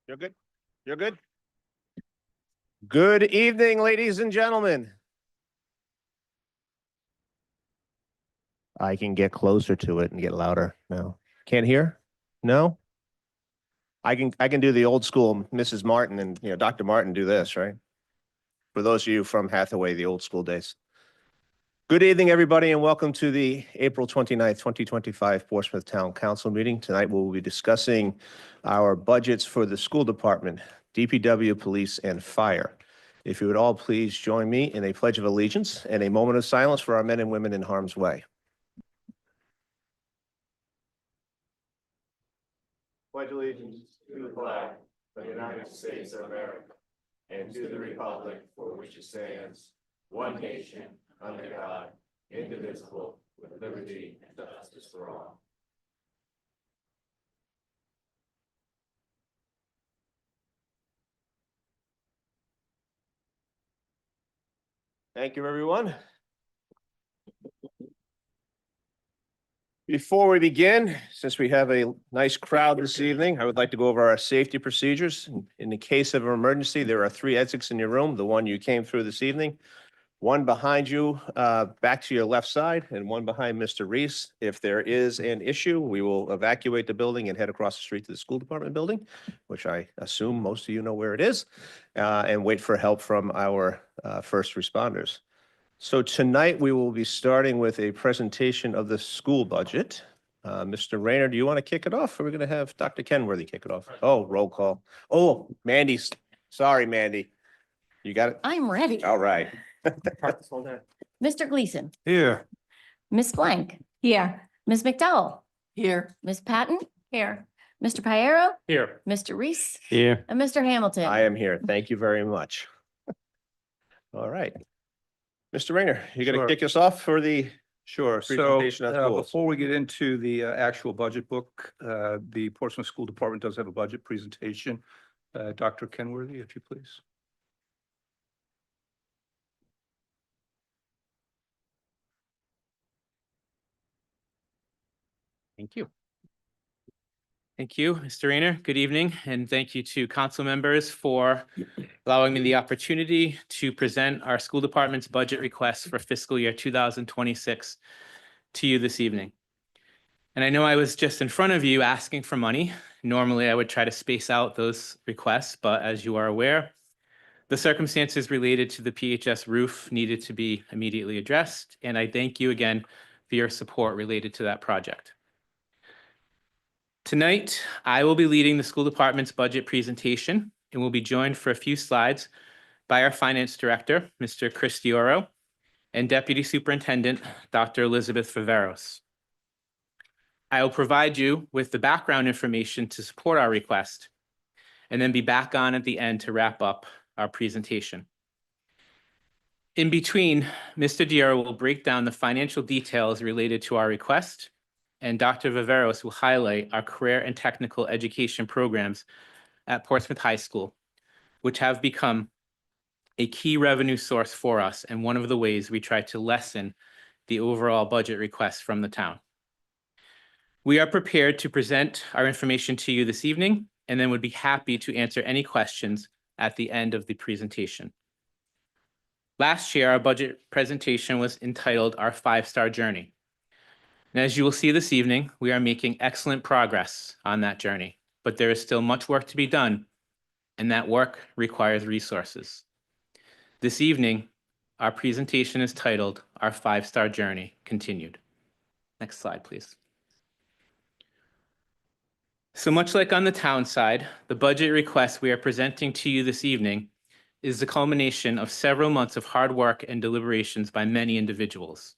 You're good? You're good? Good evening, ladies and gentlemen. I can get closer to it and get louder now. Can't hear? No? I can do the old school Mrs. Martin and Dr. Martin do this, right? For those of you from Hathaway, the old school days. Good evening, everybody, and welcome to the April 29th, 2025 Portsmouth Town Council meeting. Tonight, we'll be discussing our budgets for the school department, DPW, police, and fire. If you would all please join me in a pledge of allegiance and a moment of silence for our men and women in harm's way. Pledge allegiance to the flag of the United States of America and to the republic for which it stands, one nation, under God, indivisible, with liberty and justice for all. Thank you, everyone. Before we begin, since we have a nice crowd this evening, I would like to go over our safety procedures. In the case of an emergency, there are 3 exits in your room, the one you came through this evening, one behind you, back to your left side, and one behind Mr. Reese. If there is an issue, we will evacuate the building and head across the street to the school department building, which I assume most of you know where it is, and wait for help from our first responders. So tonight we will be starting with a presentation of the school budget. Mr. Rayner, do you want to kick it off, or we're going to have Dr. Kenworthy kick it off? Oh, roll call. Oh, Mandy's. Sorry, Mandy. You got it? I'm ready. All right. Mr. Gleason. Here. Ms. Blank. Here. Ms. McDowell. Here. Ms. Patton. Here. Mr. Piero. Here. Mr. Reese. Here. And Mr. Hamilton. I am here. Thank you very much. All right. Mr. Rayner, you going to Sure. kick us off for the Sure. So presentation of schools? before we get into the actual budget book, the Portsmouth School Department does have a budget presentation. Dr. Kenworthy, if you please. Thank you. Thank you, Mr. Rayner. Good evening, and thank you to council members for allowing me the opportunity to present our school department's budget requests for fiscal year 2026 to you this evening. And I know I was just in front of you asking for money. Normally, I would try to space out those requests, but as you are aware, the circumstances related to the PHS roof needed to be immediately addressed, and I thank you again for your support related to that project. Tonight, I will be leading the school department's budget presentation and will be joined for a few slides by our finance director, Mr. Chris Dioro, and Deputy Superintendent, Dr. Elizabeth Viveros. I will provide you with the background information to support our request and then be back on at the end to wrap up our presentation. In between, Mr. Dioro will break down the financial details related to our request, and Dr. Viveros will highlight our career and technical education programs at Portsmouth High School, which have become a key revenue source for us and one of the ways we try to lessen the overall budget requests from the town. We are prepared to present our information to you this evening and then would be happy to answer any questions at the end of the presentation. Last year, our budget presentation was entitled Our 5-Star Journey. And as you will see this evening, we are making excellent progress on that journey, but there is still much work to be done, and that work requires resources. This evening, our presentation is titled Our 5-Star Journey Continued. Next slide, please. So much like on the town side, the budget request we are presenting to you this evening is the culmination of several months of hard work and deliberations by many individuals.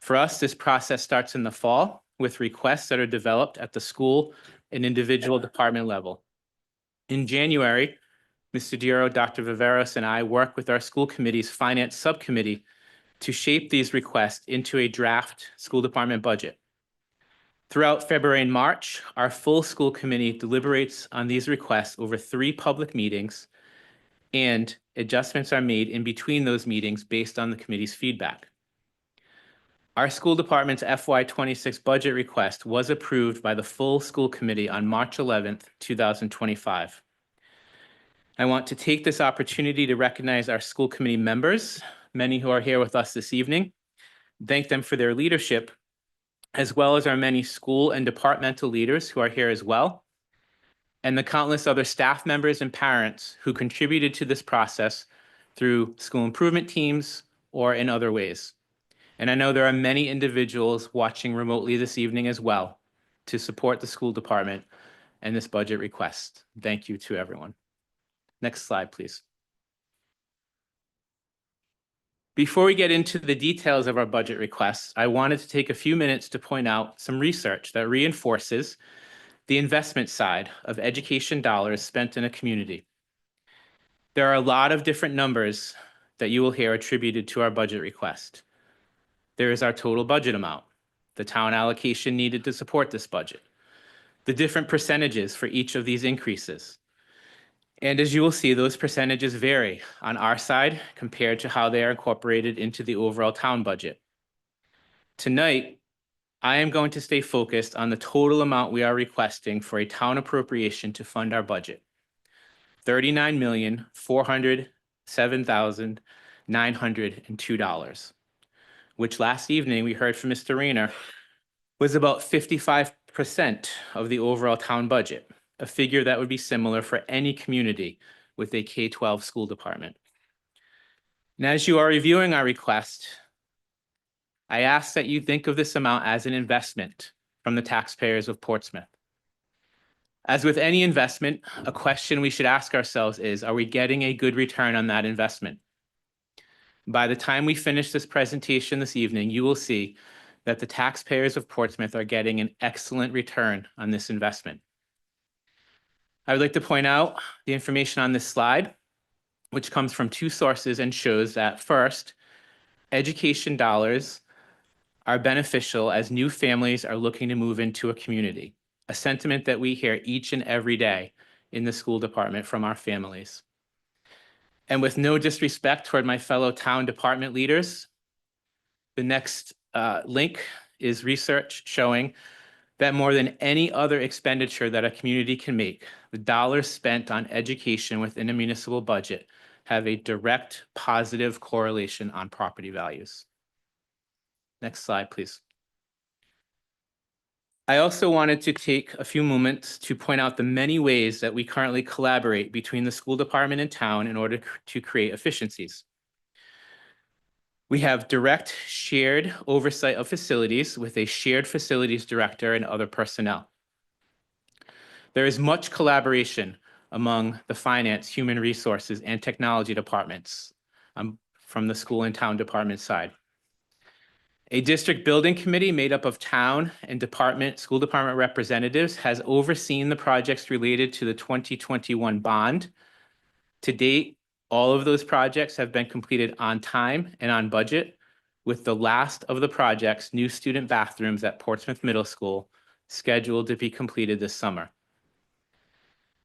For us, this process starts in the fall with requests that are developed at the school and individual department level. In January, Mr. Dioro, Dr. Viveros, and I work with our school committee's finance subcommittee to shape these requests into a draft school department budget. Throughout February and March, our full school committee deliberates on these requests over 3 public meetings, and adjustments are made in between those meetings based on the committee's feedback. Our school department's FY26 budget request was approved by the full school committee on March 11th, 2025. I want to take this opportunity to recognize our school committee members, many who are here with us this evening, thank them for their leadership, as well as our many school and departmental leaders who are here as well, and the countless other staff members and parents who contributed to this process through school improvement teams or in other ways. And I know there are many individuals watching remotely this evening as well to support the school department and this budget request. Thank you to everyone. Next slide, please. Before we get into the details of our budget requests, I wanted to take a few minutes to point out some research that reinforces the investment side of education dollars spent in a community. There are a lot of different numbers that you will hear attributed to our budget request. There is our total budget amount, the town allocation needed to support this budget, the different percentages for each of these increases. And as you will see, those percentages vary on our side compared to how they are incorporated into the overall town budget. Tonight, I am going to stay focused on the total amount we are requesting for a town appropriation to fund our budget. $39,407,902, which last evening we heard from Mr. Rayner was about 55% of the overall town budget, a figure that would be similar for any community with a K-12 school department. And as you are reviewing our request, I ask that you think of this amount as an investment from the taxpayers of Portsmouth. As with any investment, a question we should ask ourselves is, are we getting a good return on that investment? By the time we finish this presentation this evening, you will see that the taxpayers of Portsmouth are getting an excellent return on this investment. I would like to point out the information on this slide, which comes from two sources and shows that first, education dollars are beneficial as new families are looking to move into a community, a sentiment that we hear each and every day in the school department from our families. And with no disrespect toward my fellow town department leaders, the next link is research showing that more than any other expenditure that a community can make, the dollars spent on education within a municipal budget have a direct positive correlation on property values. Next slide, please. I also wanted to take a few moments to point out the many ways that we currently collaborate between the school department and town in order to create efficiencies. We have direct shared oversight of facilities with a shared facilities director and other personnel. There is much collaboration among the finance, human resources, and technology departments from the school and town department side. A district building committee made up of town and school department representatives has overseen the projects related to the 2021 bond. To date, all of those projects have been completed on time and on budget, with the last of the projects, new student bathrooms at Portsmouth Middle School, scheduled to be completed this summer.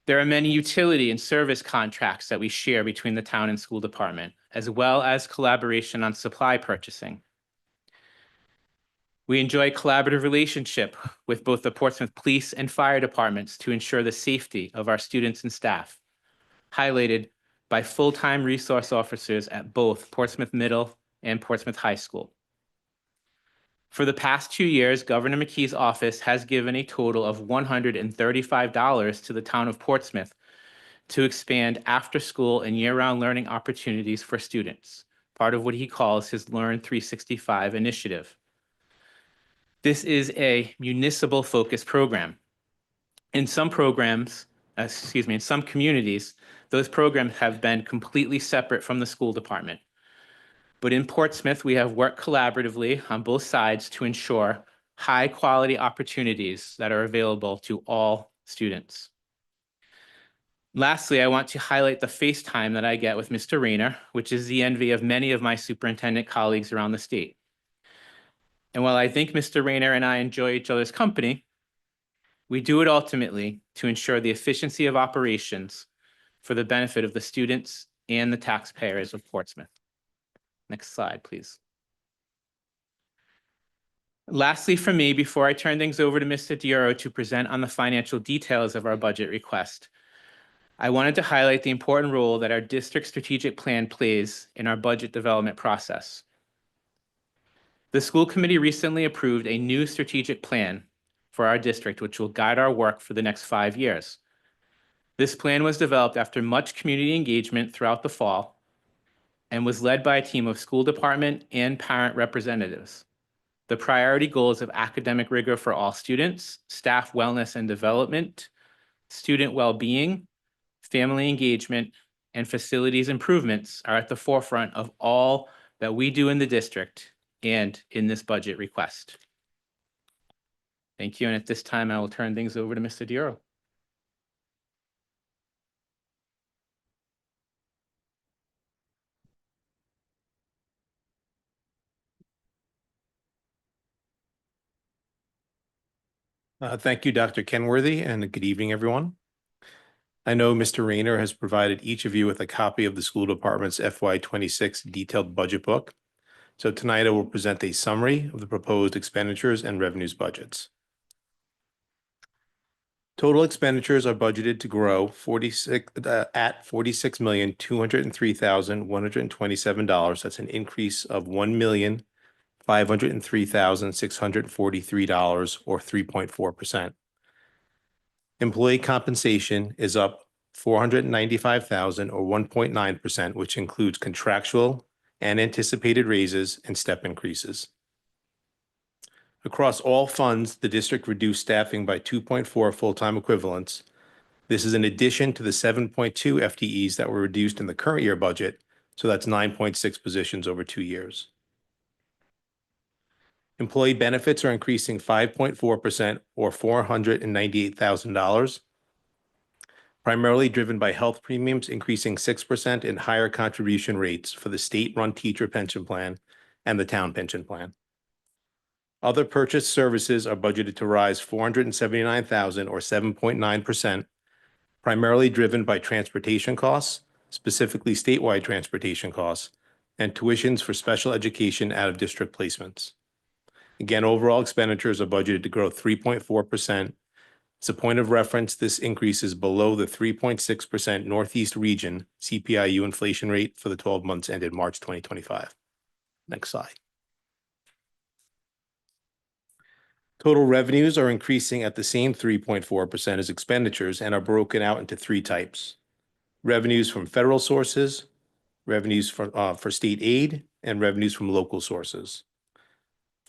There are many utility and service contracts that we share between the town and school department, as well as collaboration on supply purchasing. We enjoy a collaborative relationship with both the Portsmouth Police and Fire departments to ensure the safety of our students and staff, highlighted by full-time resource officers at both Portsmouth Middle and Portsmouth High School. For the past 2 years, Governor McKee's office has given a total of $135 to the town of Portsmouth to expand after-school and year-round learning opportunities for students, part of what he calls his Learn 365 initiative. This is a municipal-focused program. In some communities, those programs have been completely separate from the school department. But in Portsmouth, we have worked collaboratively on both sides to ensure high-quality opportunities that are available to all students. Lastly, I want to highlight the FaceTime that I get with Mr. Rayner, which is the envy of many of my superintendent colleagues around the state. And while I think Mr. Rayner and I enjoy each other's company, we do it ultimately to ensure the efficiency of operations for the benefit of the students and the taxpayers of Portsmouth. Next slide, please. Lastly, for me, before I turn things over to Mr. Dioro to present on the financial details of our budget request, I wanted to highlight the important role that our district strategic plan plays in our budget development process. The school committee recently approved a new strategic plan for our district, which will guide our work for the next 5 years. This plan was developed after much community engagement throughout the fall and was led by a team of school department and parent representatives. The priority goals of academic rigor for all students, staff wellness and development, student well-being, family engagement, and facilities improvements are at the forefront of all that we do in the district and in this budget request. Thank you. And at this time, I will turn things over to Mr. Dioro. Thank you, Dr. Kenworthy, and good evening, everyone. I know Mr. Rayner has provided each of you with a copy of the school department's FY26 detailed budget book. So tonight I will present a summary of the proposed expenditures and revenues budgets. Total expenditures are budgeted to grow at $46,203,127. That's an increase of $1,503,643 or 3.4%. Employee compensation is up $495,000 or 1.9%, which includes contractual and anticipated raises and step increases. Across all funds, the district reduced staffing by 2.4 full-time equivalents. This is in addition to the 7.2 FTEs that were reduced in the current year budget, so that's 9.6 positions over 2 years. Employee benefits are increasing 5.4% or $498,000, primarily driven by health premiums increasing 6% and higher contribution rates for the state-run teacher pension plan and the town pension plan. Other purchased services are budgeted to rise $479,000 or 7.9%, primarily driven by transportation costs, specifically statewide transportation costs, and tuitions for special education out-of-district placements. Again, overall expenditures are budgeted to grow 3.4%. As a point of reference, this increase is below the 3.6% Northeast region CPIU inflation rate for the 12 months ended March 2025. Next slide. Total revenues are increasing at the same 3.4% as expenditures and are broken out into 3 types: revenues from federal sources, revenues for state aid, and revenues from local sources.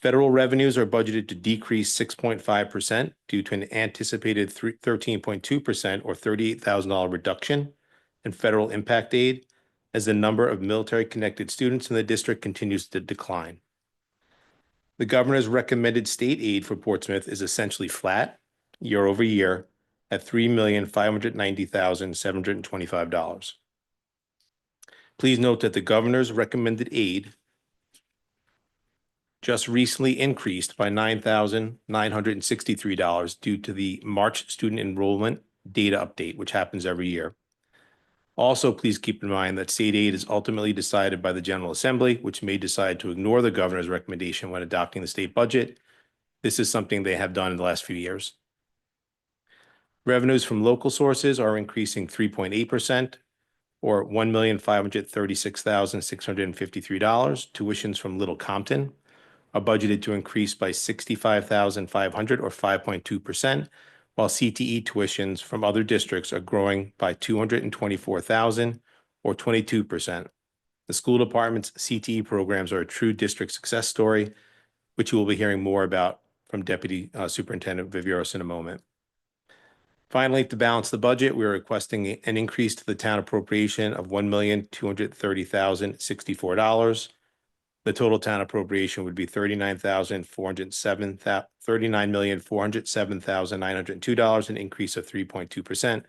Federal revenues are budgeted to decrease 6.5% due to an anticipated 13.2% or $38,000 reduction in federal impact aid as the number of military-connected students in the district continues to decline. The governor's recommended state aid for Portsmouth is essentially flat year over year at $3,590,725. Please note that the governor's recommended aid just recently increased by $9,963 due to the March student enrollment data update, which happens every year. Also, please keep in mind that state aid is ultimately decided by the General Assembly, which may decide to ignore the governor's recommendation when adopting the state budget. This is something they have done in the last few years. Revenues from local sources are increasing 3.8% or $1,536,653. Tuitions from Little Compton are budgeted to increase by $65,500 or 5.2%, while CTE tuitions from other districts are growing by $224,000 or 22%. The school department's CTE programs are a true district success story, which you will be hearing more about from Deputy Superintendent Viveiros in a moment. Finally, to balance the budget, we are requesting an increase to the town appropriation of $1,230,064. The total town appropriation would be $39,407,902, an increase of 3.2%,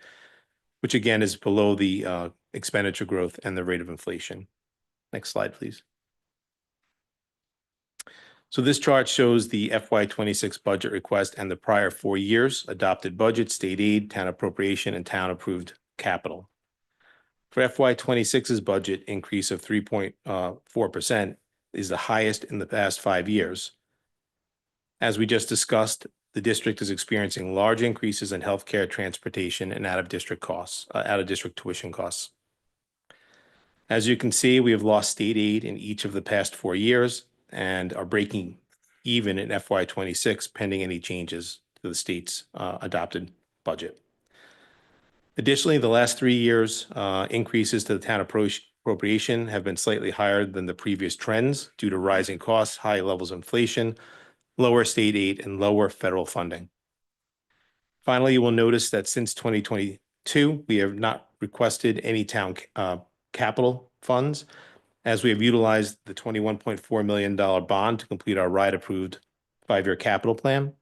which again is below the expenditure growth and the rate of inflation. Next slide, please. So this chart shows the FY26 budget request and the prior 4 years adopted budget, state aid, town appropriation, and town approved capital. For FY26's budget increase of 3.4%, is the highest in the past 5 years. As we just discussed, the district is experiencing large increases in healthcare, transportation, and out-of-district tuition costs. As you can see, we have lost state aid in each of the past 4 years and are breaking even in FY '26 pending any changes to the state's adopted budget. Additionally, the last 3 years, increases to the town appropriation have been slightly higher than the previous trends due to rising costs, high levels of inflation, lower state aid, and lower federal funding. Finally, you will notice that since 2022, we have not requested any town capital funds, as we have utilized the $21.4 million bond to complete our RIDE-approved 5-year capital plan.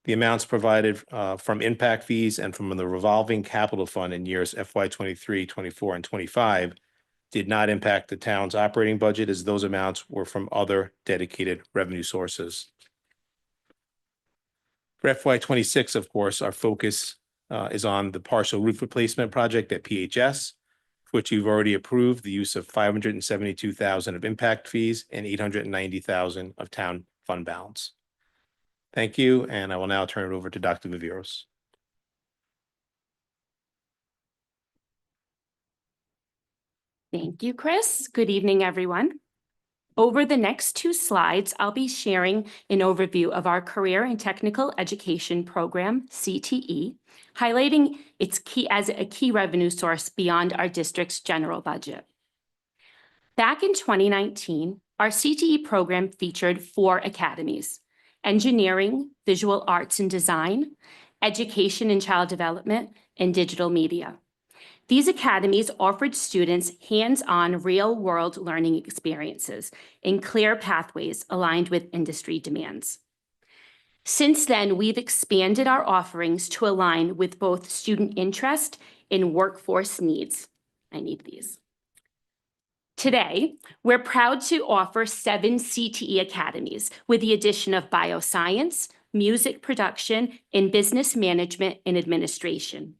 The amounts provided from impact fees and from the revolving capital fund in years FY '23, '24, and '25 did not impact the town's operating budget, as those amounts were from other dedicated revenue sources. For FY '26, of course, our focus is on the partial roof replacement project at PHS, which you've already approved the use of $572,000 of impact fees and $890,000 of town fund balance. Thank you, and I will now turn it over to Dr. Viveros. Thank you, Chris. Good evening, everyone. Over the next 2 slides, I'll be sharing an overview of our Career and Technical Education Program, CTE, highlighting its key revenue source beyond our district's general budget. Back in 2019, our CTE program featured 4 academies: engineering, visual arts and design, education and child development, and digital media. These academies offered students hands-on real-world learning experiences in clear pathways aligned with industry demands. Since then, we've expanded our offerings to align with both student interest and workforce needs. I need these. Today, we're proud to offer 7 CTE academies with the addition of bioscience, music production, and business management and administration.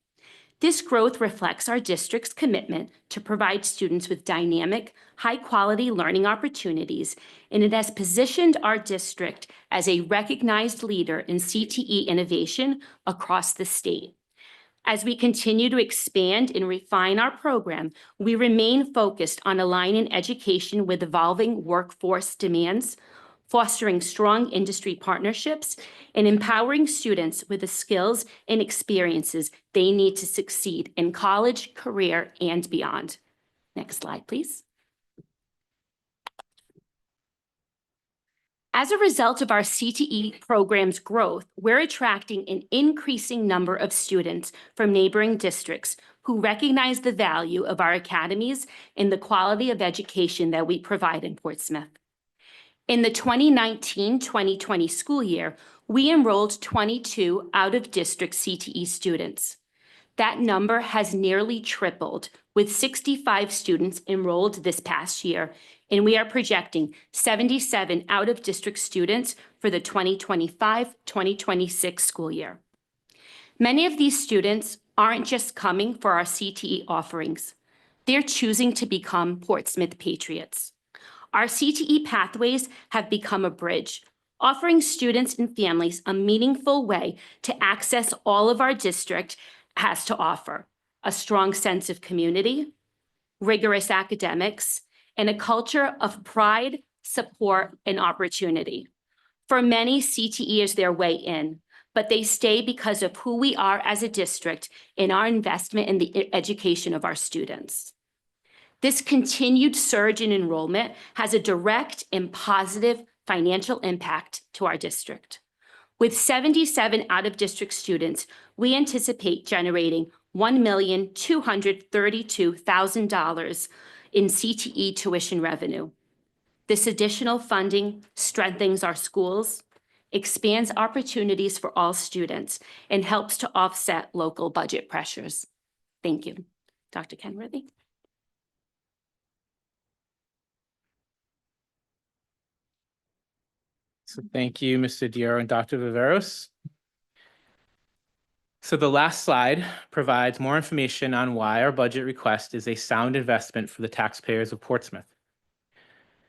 This growth reflects our district's commitment to provide students with dynamic, high-quality learning opportunities, and it has positioned our district as a recognized leader in CTE innovation across the state. As we continue to expand and refine our program, we remain focused on aligning education with evolving workforce demands, fostering strong industry partnerships, and empowering students with the skills and experiences they need to succeed in college, career, and beyond. Next slide, please. As a result of our CTE program's growth, we're attracting an increasing number of students from neighboring districts who recognize the value of our academies and the quality of education that we provide in Portsmouth. In the 2019-2020 school year, we enrolled 22 out-of-district CTE students. That number has nearly tripled, with 65 students enrolled this past year, and we are projecting 77 out-of-district students for the 2025-2026 school year. Many of these students aren't just coming for our CTE offerings. They're choosing to become Portsmouth Patriots. Our CTE pathways have become a bridge, offering students and families a meaningful way to access all of our district has to offer: a strong sense of community, rigorous academics, and a culture of pride, support, and opportunity. For many, CTE is their way in, but they stay because of who we are as a district and our investment in the education of our students. This continued surge in enrollment has a direct and positive financial impact to our district. With 77 out-of-district students, we anticipate generating $1,232,000 in CTE tuition revenue. This additional funding strengthens our schools, expands opportunities for all students, and helps to offset local budget pressures. Thank you. Dr. Kenworthy. So thank you, Mr. Dioro and Dr. Viveros. So the last slide provides more information on why our budget request is a sound investment for the taxpayers of Portsmouth.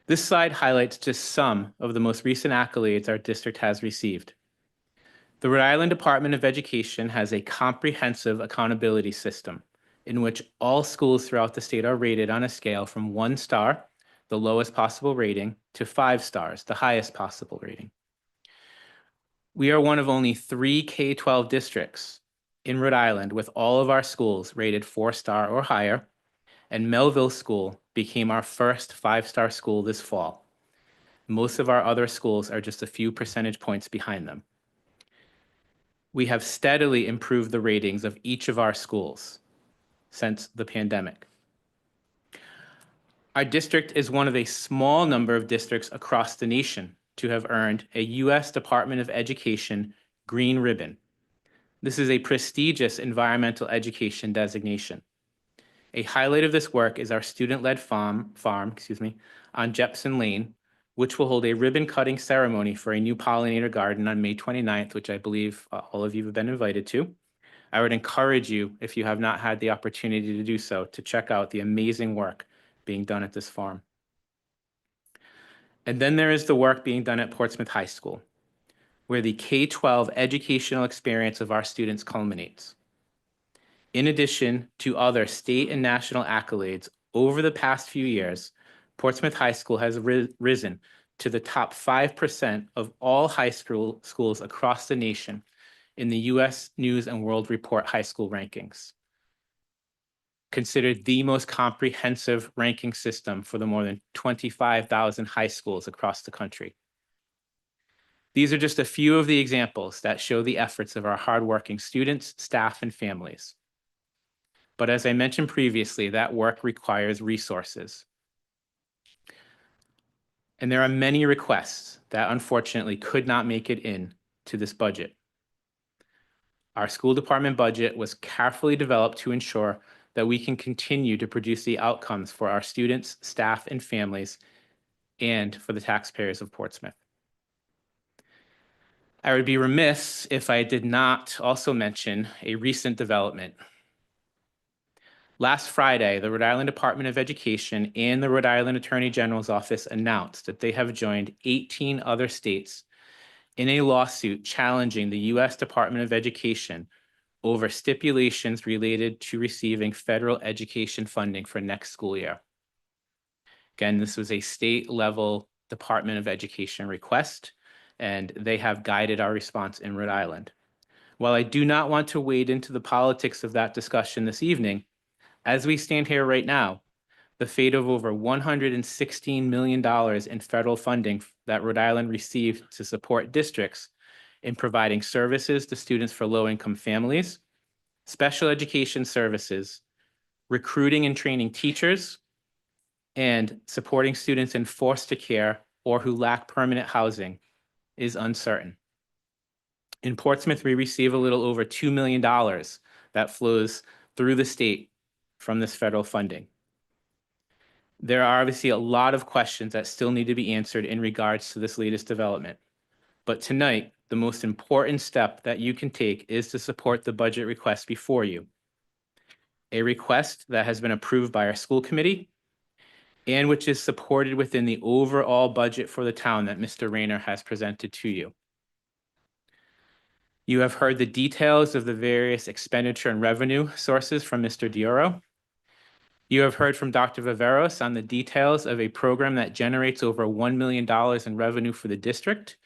This slide highlights just some of the most recent accolades our district has received. The Rhode Island Department of Education has a comprehensive accountability system in which all schools throughout the state are rated on a scale from 1 star, the lowest possible rating, to 5 stars, the highest possible rating. We are one of only 3 K-12 districts in Rhode Island with all of our schools rated 4-star or higher, and Melville School became our first 5-star school this fall. Most of our other schools are just a few percentage points behind them. We have steadily improved the ratings of each of our schools since the pandemic. Our district is one of a small number of districts across the nation to have earned a U.S. Department of Education Green Ribbon. This is a prestigious environmental education designation. A highlight of this work is our student-led farm on Jepson Lane, which will hold a ribbon-cutting ceremony for a new pollinator garden on May 29th, which I believe all of you have been invited to. I would encourage you, if you have not had the opportunity to do so, to check out the amazing work being done at this farm. And then there is the work being done at Portsmouth High School, where the K-12 educational experience of our students culminates. In addition to other state and national accolades, over the past few years, Portsmouth High School has risen to the top 5% of all high schools across the nation in the U.S. News and World Report high school rankings. Considered the most comprehensive ranking system for the more than 25,000 high schools across the country. These are just a few of the examples that show the efforts of our hardworking students, staff, and families. But as I mentioned previously, that work requires resources. And there are many requests that unfortunately could not make it in to this budget. Our school department budget was carefully developed to ensure that we can continue to produce the outcomes for our students, staff, and families, and for the taxpayers of Portsmouth. I would be remiss if I did not also mention a recent development. Last Friday, the Rhode Island Department of Education and the Rhode Island Attorney General's Office announced that they have joined 18 other states in a lawsuit challenging the U.S. Department of Education over stipulations related to receiving federal education funding for next school year. Again, this was a state-level Department of Education request, and they have guided our response in Rhode Island. While I do not want to wade into the politics of that discussion this evening, as we stand here right now, the fate of over $116 million in federal funding that Rhode Island received to support districts in providing services to students for low-income families, special education services, recruiting and training teachers, and supporting students in foster care or who lack permanent housing is uncertain. In Portsmouth, we receive a little over $2 million that flows through the state from this federal funding. There are obviously a lot of questions that still need to be answered in regards to this latest development. But tonight, the most important step that you can take is to support the budget request before you. A request that has been approved by our school committee and which is supported within the overall budget for the town that Mr. Rayner has presented to you. You have heard the details of the various expenditure and revenue sources from Mr. Dioro. You have heard from Dr. Viveros on the details of a program that generates over $1 million in revenue for the district,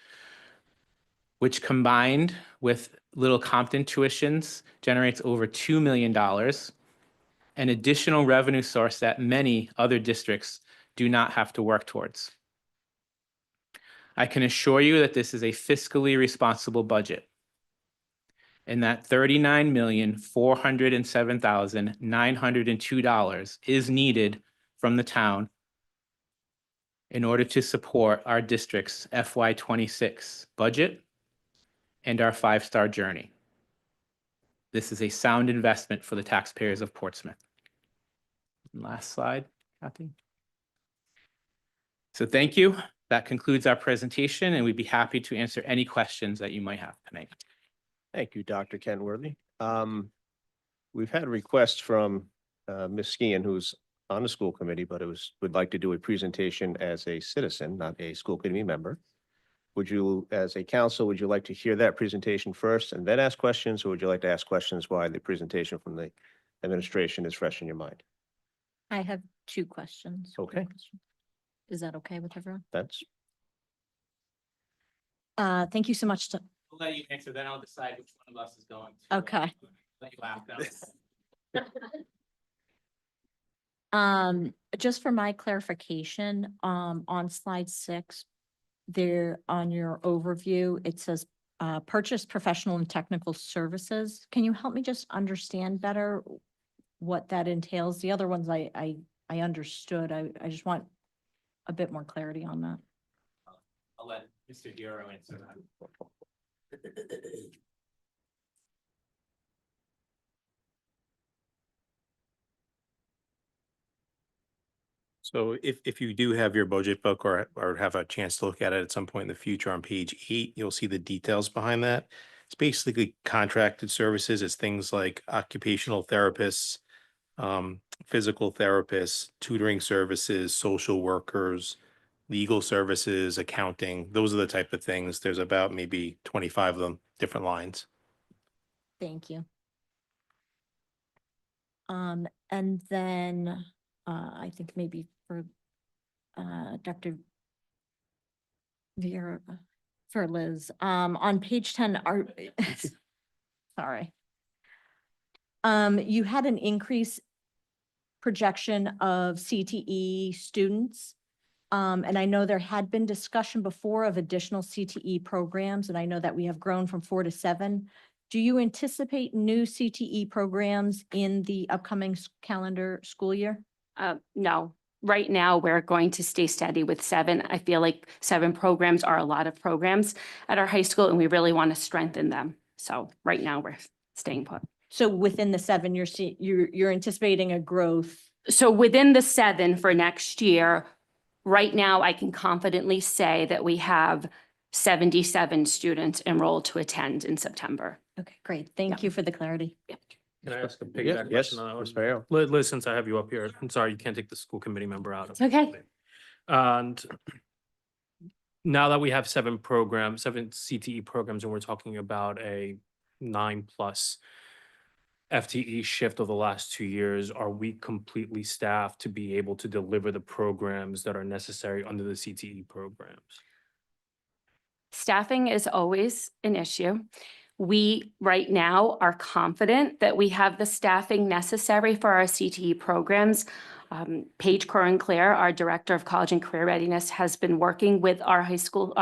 which combined with Little Compton tuitions generates over $2 million, an additional revenue source that many other districts do not have to work towards. I can assure you that this is a fiscally responsible budget, and that $39,407,902 is needed from the town in order to support our district's FY26 budget and our 5-star journey. This is a sound investment for the taxpayers of Portsmouth. Last slide, Kathy. So thank you. That concludes our presentation, and we'd be happy to answer any questions that you might have tonight. Thank you, Dr. Kenworthy. We've had a request from Ms. Skian, who's on the school committee, but would like to do a presentation as a citizen, not a school committee member. Would you, as a council, would you like to hear that presentation first and then ask questions, or would you like to ask questions while the presentation from the administration is fresh in your mind? I have 2 questions. Okay. Is that okay with everyone? That's, Thank you so much. We'll let you answer, then I'll decide which one of us is going to. Okay. Let you laugh Just for my clarification, on slide 6, there on your overview, it says, purchase professional and technical services. Can you help me just understand better what that entails? The other ones I understood. I just want a bit more clarity on that. I'll let Mr. Dioro answer that. So if you do have your budget book or have a chance to look at it at some point in the future, on page 8, you'll see the details behind that. It's basically contracted services. It's things like occupational therapists, physical therapists, tutoring services, social workers, legal services, accounting. Those are the type of things. There's about maybe 25 of them, different lines. Thank you. And then I think maybe for Dr. Vieira, for Liz, on page 10, sorry. You had an increase projection of CTE students. And I know there had been discussion before of additional CTE programs, and I know that we have grown from 4 to 7. Do you anticipate new CTE programs in the upcoming calendar school year? No, right now we're going to stay steady with 7. I feel like 7 programs are a lot of programs at our high school, and we really want to strengthen them. So right now we're staying put. So within the 7, you're anticipating a growth. So within the 7 for next year, right now I can confidently say that we have 77 students enrolled to attend in September. Okay, great. Thank you for the clarity. Can I ask a yes, piggyback yes, question on that Ms. one? Ferrero. Liz, since I have you up here, I'm sorry, you can't take the school committee member out. It's okay. And now that we have 7 CTE programs, and we're talking about a 9+ FTE shift over the last 2 years, are we completely staffed to be able to deliver the programs that are necessary under the CTE programs? Staffing is always an issue. We, right now, are confident that we have the staffing necessary for our CTE programs. Paige Corenclair, our Director of College and Career Readiness, has been working with our high school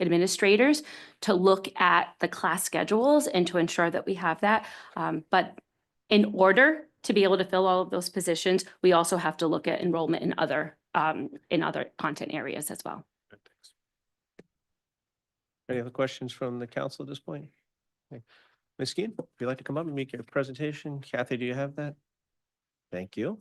administrators to look at the class schedules and to ensure that we have that. But in order to be able to fill all of those positions, we also have to look at enrollment in other content areas as well. Any other questions from the council at this point? Okay. Ms. Skeen, if you'd like to come up and make your presentation. Kathy, do you have that? Thank you.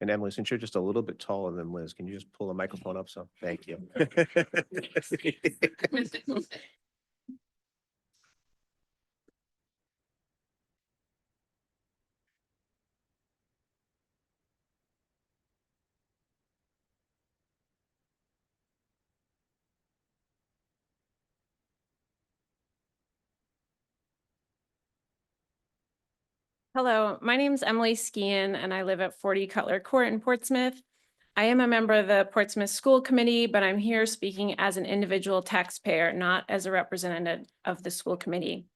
And Emily, since you're just a little bit taller than Liz, can you just pull the microphone up? So, thank you. Hello, my name is Emily Skeen and I live at 40 Cutler Court in Portsmouth. I am a member of the Portsmouth School Committee, but I'm here speaking as an individual taxpayer, not as a representative of the school committee.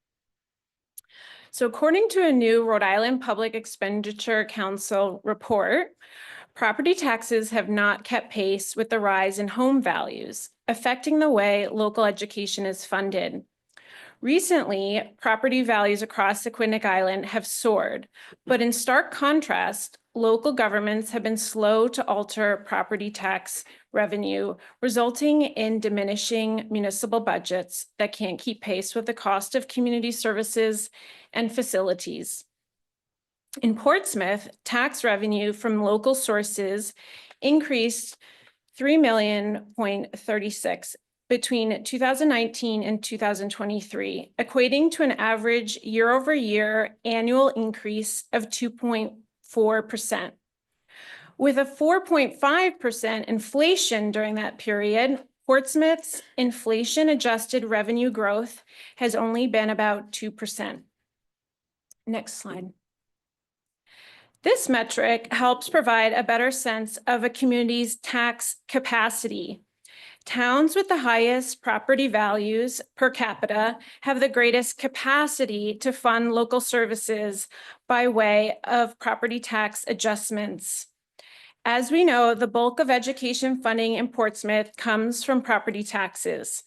So according to a new Rhode Island Public Expenditure Council report, property taxes have not kept pace with the rise in home values, affecting the way local education is funded. Recently, property values across Aquidneck Island have soared, but in stark contrast, local governments have been slow to alter property tax revenue, resulting in diminishing municipal budgets that can't keep pace with the cost of community services and facilities. In Portsmouth, tax revenue from local sources increased $3.36 million between 2019 and 2023, equating to an average year-over-year annual increase of 2.4%. 4%. With a 4.5% inflation during that period, Portsmouth's inflation-adjusted revenue growth has only been about 2%. Next slide. This metric helps provide a better sense of a community's tax capacity. Towns with the highest property values per capita have the greatest capacity to fund local services by way of property tax adjustments. As we know, the bulk of education funding in Portsmouth comes from property taxes.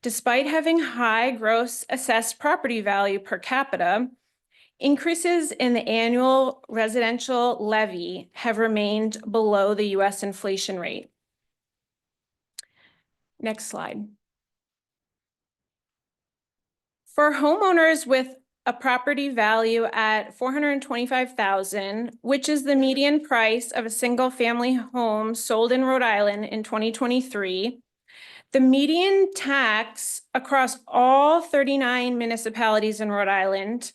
Despite having high gross assessed property value per capita, increases in the annual residential levy have remained below the US inflation rate. Next slide. For homeowners with a property value at $425,000, which is the median price of a single family home sold in Rhode Island in 2023, the median tax across all 39 municipalities in Rhode Island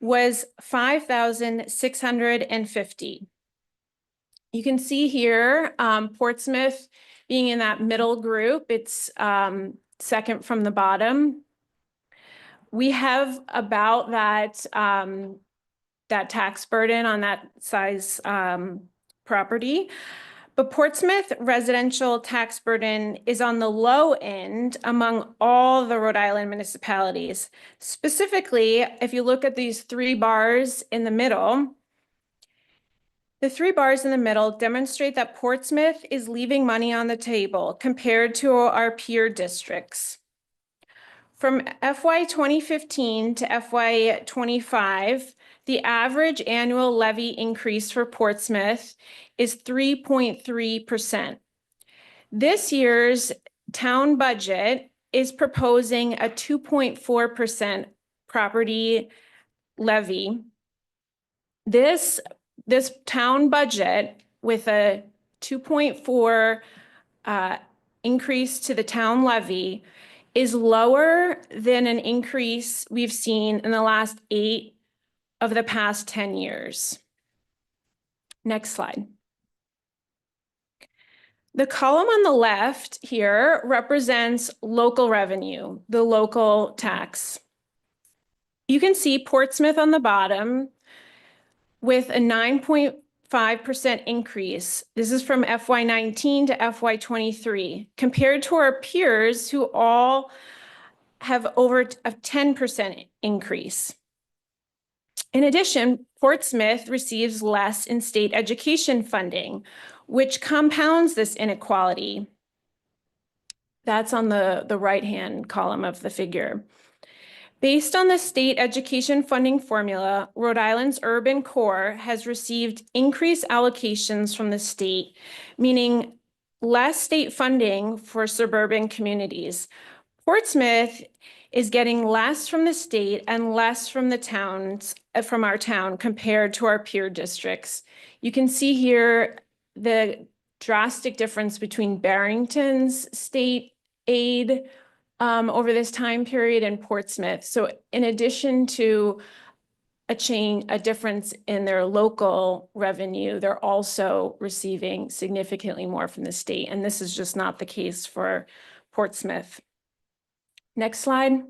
was $5,650. You can see here Portsmouth being in that middle group. It's second from the bottom. We have about that tax burden on that size property. But Portsmouth residential tax burden is on the low end among all the Rhode Island municipalities. Specifically, if you look at these three bars in the middle, the three bars in the middle demonstrate that Portsmouth is leaving money on the table compared to our peer districts. From FY 2015 to FY 25, the average annual levy increase for Portsmouth is 3.3%. This year's town budget is proposing a 2.4% property levy. This town budget with a 2.4 increase to the town levy is lower than an increase we've seen in the last 8 of the past 10 years. Next slide. The column on the left here represents local revenue, the local tax. You can see Portsmouth on the bottom with a 9.5% increase. This is from FY 19 to FY 23, compared to our peers who all have over a 10% increase. In addition, Portsmouth receives less in state education funding, which compounds this inequality. That's on the right-hand column of the figure. Based on the state education funding formula, Rhode Island's urban core has received increased allocations from the state, meaning less state funding for suburban communities. Portsmouth is getting less from the state and less from the towns, from our town compared to our peer districts. You can see here the drastic difference between Barrington's state aid over this time period in Portsmouth. So in addition to a difference in their local revenue, they're also receiving significantly more from the state. And this is just not the case for Portsmouth. Next slide.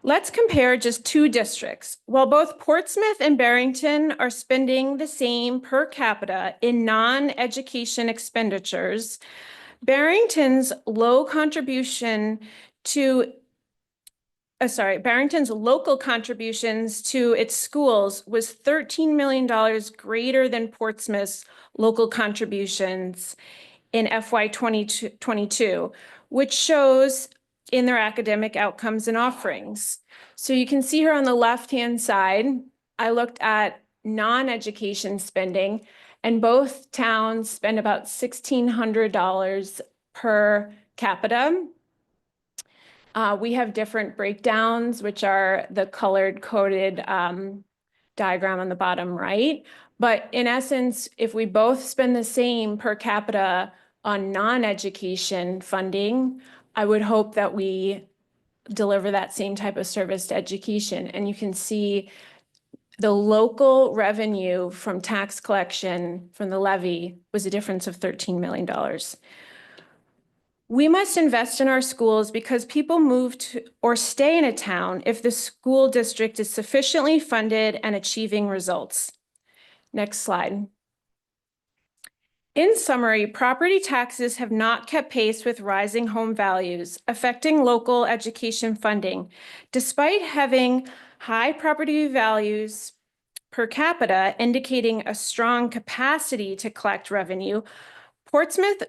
Let's compare just two districts. While both Portsmouth and Barrington are spending the same per capita in non-education expenditures, Barrington's local contributions to its schools was $13 million greater than Portsmouth's local contributions in FY 2022, which shows in their academic outcomes and offerings. So you can see here on the left-hand side, I looked at non-education spending, and both towns spend about $1,600 per capita. We have different breakdowns, which are the colored coded diagram on the bottom right. But in essence, if we both spend the same per capita on non-education funding, I would hope that we deliver that same type of service to education. And you can see The local revenue from tax collection from the levy was a difference of $13 million. We must invest in our schools because people move to or stay in a town if the school district is sufficiently funded and achieving results. Next slide. In summary, property taxes have not kept pace with rising home values, affecting local education funding. Despite having high property values per capita, indicating a strong capacity to collect revenue, Portsmouth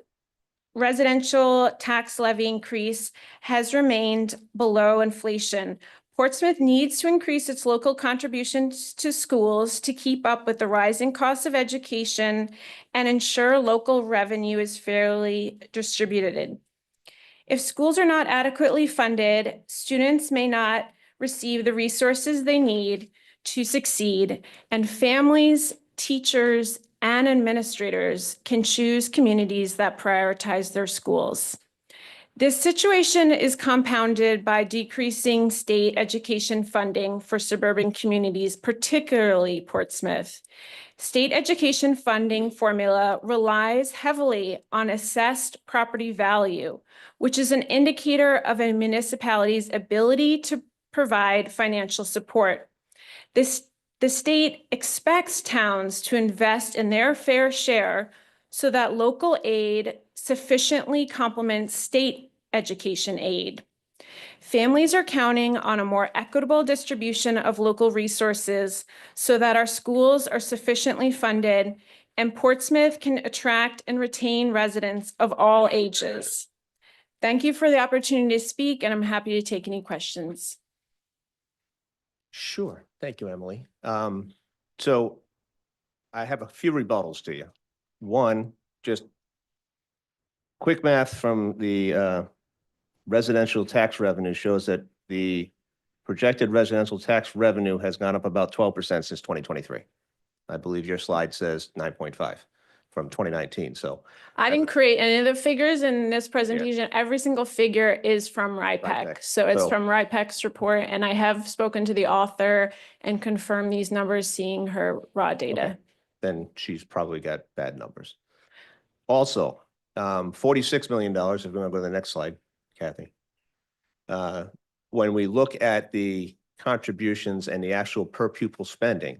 residential tax levy increase has remained below inflation. Portsmouth needs to increase its local contributions to schools to keep up with the rising costs of education and ensure local revenue is fairly distributed. If schools are not adequately funded, students may not receive the resources they need to succeed, and families, teachers, and administrators can choose communities that prioritize their schools. This situation is compounded by decreasing state education funding for suburban communities, particularly Portsmouth. State education funding formula relies heavily on assessed property value, which is an indicator of a municipality's ability to provide financial support. The state expects towns to invest in their fair share so that local aid sufficiently complements state education aid. Families are counting on a more equitable distribution of local resources so that our schools are sufficiently funded and Portsmouth can attract and retain residents of all ages. Thank you for the opportunity to speak, and I'm happy to take any questions. Sure. Thank you, Emily. So I have a few rebuttals to you. One, just quick math from the residential tax revenue shows that the projected residential tax revenue has gone up about 12% since 2023. I believe your slide says 9.5 from 2019. So I didn't create any of the figures in this presentation. Every single figure is from RIPEC. RIPEC. So it's So- from RIPEC's report, and I have spoken to the author and confirmed these numbers, seeing her raw data. Okay. Then she's probably got bad numbers. Also, $46 million, if we want to go to the next slide, Kathy. When we look at the contributions and the actual per pupil spending,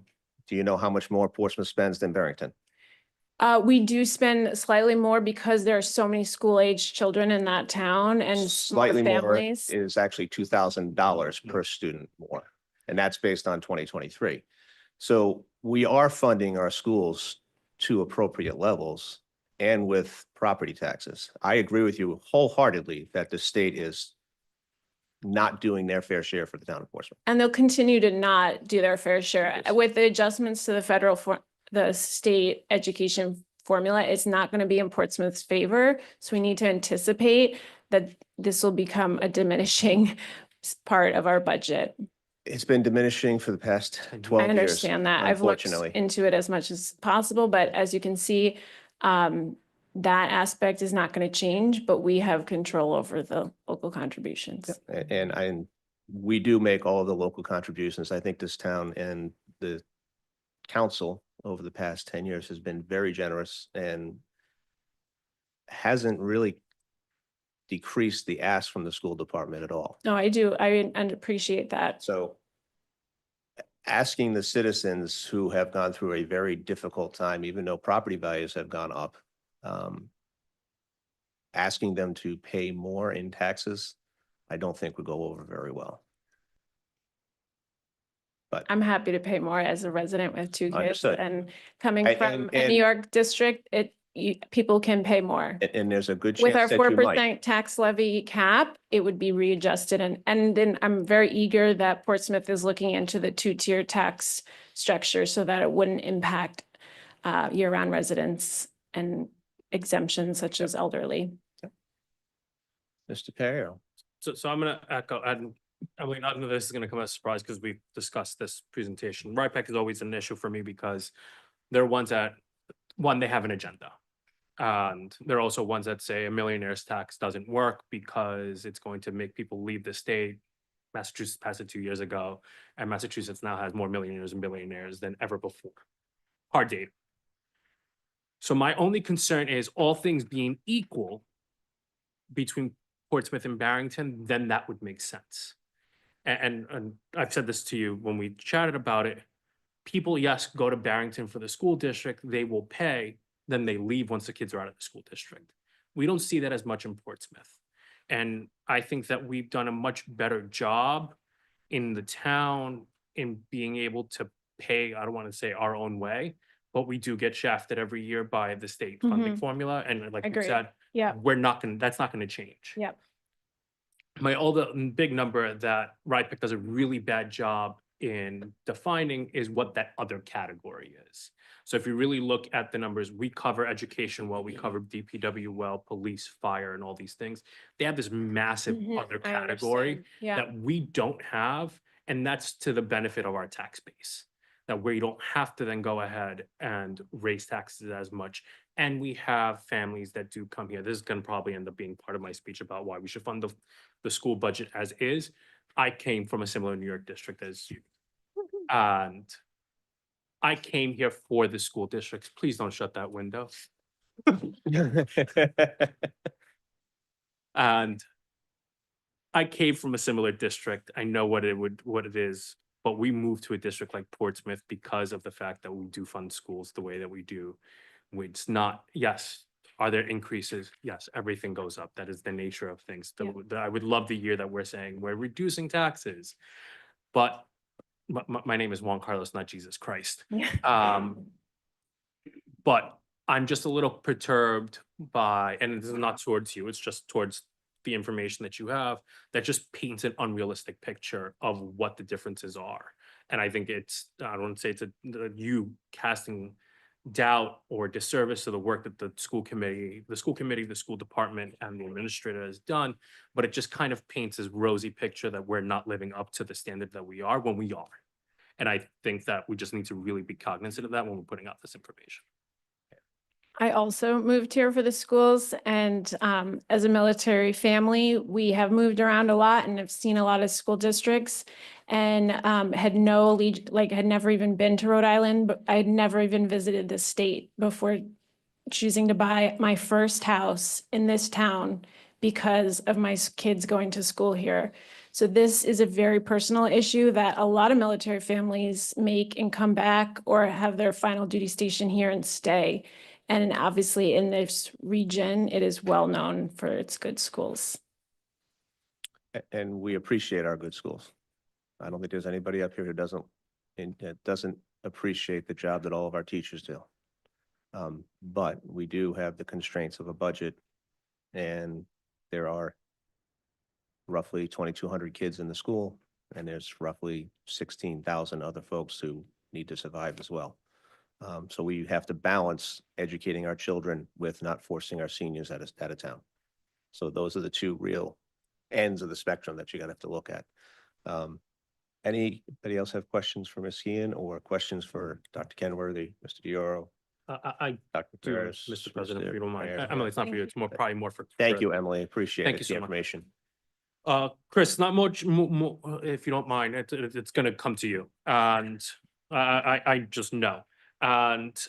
do you know how much more Portsmouth spends than Barrington? We do spend slightly more because there are so many school-aged children in that town and more Slightly more families. is actually $2,000 per student more, and that's based on 2023. So we are funding our schools to appropriate levels and with property taxes. I agree with you wholeheartedly that the state is not doing their fair share for the town of Portsmouth. And they'll continue to not do their fair share. Yes. With the adjustments to the state education formula, it's not going to be in Portsmouth's favor. So we need to anticipate that this will become a diminishing part of our budget. It's been diminishing for the past 12 I years. understand that. I've looked Unfortunately. into it as much as possible, but as you can see, that aspect is not going to change, but we have control over the local contributions. And we do make all the local contributions. I think this town and the council over the past 10 years has been very generous and hasn't really decreased the ask from the school department at all. No, I do. I appreciate that. So asking the citizens who have gone through a very difficult time, even though property values have gone up, asking them to pay more in taxes, I don't think would go over very well. But I'm happy to pay more as a resident with 2 kids, Understood. and coming And- from a and- New York district, people can pay more. and there's a good With our chance that you might. 4% tax levy cap, it would be readjusted, and then I'm very eager that Portsmouth is looking into the 2-tier tax structure so that it wouldn't impact year-round residents and exemptions such as elderly. Mr. Perry. So I'm gonna echo, and Emily, none of this is gonna come as a surprise because we've discussed this presentation. RIPEC is always an issue for me because they're ones that, one, they have an agenda. And they're also ones that say a millionaire's tax doesn't work because it's going to make people leave the state Massachusetts passed it 2 years ago, and Massachusetts now has more millionaires and billionaires than ever before. Hard data. So my only concern is, all things being equal between Portsmouth and Barrington, then that would make sense. And I've said this to you when we chatted about it. People, yes, go to Barrington for the school district, they will pay, then they leave once the kids are out of the school district. We don't see that as much in Portsmouth. And I think that we've done a much better job in the town in being able to pay, I don't want to say our own way, but we do get shafted every year by the state funding formula. And like you Agreed. said, Yeah, that's not gonna change. yep. My other big number that RIPIC does a really bad job in defining is what that other category is. So if you really look at the numbers, we cover education well, we cover DPW well, police, fire, and all these things. They have this massive other I category understand. Yeah, that we don't have, and that's to the benefit of our tax base. That we don't have to then go ahead and raise taxes as much. And we have families that do come here. This is gonna probably end up being part of my speech about why we should fund the school budget as is. I came from a similar New York district as you. And I came here for the school districts. Please don't shut that window. And I came from a similar district. I know what it is, but we moved to a district like Portsmouth because of the fact that we do fund schools the way that we do. It's not, yes, are there increases? Yes, everything goes up. That is the nature of things. I would love the year that we're saying we're reducing taxes. But my name is Juan Carlos, not Jesus Christ. But I'm just a little perturbed by, and this is not towards you, it's just towards the information that you have, that just paints an unrealistic picture of what the differences are. And I think I don't want to say it's you casting doubt or disservice to the work that the school committee, the school department, and the administrator has done, but it just kind of paints this rosy picture that we're not living up to the standard that we are when we are. And I think that we just need to really be cognizant of that when we're putting out this information. I also moved here for the schools, and as a military family, we have moved around a lot and have seen a lot of school districts, and had never even been to Rhode Island, but I'd never even visited the state before choosing to buy my first house in this town because of my kids going to school here. So this is a very personal issue that a lot of military families make and come back or have their final duty station here and stay. And obviously in this region, it is well known for its good schools. And we appreciate our good schools. I don't think there's anybody up here who doesn't appreciate the job that all of our teachers do. But we do have the constraints of a budget, and there are roughly 2,200 kids in the school, and there's roughly 16,000 other folks who need to survive as well. So we have to balance educating our children with not forcing our seniors out of town. So those are the two real ends of the spectrum that you're gonna have to look at. Anybody else have questions for Ms. Sheehan or questions for Dr. Kenworthy, Mr. Dioro, I Dr. do, Paris? Mr. President, if you don't mind. Mayor? Emily, it's not for you, it's probably more for. Thank you, Emily. Appreciate Thank it, you the so much. information. Chris, not much more, if you don't mind, it's gonna come to you, and I just know. And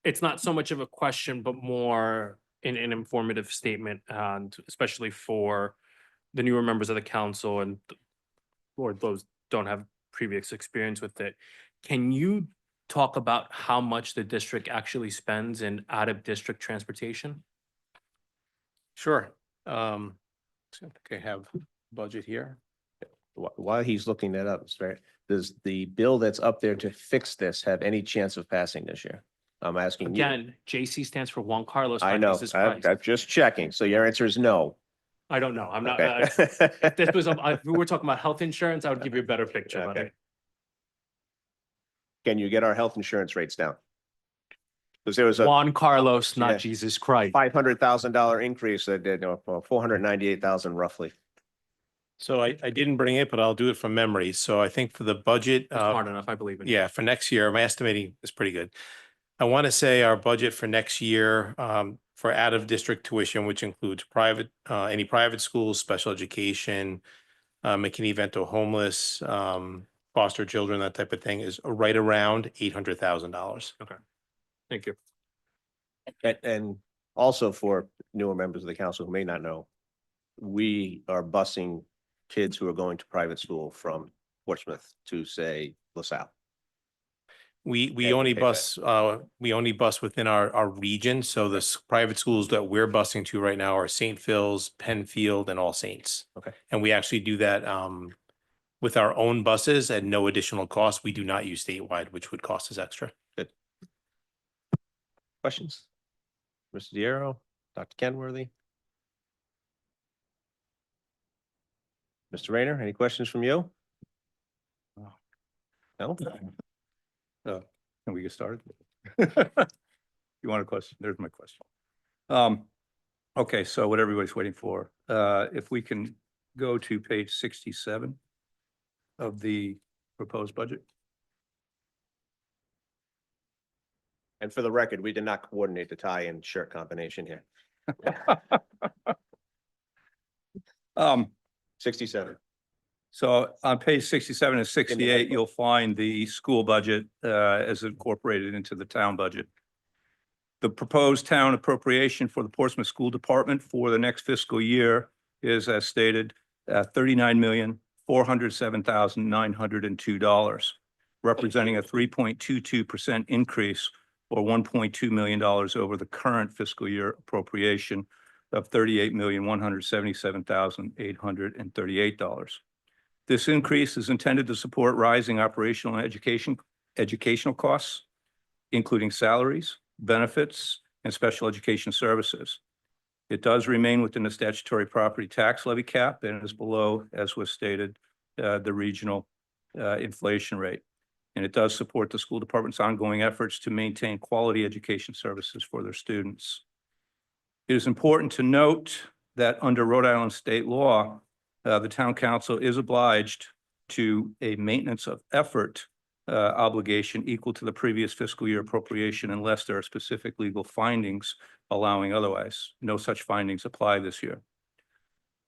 it's not so much of a question, but more an informative statement, and especially for the newer members of the council and or those don't have previous experience with it. Can you talk about how much the district actually spends in out-of-district transportation? Sure. So I think I have budget here. While he's looking that up, does the bill that's up there to fix this have any chance of passing this year? I'm asking you. Again, JC stands for Juan Carlos. I not know, Jesus Christ. I'm just checking. So your answer is no. I don't know. I'm not. Okay. If this was, if we were talking about health insurance, I would give you a better picture. But Okay. Can you get our health insurance rates down? Because there was a Juan Carlos, not Yeah. Jesus Christ. $500,000 increase that did, 498,000 roughly. So I didn't bring it, but I'll do it from memory. So I think for the budget, That's hard enough. I believe in. yeah, for next year, my estimating is pretty good. I want to say our budget for next year, for out-of-district tuition, which includes any private schools, special education, McKinney-Vento homeless, foster children, that type of thing is right around $800,000. Thank you. And also for newer members of the council who may not know, we are busing kids who are going to private school from Portsmouth to, say, LaSalle. We Yeah, only okay, bus within our region. So the private schools that we're busing to right now are St. Phil's, Penfield, and All Saints. Okay. And we actually do that with our own buses at no additional cost. We do not use statewide, which would cost us extra. Questions? Mr. Diero, Dr. Kenworthy? Mr. Rayner, any questions from you? No? Can we get started? You want a question? There's my question. Okay, so what everybody's waiting for, if we can go to page 67 of the proposed budget. And for the record, we did not coordinate the tie and shirt combination here. 67. So on page 67 and 68, you'll find the school budget as incorporated into the town budget. The proposed town appropriation for the Portsmouth School Department for the next fiscal year is, as stated, $39,407,902, representing a 3.22% increase or $1.2 million over the current fiscal year appropriation of $38,177,838. This increase is intended to support rising operational and educational costs, including salaries, benefits, and special education services. It does remain within the statutory property tax levy cap and is below, as was stated, the regional inflation rate. And it does support the school department's ongoing efforts to maintain quality education services for their students. It is important to note that under Rhode Island state law, the town council is obliged to a maintenance of effort obligation equal to the previous fiscal year appropriation unless there are specific legal findings allowing otherwise. No such findings apply this year.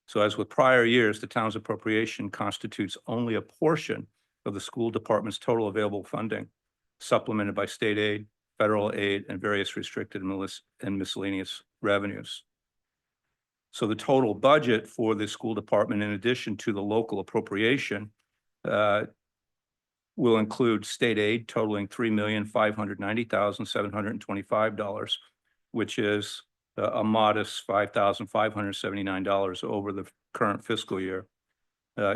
So as with prior years, the town's appropriation constitutes only a portion of the school department's total available funding, supplemented by state aid, federal aid, and various restricted and miscellaneous revenues. So the total budget for the school department, in addition to the local appropriation, will include state aid totaling $3,590,725, which is a modest $5,579 over the current fiscal year.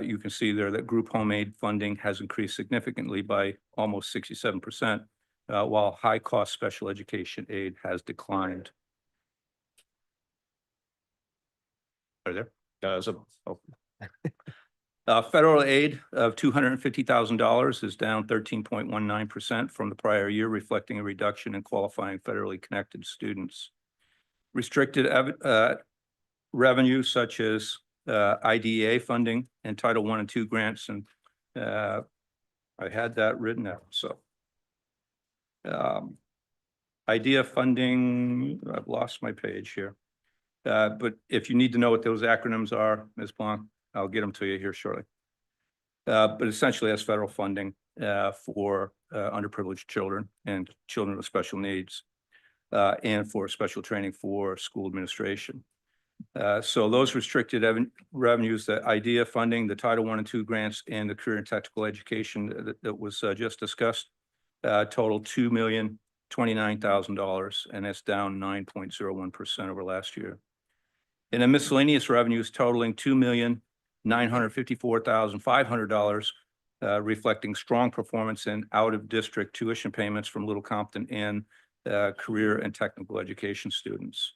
You can see there that group home aid funding has increased significantly by almost 67%, while high-cost special education aid has declined. Are there? Federal aid of $250,000 is down 13.19% from the prior year, reflecting a reduction in qualifying federally connected students. Restricted revenue such as IDEA funding and Title I and II grants, and I had that written out. So IDEA funding, I've lost my page here. But if you need to know what those acronyms are, Ms. Blanc, I'll get them to you here shortly. But essentially that's federal funding for underprivileged children and children with special needs and for special training for school administration. So those restricted revenues, the IDEA funding, the Title I and II grants, and the career and technical education that was just discussed total $2,029,000, and that's down 9.01% over last year. And then miscellaneous revenues totaling $2,954,500, reflecting strong performance in out-of-district tuition payments from Little Compton and career and technical education students.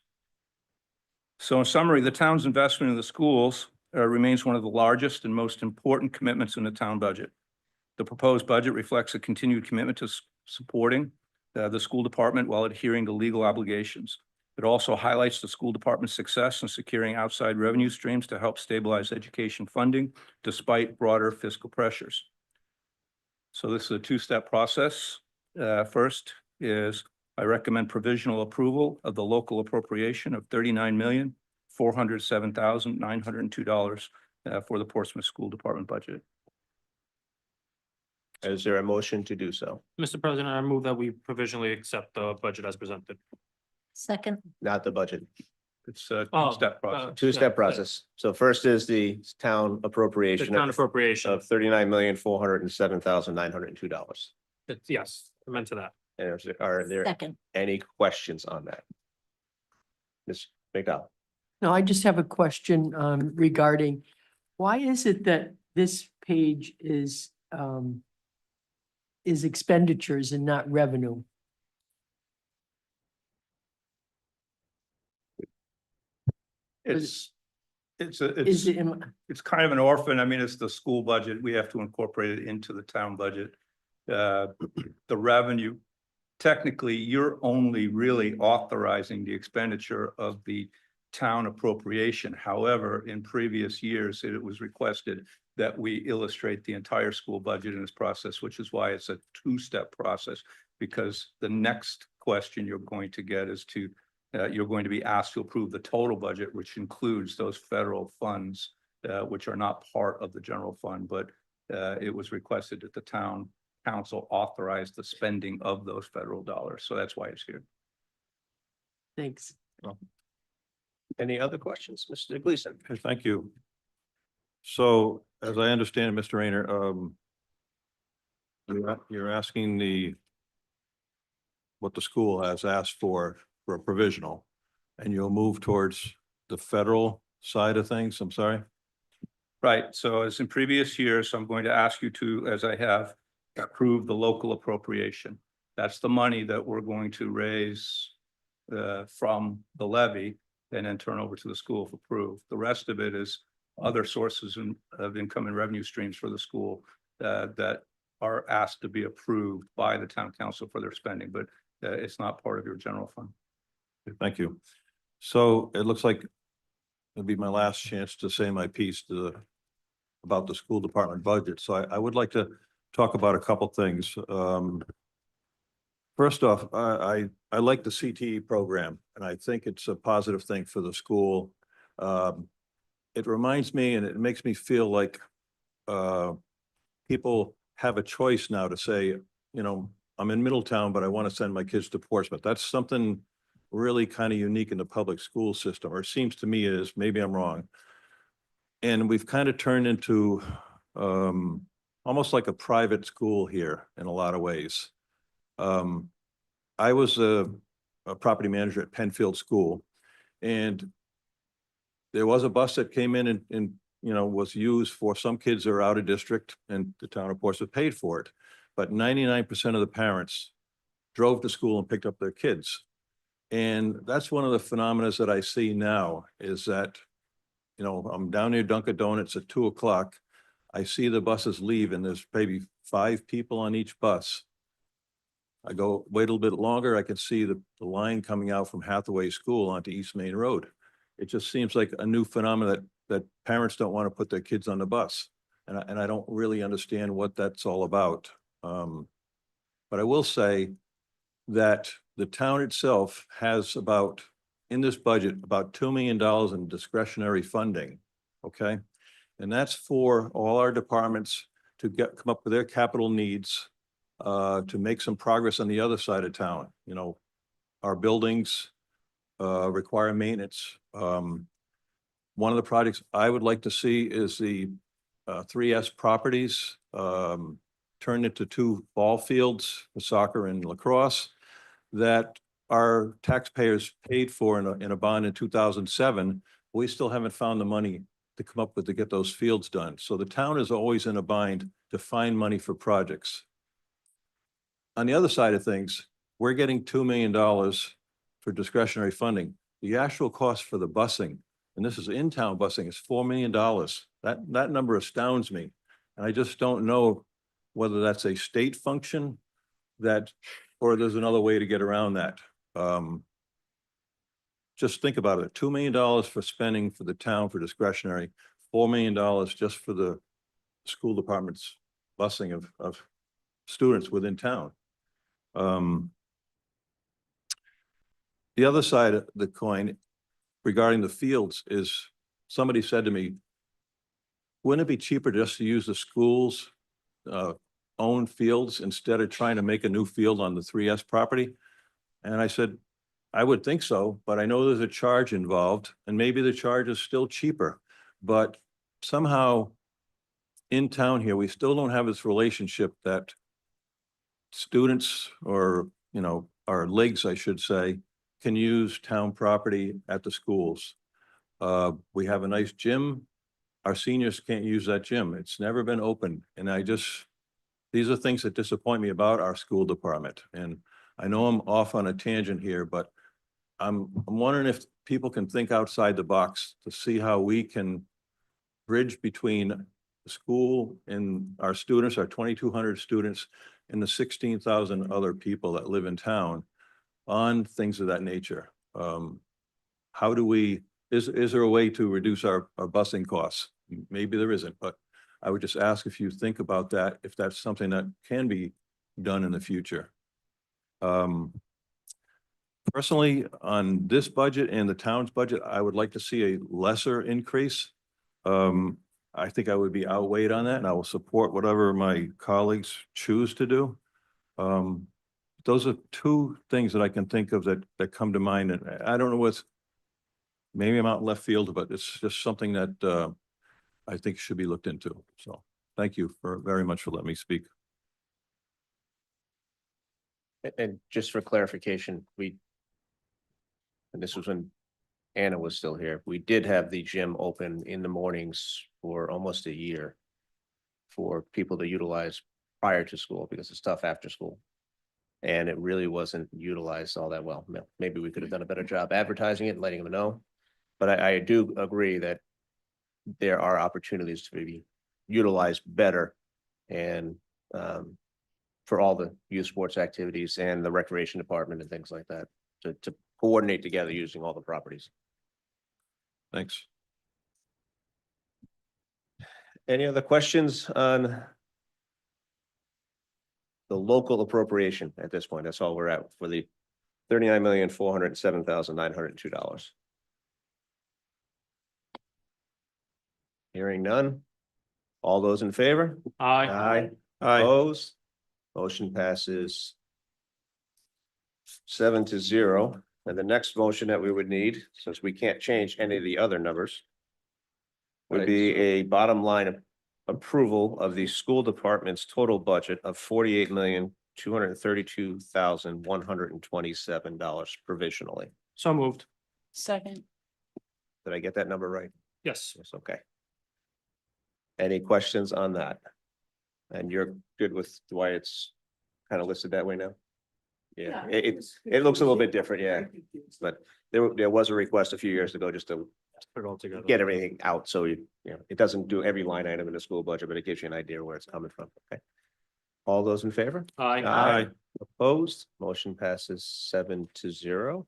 So in summary, the town's investment in the schools remains one of the largest and most important commitments in the town budget. The proposed budget reflects a continued commitment to supporting the school department while adhering to legal obligations. It also highlights the school department's success in securing outside revenue streams to help stabilize education funding despite broader fiscal pressures. So this is a two-step process. First is I recommend provisional approval of the local appropriation of $39,407,902 for the Portsmouth School Department budget. Is there a motion to do so? Mr. President, I move that we provisionally accept the budget as presented. Second, Not the budget, It's a Oh, two-step process. two-step process. So first is the town The appropriation town appropriation, of $39,407,902. yes, I meant to that. And are there second. any questions on that? Ms. McDowell? No, I just have a question regarding, why is it that this page is expenditures and not revenue? It's Is it's it, it's kind of an orphan. I mean, it's the school budget. We have to incorporate it into the town budget. The revenue, technically, you're only really authorizing the expenditure of the town appropriation. However, in previous years, it was requested that we illustrate the entire school budget in this process, which is why it's a two-step process. Because the next question you're going to get is you're going to be asked to approve the total budget, which includes those federal funds, which are not part of the general fund, but it was requested that the town council authorize the spending of those federal dollars. So that's why it's here. thanks. Any other questions? Mr. Gleason? Okay, thank you. So as I understand, it, Mr. Rayner, you're asking what the school has asked for a provisional, and you'll move towards the federal side of things. I'm sorry. Right, so as in previous years, I'm going to ask you to, as I have, approve the local appropriation. That's the money that we're going to raise from the levy and then turn over to the school if approved. The rest of it is other sources of income and revenue streams for the school that are asked to be approved by the town council for their spending, but it's not part of your general fund. Thank you. So it looks like it'll be my last chance to say my piece about the school department budget. So I would like to talk about a couple things. First off, I like the CTE program, and I think it's a positive thing for the school. It reminds me, and it makes me feel like people have a choice now to say, you know, I'm in Middletown, but I want to send my kids to Portsmouth. That's something really kind of unique in the public school system, or it seems to me is, maybe I'm wrong. And we've kind of turned into almost like a private school here in a lot of ways. I was a property manager at Penfield School, and there was a bus that came in and you know, was used for some kids that are out of district, and the town of Portsmouth paid for it. But 99% of the parents drove to school and picked up their kids. And that's one of the phenomena that I see now is that, you know, I'm down near Dunkin' Donuts at 2 o'clock. I see the buses leave and there's maybe 5 people on each bus. I go wait a little bit longer, I can see the line coming out from Hathaway School onto East Main Road. It just seems like a new phenomenon that parents don't want to put their kids on the bus. And I don't really understand what that's all about. But I will say that the town itself has about, in this budget, about $2 million in discretionary funding, okay? And that's for all our departments to come up with their capital needs, to make some progress on the other side of town. You know, our buildings require maintenance. One of the projects I would like to see is the 3S properties turned into 2 ball fields for soccer and lacrosse that our taxpayers paid for in a bond in 2007. We still haven't found the money to come up with to get those fields done. So the town is always in a bind to find money for projects. On the other side of things, we're getting $2 million for discretionary funding. The actual cost for the busing, and this is in-town busing, is $4 million. That number astounds me. And I just don't know whether that's a state function or there's another way to get around that. Just think about it, $2 million for spending for the town for discretionary, $4 million just for the school department's busing of students within town. The other side of the coin regarding the fields is, somebody said to me, wouldn't it be cheaper just to use the school's own fields instead of trying to make a new field on the 3S property? And I said, I would think so, but I know there's a charge involved and maybe the charge is still cheaper. But somehow in town here, we still don't have this relationship that students or, our leagues, I should say, can use town property at the schools. We have a nice gym. Our seniors can't use that gym. It's never been open. And these are things that disappoint me about our school department. And I know I'm off on a tangent here, but I'm wondering if people can think outside the box to see how we can bridge between the school and our students, our 2,200 students, and the 16,000 other people that live in town on things of that nature. How do we, is there a way to reduce our busing costs? Maybe there isn't, but I would just ask if you think about that, if that's something that can be done in the future. Personally, on this budget and the town's budget, I would like to see a lesser increase. I think I would be outweighed on that and I will support whatever my colleagues choose to do. Those are two things that I can think of that come to mind. And I don't know what's, maybe I'm out in left field, but it's just something that I think should be looked into. So thank you very much for letting me speak. And just for clarification, and this was when Anna was still here, we did have the gym open in the mornings for almost a year for people to utilize prior to school because it's tough after school. And it really wasn't utilized all that well. Maybe we could have done a better job advertising it and letting them know. But I do agree that there are opportunities to be utilized better and for all the youth sports activities and the recreation department and things like that to coordinate together using all the properties. Thanks. Any other questions on the local appropriation at this point? That's all we're at for the $39,407,902. Hearing none. All those in favor? Aye. Opposed? Motion passes 7-0. And the next motion that we would need, since we can't change any of the other numbers, would be a bottom line approval of the school department's total budget of $48,232,127 provisionally. So moved. Second. Did I get that number right? Yes. Yes, okay. Any questions on that? And you're good with the way it's kind of listed that way now? Yeah, it looks a little bit different, yeah. But there was a request a few years ago just to Put it all together. get everything out, so it doesn't do every line item in the school budget, but it gives you an idea where it's coming from, okay? All those in favor? Aye. Opposed? Motion passes 7-0.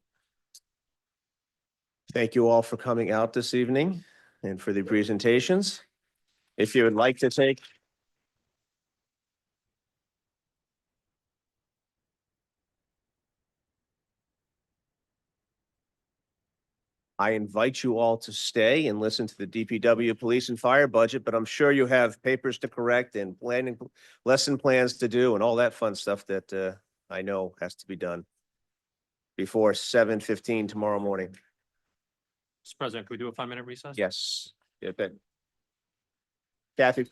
Thank you all for coming out this evening and for the presentations. If you would like to take I invite you all to stay and listen to the DPW police and fire budget, but I'm sure you have papers to correct and planning lesson plans to do and all that fun stuff that I know has to be done before 7:15 tomorrow morning. Mr. President, could we do a 5-minute recess? Yes. Yeah, but Kathy,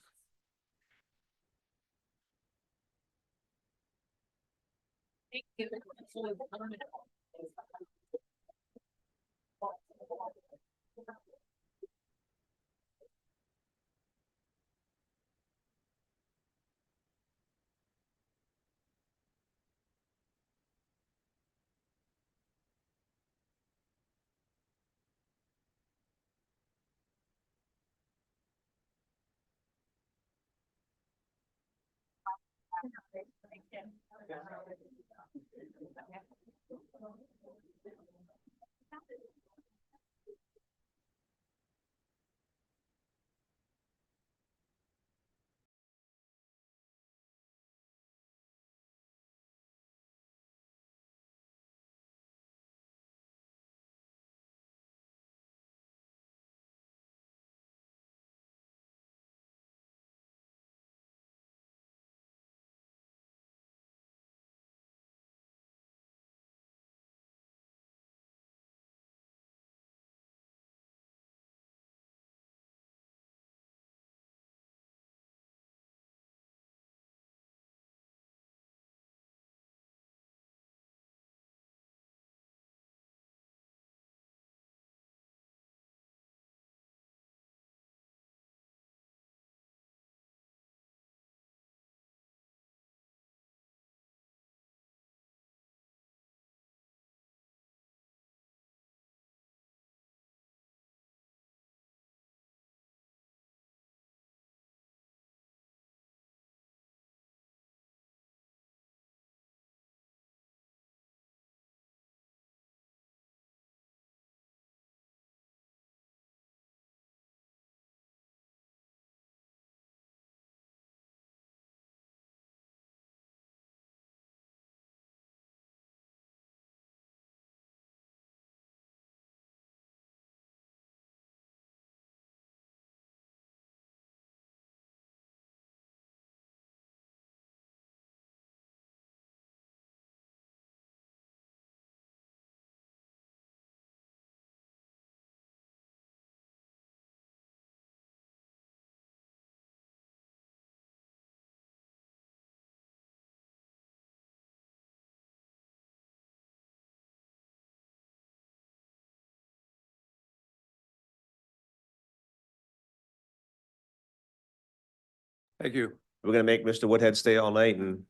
Thank you. We're gonna make Mr. Woodhead stay all night and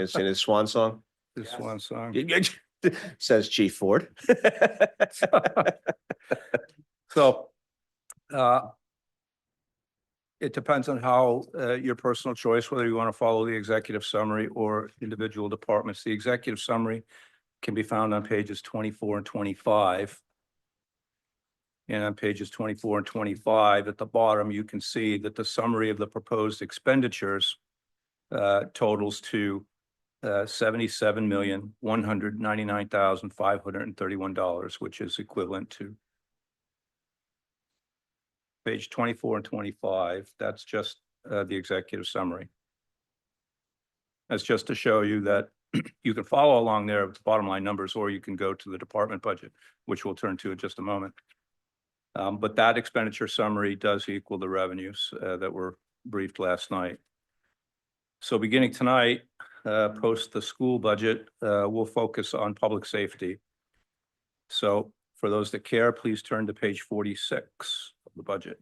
sing his swan song. This one song. Says Chief Ford. So, it depends on how, your personal choice, whether you want to follow the executive summary or individual departments. The executive summary can be found on pages 24 and 25. And on pages 24 and 25, at the bottom, you can see that the summary of the proposed expenditures totals to $77,199,531, which is equivalent to page 24 and 25. That's just the executive summary. That's just to show you that you can follow along there with the bottom line numbers, or you can go to the department budget, which we'll turn to in just a moment. But that expenditure summary does equal the revenues that were briefed last night. So beginning tonight, post the school budget, we'll focus on public safety. So for those that care, please turn to page 46 of the budget.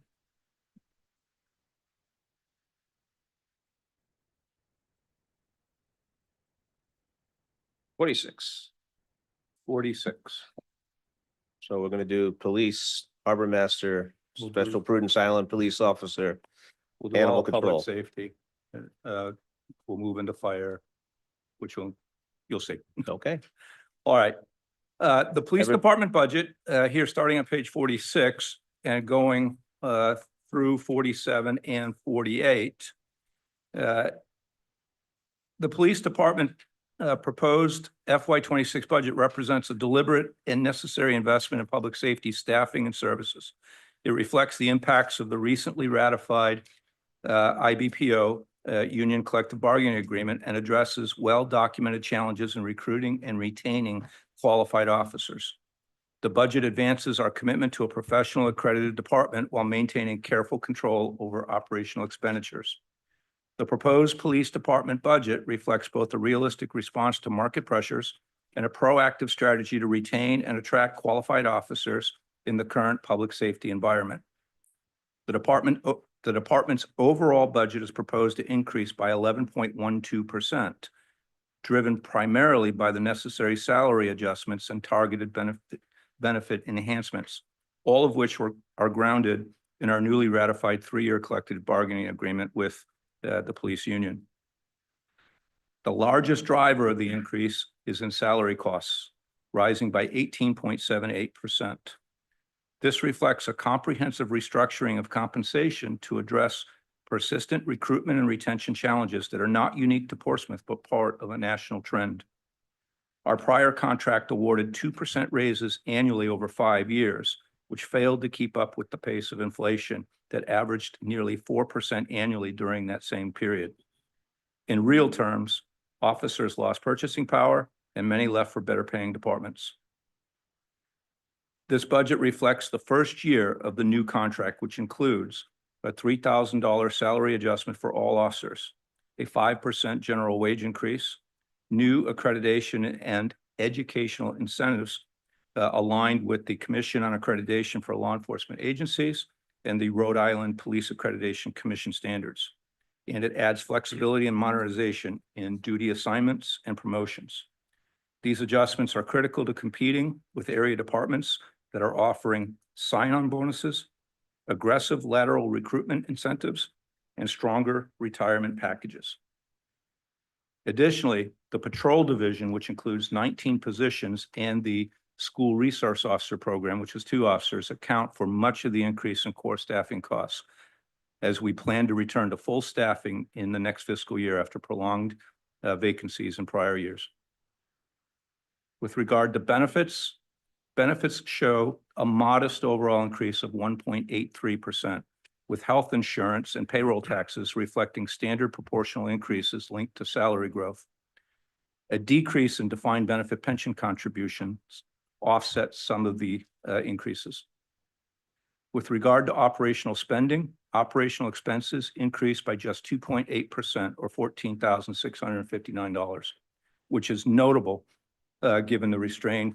Forty-six. 46. So we're gonna do police, harbor master, We'll special do- prudence island police officer. We'll do Animal all public control. safety. We'll move into fire, which you'll see. Okay. All right. The police Every- department budget, here, starting on page 46 and going through 47 and 48. The police department proposed FY 26 budget represents a deliberate and necessary investment in public safety staffing and services. It reflects the impacts of the recently ratified IBPO union collective bargaining agreement and addresses well-documented challenges in recruiting and retaining qualified officers. The budget advances our commitment to a professional accredited department while maintaining careful control over operational expenditures. The proposed police department budget reflects both a realistic response to market pressures and a proactive strategy to retain and attract qualified officers in the current public safety environment. The department's overall budget is proposed to increase by 11.12%, driven primarily by the necessary salary adjustments and targeted benefit enhancements, all of which are grounded in our newly ratified 3-year collective bargaining agreement with the police union. The largest driver of the increase is in salary costs, rising by 18.78%. This reflects a comprehensive restructuring of compensation to address persistent recruitment and retention challenges that are not unique to Portsmouth, but part of a national trend. Our prior contract awarded 2% raises annually over 5 years, which failed to keep up with the pace of inflation that averaged nearly 4% annually during that same period. In real terms, officers lost purchasing power and many left for better paying departments. This budget reflects the first year of the new contract, which includes a $3,000 salary adjustment for all officers, a 5% general wage increase, new accreditation and educational incentives aligned with the Commission on Accreditation for Law Enforcement Agencies and the Rhode Island Police Accreditation Commission standards. And it adds flexibility and modernization in duty assignments and promotions. These adjustments are critical to competing with area departments that are offering sign-on bonuses, aggressive lateral recruitment incentives, and stronger retirement packages. Additionally, the patrol division, which includes 19 positions, and the school resource officer program, which is 2 officers, account for much of the increase in core staffing costs as we plan to return to full staffing in the next fiscal year after prolonged vacancies in prior years. With regard to benefits, benefits show a modest overall increase of 1.83%, with health insurance and payroll taxes reflecting standard proportional increases linked to salary growth. A decrease in defined benefit pension contributions offsets some of the increases. With regard to operational spending, operational expenses increased by just 2.8% or $14,659, which is notable given the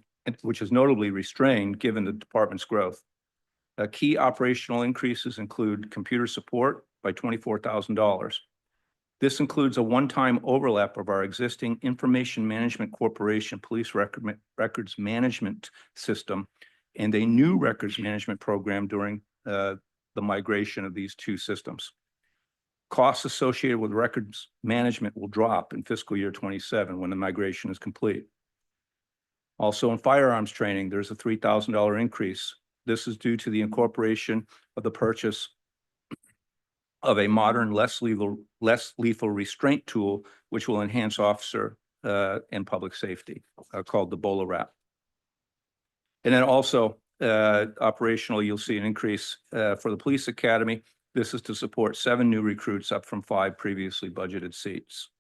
notably restrained given the department's growth. Key operational increases include computer support by $24,000, This includes a one-time overlap of our existing Information Management Corporation Police Records Management System and a new records management program during the migration of these two systems. Costs associated with records management will drop in fiscal year 27 when the migration is complete. Also in firearms training, there's a $3,000 increase. This is due to the incorporation of the purchase of a modern, less lethal restraint tool, which will enhance officer and public safety, called the BolaWrap. And then also operational, you'll see an increase for the police academy. This is to support 7 new recruits, up from 5 previously budgeted seats.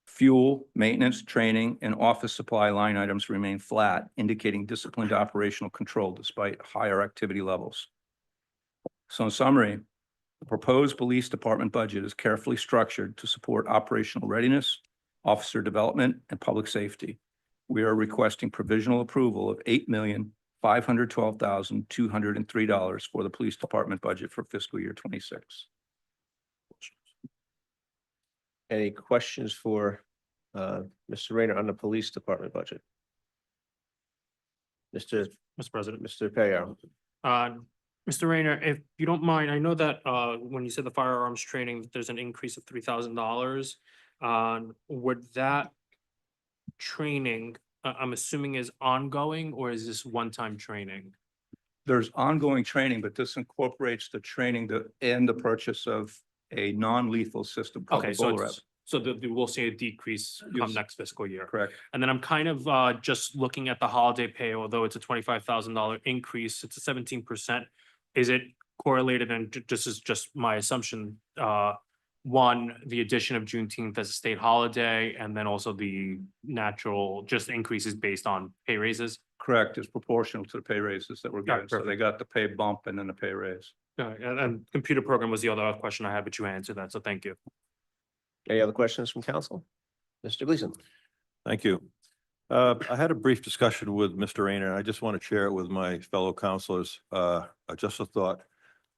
Fuel, maintenance, training, and office supply line items remain flat, indicating disciplined operational control despite higher activity levels. So in summary, the proposed police department budget is carefully structured to support operational readiness, officer development, and public safety. We are requesting provisional approval of $8,512,203 for the police department budget for fiscal year 26. Any questions for Mr. Rayner on the police department budget? Mr. President. Mr. Payaro. Mr. Rayner, if you don't mind, I know that when you said the firearms training, there's an increase of $3,000. Would that training, I'm assuming, is ongoing, or is this one-time training? There's ongoing training, but this incorporates the training and the purchase of a non-lethal system called the Okay, so BolaWrap. we'll see a decrease come Yes. next fiscal year. Correct. And then I'm kind of just looking at the holiday pay, although it's a $25,000 increase, it's a 17%. Is it correlated, and this is just my assumption, one, the addition of Juneteenth as a state holiday, and then also the natural just increases based on pay raises? Correct. It's proportional to the pay raises that were Yeah, given. So they perfect. got the pay bump and then the pay raise. And computer program was the other question I had, but you answered that, so thank you. Any other questions from council? Mr. Gleason. Thank you. I had a brief discussion with Mr. Rayner, and I just want to share it with my fellow councilors. Just a thought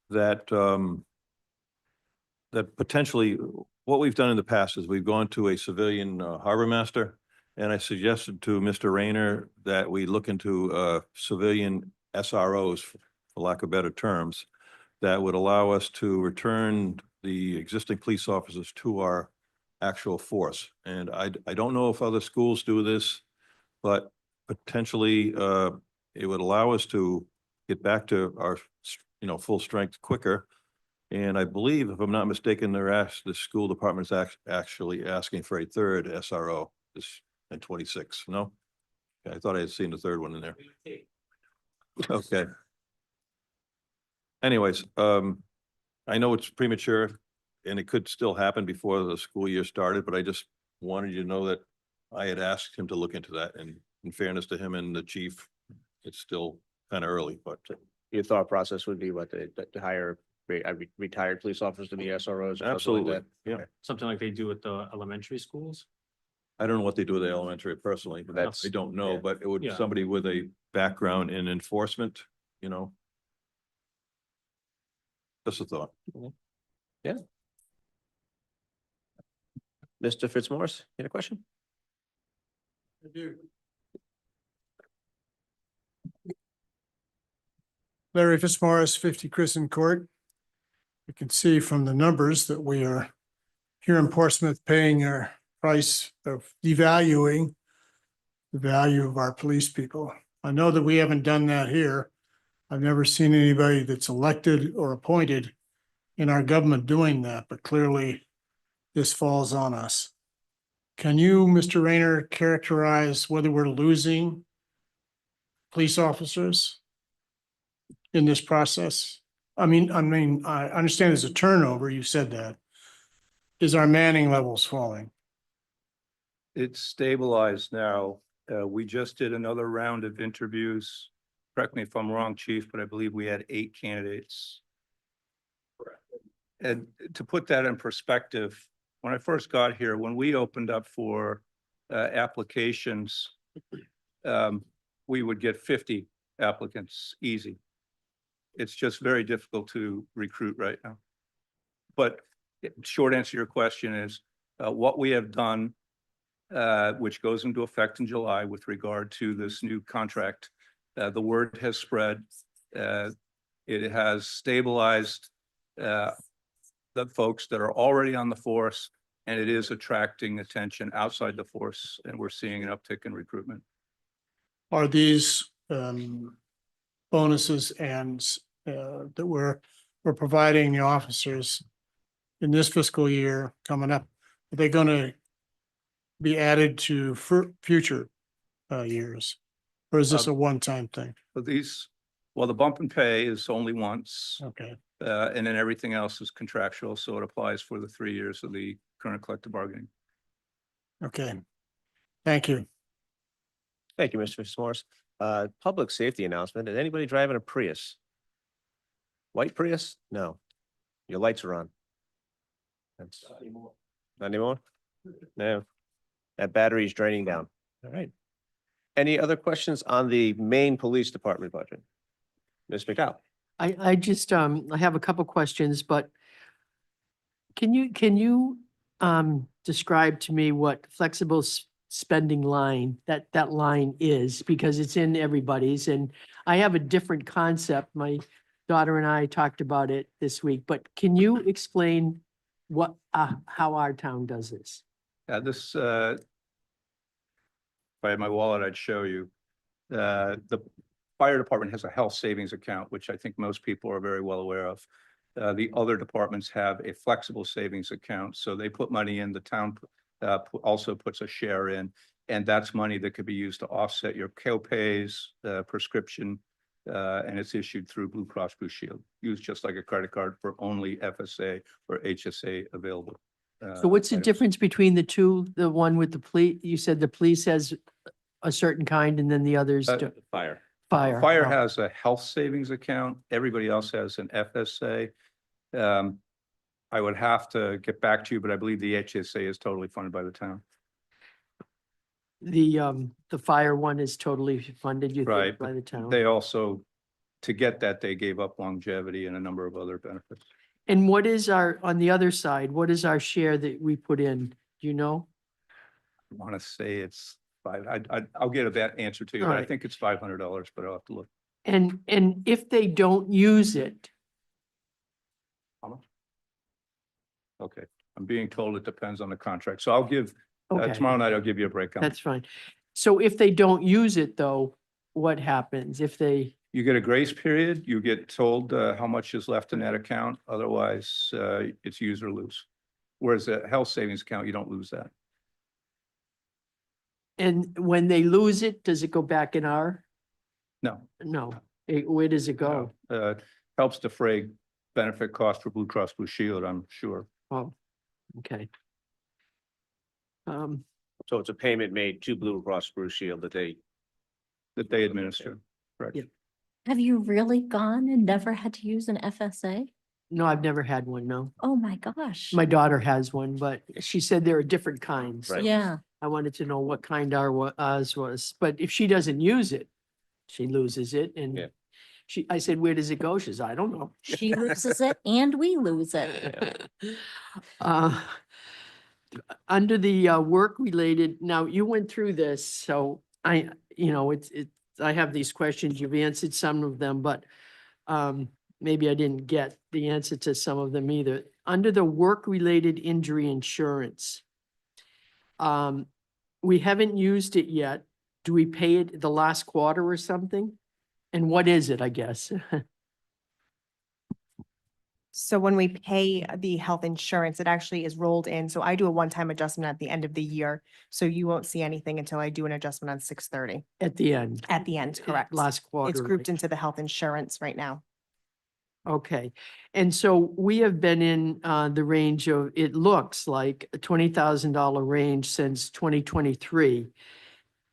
that that potentially what we've done in the past is we've gone to a civilian harbor master, and I suggested to Mr. Rayner that we look into civilian SROs, for lack of better terms, that would allow us to return the existing police officers to our actual force. And I don't know if other schools do this, but potentially it would allow us to get back to our, full strength quicker. And I believe, if I'm not mistaken, the school department's actually asking for a third SRO this in 26. No? I thought I had seen the third one in there. Okay. Anyways, I know it's premature and it could still happen before the school year started, but I just wanted you to know that I had asked him to look into that, and in fairness to him and the chief, it's still kind of early, but Your thought process would be what, to hire retired police officers to be SROs? or something like absolutely. that? Yeah. Something like they do at the elementary schools? I don't know what they do with the elementary personally, but That's- I don't know, yeah. but it would, Yeah. somebody with a background in enforcement, just a thought. Mr. Fitzmaurice, you had a question? I do. Larry Fitzmaurice, 50 Crescent Court. You can see from the numbers that we are here in Portsmouth paying our price of devaluing the value of our police people. I know that we haven't done that here. I've never seen anybody that's elected or appointed in our government doing that, but clearly this falls on us. Can you, Mr. Rayner, characterize whether we're losing police officers in this process? I understand there's a turnover, you said that. Is our manning levels falling? It's stabilized now. We just did another round of interviews. Correct me if I'm wrong, chief, but I believe we had 8 candidates. And to put that in perspective, when I first got here, when we opened up for applications, we would get 50 applicants easy. It's just very difficult to recruit right now. But short answer to your question is, What we have done, which goes into effect in July with regard to this new contract, the word has spread. It has stabilized the folks that are already on the force, and it is attracting attention outside the force, and we're seeing an uptick in recruitment. Are these bonuses and that we're providing the officers in this fiscal year coming up, are they going to be added to future years? Or is this a one-time thing? But these, well, the bump in pay is only once, Okay, and then everything else is contractual, so it applies for the 3 years of the current collective bargaining. okay. Thank you. Thank you, Mr. Morris. Public safety announcement. Is anybody driving a Prius? White Prius? No. Your lights are on. That's not anymore? No. That battery is draining down. All right. Any other questions on the main police department budget? Ms. McDowell? I just, I have a couple questions, but can you describe to me what flexible spending line, that line is? Because it's in everybody's, and I have a different concept. My daughter and I talked about it this week, but can you explain how our town does this? Yeah, this, if I had my wallet, I'd show you. The fire department has a health savings account, which I think most people are very well aware of. The other departments have a flexible savings account, so they put money in, the town also puts a share in, and that's money that could be used to offset your co-pays, prescription, and it's issued through Blue Cross Blue Shield, used just like a credit card for only FSA or HSA available. So what's the items. difference between the two? The one with the police, you said the police has a certain kind and then the others do Fire. fire. Fire Oh, has a health savings account. Everybody else has an FSA. I would have to get back to you, but I believe the HSA is totally funded by the town. The fire one is totally funded, you Right, think, by the town? They also, to get that, they gave up longevity and a number of other benefits. And what is on the other side, what is our share that we put in? Do you know? I want to say it's I'll get that answer to you, but I Alright. think it's $500, but I'll have to look. And if they don't use it, Okay, I'm being told it depends on the contract. So I'll give, okay, tomorrow night, I'll give you a breakdown. that's fine. So if they don't use it though, what happens if they, You get a grace period, you get told how much is left in that account, otherwise it's use or lose. Whereas a health savings account, you don't lose that. and when they lose it, does it go back in our? No. No, where does it go? Helps defray benefit cost for Blue Cross Blue Shield, I'm sure. Oh, okay. So it's a payment made to Blue Cross Blue Shield that they. That they administer, correct? Yeah. Have you really gone and never had to use an FSA? No, I've never had one, no. Oh, my gosh. My daughter has one, but she said there are different kinds. Right. Yeah, I wanted to know what kind ours was, but if she doesn't use it, she loses it Yeah. and I said, where does it go? She says, I don't know. she loses it and we lose it. Uh, Under the work-related, now you went through this, so I have these questions, you've answered some of them, but maybe I didn't get the answer to some of them either. Under the work-related injury insurance, we haven't used it yet. Do we pay it the last quarter or something? And what is it, I guess? So when we pay the health insurance, it actually is rolled in. So I do a one-time adjustment at the end of the year. So you won't see anything until I do an adjustment on 6/30 At the end? at the end, correct? Last quarter. It's grouped into the health insurance right now. Okay, and so we have been in the range of, it looks like a $20,000 range since 2023.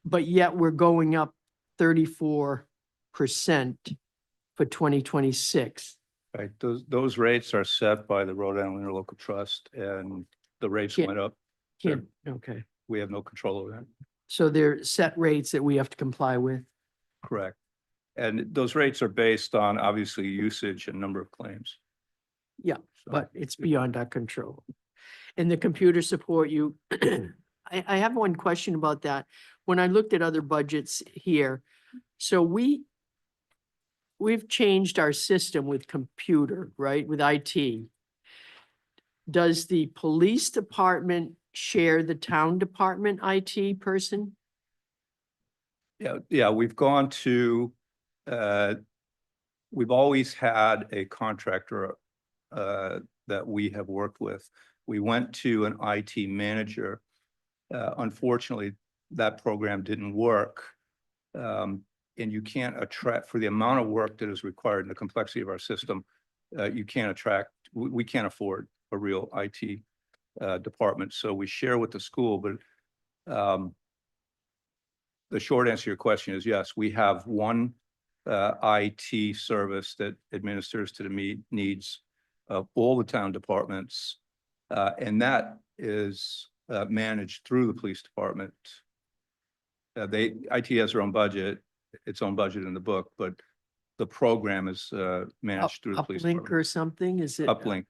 But yet we're going up 34% for 2026. Right, those rates are set by the Rhode Island Interlocal Trust, and the rates Yeah. went up. Can't, okay, We have no control over that. so they're set rates that we have to comply with. Correct. And those rates are based on obviously usage and number of claims. Yeah, So- but it's beyond our control. And the computer support, you, I have one question about that. When I looked at other budgets here, so we've changed our system with computer, right, with IT. Does the police department share the town department IT person? Yeah, we've gone to, we've always had a contractor that we have worked with. We went to an IT manager. Unfortunately, that program didn't work. And you can't attract, for the amount of work that is required and the complexity of our system, you can't attract, we can't afford a real IT department. So we share with the school, but the short answer to your question is yes, we have one IT service that administers to the needs of all the town departments. And that is managed through the police department. IT has their own budget, its own budget in the book, but the program is managed through the police Uplink department. or something? Is it? Uplink,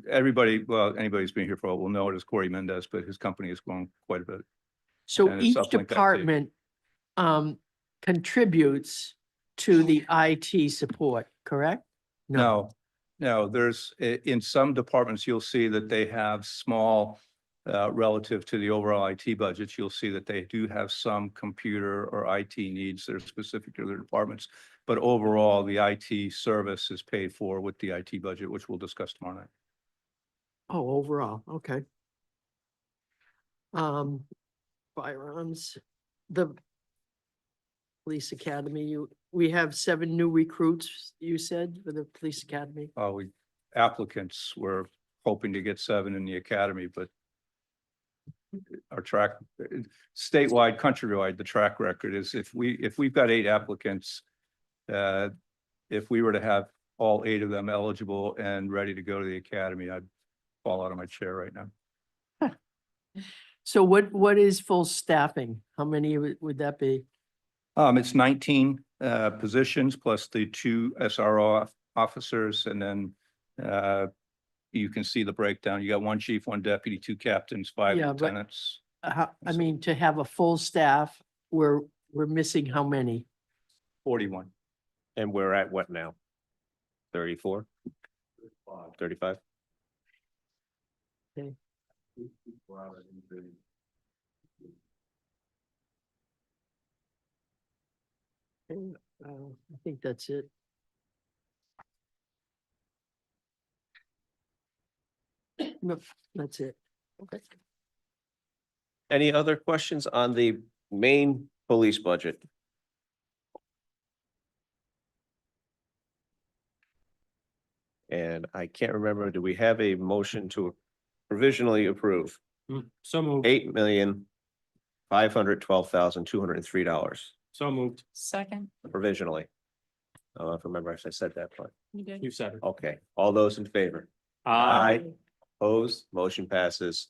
everybody, well, anybody who's been here for a while will know it as Corey Mendez, but his company has grown quite a bit. So and it's each Uplink IT. department contributes to the IT support, correct? No, there's, in some departments, you'll see that they have small, relative to the overall IT budgets, you'll see that they do have some computer or IT needs that are specific to their departments. But overall, the IT service is paid for with the IT budget, which we'll discuss tomorrow night. Oh, overall, okay. Firearms, the police academy, we have 7 new recruits, you said, for the police academy? Applicants were hoping to get 7 in the academy, but our track, statewide, countrywide, the track record is if we've got 8 applicants, if we were to have all 8 of them eligible and ready to go to the academy, I'd fall out of my chair right now. So what is full staffing? How many would that be? It's 19 positions plus the 2 SRO officers, and then you can see the breakdown. You got 1 chief, 1 deputy, 2 captains, 5 Yeah, but- lieutenants. I mean, to have a full staff, we're missing how many? 41. And we're at what now? 34? 35? Okay. I think that's it. No, that's it. Okay. Any other questions on the main police budget? And I can't remember, do we have a motion to provisionally approve So moved. $8,512,203 So moved. Second. provisionally? I don't remember if I said that, but, You said it. okay, all those in favor? Aye. Opposed, motion passes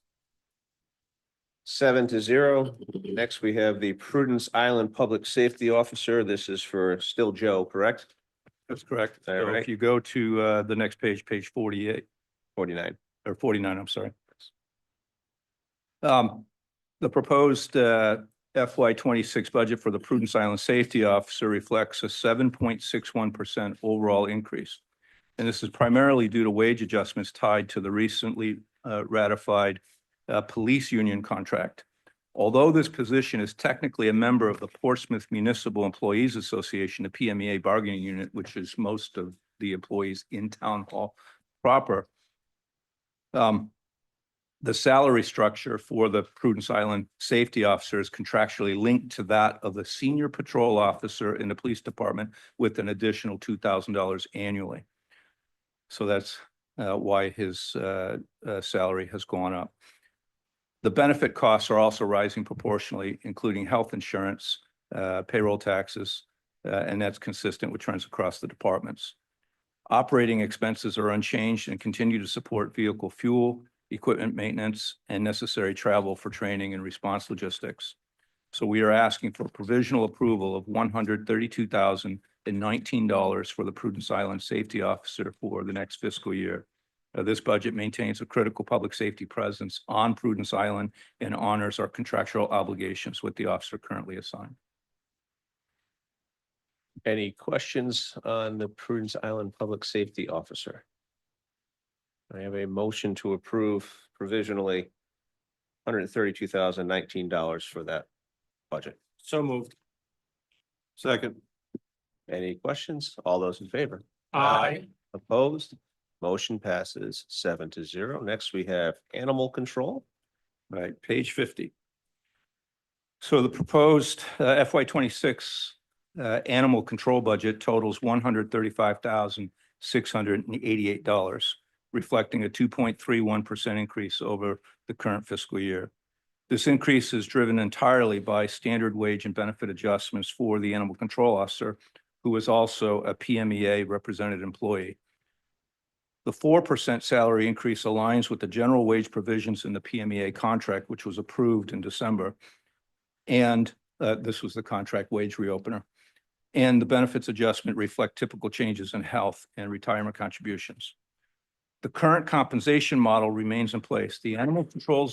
7-0. Next, we have the Prudence Island Public Safety Officer. This is for still Joe, correct? That's correct. All So right. if you go to the next page, page 48 49. or 49, I'm sorry. The proposed FY 26 budget for the Prudence Island Safety Officer reflects a 7.61% overall increase. And this is primarily due to wage adjustments tied to the recently ratified police union contract. Although this position is technically a member of the Portsmouth Municipal Employees Association, the PMEA bargaining unit, which is most of the employees in town hall proper, the salary structure for the Prudence Island Safety Officer is contractually linked to that of the senior patrol officer in the police department with an additional $2,000 annually. So that's why his salary has gone up. The benefit costs are also rising proportionally, including health insurance, payroll taxes, and that's consistent with trends across the departments. Operating expenses are unchanged and continue to support vehicle fuel, equipment maintenance, and necessary travel for training and response logistics. So we are asking for provisional approval of $132,019 for the Prudence Island Safety Officer for the next fiscal year. This budget maintains a critical public safety presence on Prudence Island and honors our contractual obligations with the officer currently assigned. Any questions on the Prudence Island Public Safety Officer? I have a motion to approve provisionally $132,019 for that budget. So moved. Second. Any questions? All those in favor? Aye. Opposed? Motion passes 7-0. Next, we have Animal Control. Right, page 50. So the proposed FY '26 animal control budget totals $135,688, reflecting a 2.31% increase over the current fiscal year. This increase is driven entirely by standard wage and benefit adjustments for the animal control officer, who is also a PMEA represented employee. The 4% salary increase aligns with the general wage provisions in the PMEA contract, which was approved in December. And this was the contract wage reopener. And the benefits adjustment reflect typical changes in health and retirement contributions. The current compensation model remains in place. The animal control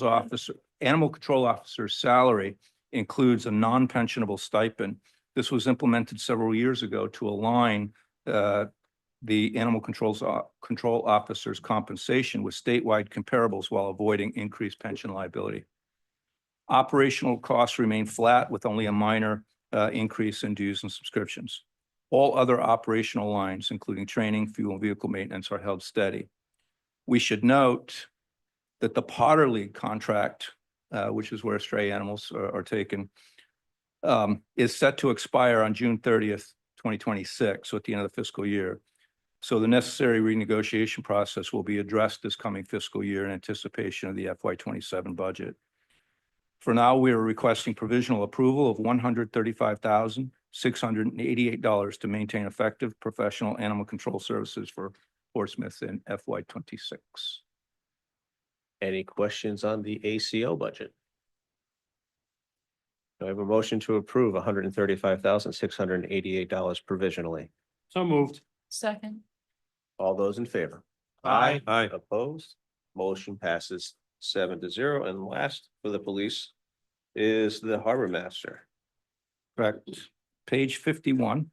officer's salary includes a non-pensionable stipend. This was implemented several years ago to align the animal control officer's compensation with statewide comparables while avoiding increased pension liability. Operational costs remain flat with only a minor increase in dues and subscriptions. All other operational lines, including training, fuel, and vehicle maintenance, are held steady. We should note that the Potter League contract, which is where stray animals are taken, is set to expire on June 30th, 2026, so at the end of the fiscal year. So the necessary renegotiation process will be addressed this coming fiscal year in anticipation of the FY '27 budget. For now, we are requesting provisional approval of $135,688 to maintain effective professional animal control services for Portsmouth in FY '26. Any questions on the ACO budget? Do I have a motion to approve $135,688 provisionally? So moved. Second. All those in favor? Aye. Aye. Opposed? Motion passes 7-0. And last for the police is the harbor master. Correct. Page 51.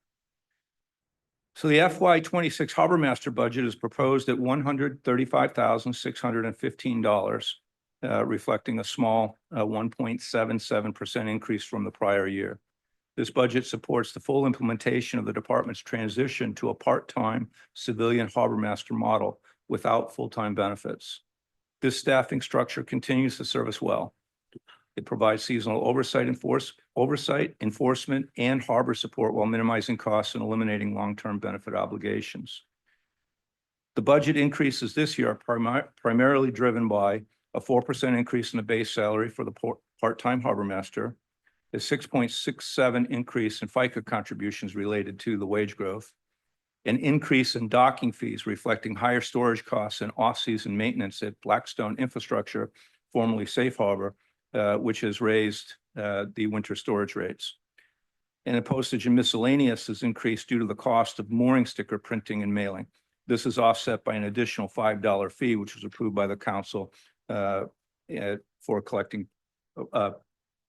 So the FY '26 Harbor Master budget is proposed at $135,615, reflecting a small 1.77% increase from the prior year. This budget supports the full implementation of the department's transition to a part-time civilian harbor master model without full-time benefits. This staffing structure continues to serve us well. It provides seasonal oversight, enforcement, and harbor support while minimizing costs and eliminating long-term benefit obligations. The budget increases this year are primarily driven by a 4% increase in the base salary for the part-time harbor master, a 6.67% increase in FICA contributions related to the wage growth, an increase in docking fees reflecting higher storage costs and off-season maintenance at Blackstone Infrastructure, formerly Safe Harbor, which has raised the winter storage rates. And the postage and miscellaneous has increased due to the cost of mooring sticker printing and mailing. This is offset by an additional $5 fee, which was approved by the council for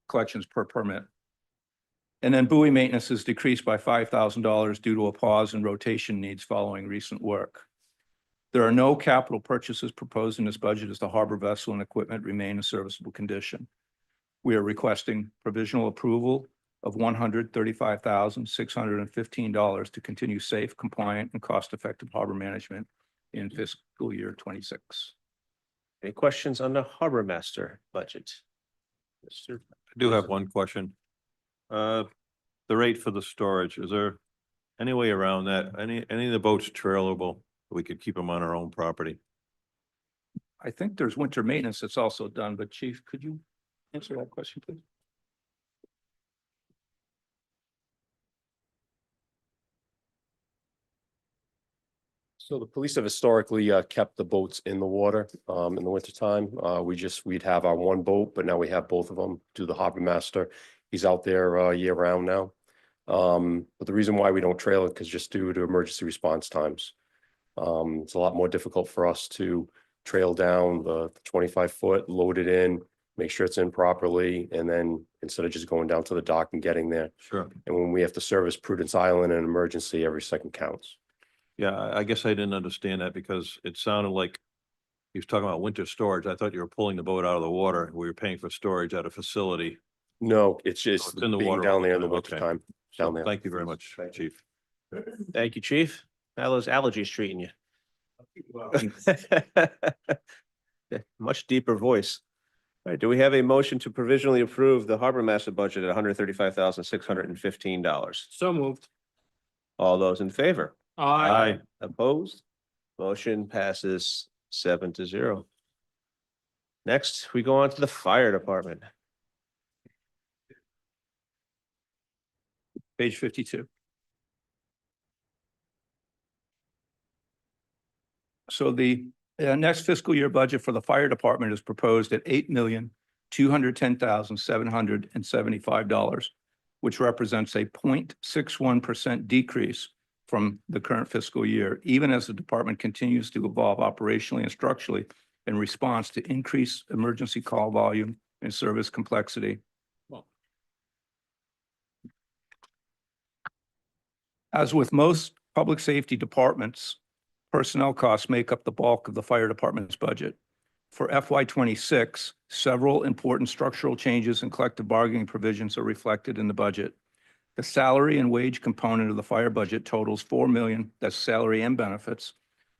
collections per permit. And then buoy maintenance has decreased by $5,000 due to a pause in rotation needs following recent work. There are no capital purchases proposed in this budget as the harbor vessel and equipment remain in serviceable condition. We are requesting provisional approval of $135,615 to continue safe, compliant, and cost-effective harbor management in fiscal year '26. Any questions on the harbor master budget? Mr. I do have one question. The rate for the storage, is there any way around that? Any of the boats trailable? We could keep them on our own property? I think there's winter maintenance that's also done, but Chief, could you answer that question, please? So the police have historically kept the boats in the water in the wintertime. We'd have our one boat, but now we have both of them. Do the harbor master. He's out there year round now. But the reason why we don't trail it is just due to emergency response times. It's a lot more difficult for us to trail down the 25-foot, load it in, make sure it's in properly, and then instead of just going down to the dock and getting there. Sure. And when we have to service Prudence Island in an emergency, every second counts. Yeah, I guess I didn't understand that because it sounded like he was talking about winter storage. I thought you were pulling the boat out of the water. We were paying for storage at a facility. No, it's just it's in the being water down all the there in the time. winter Okay. time, So down there. thank you very much, Chief. Thank you, Chief. How those allergies treating you? Much deeper voice. All right, do we have a motion to provisionally approve the harbor master budget at $135,615? So moved. All those in favor? Aye. Opposed? Motion passes 7-0. Next, we go on to the fire department. Page 52. So the next fiscal year budget for the fire department is proposed at $8,210,775, which represents a 0.61% decrease from the current fiscal year, even as the department continues to evolve operationally and structurally in response to increased emergency call volume and service complexity. As with most public safety departments, personnel costs make up the bulk of the fire department's budget. For FY26, several important structural changes and collective bargaining provisions are reflected in the budget. The salary and wage component of the fire budget totals $4 million, that's salary and benefits,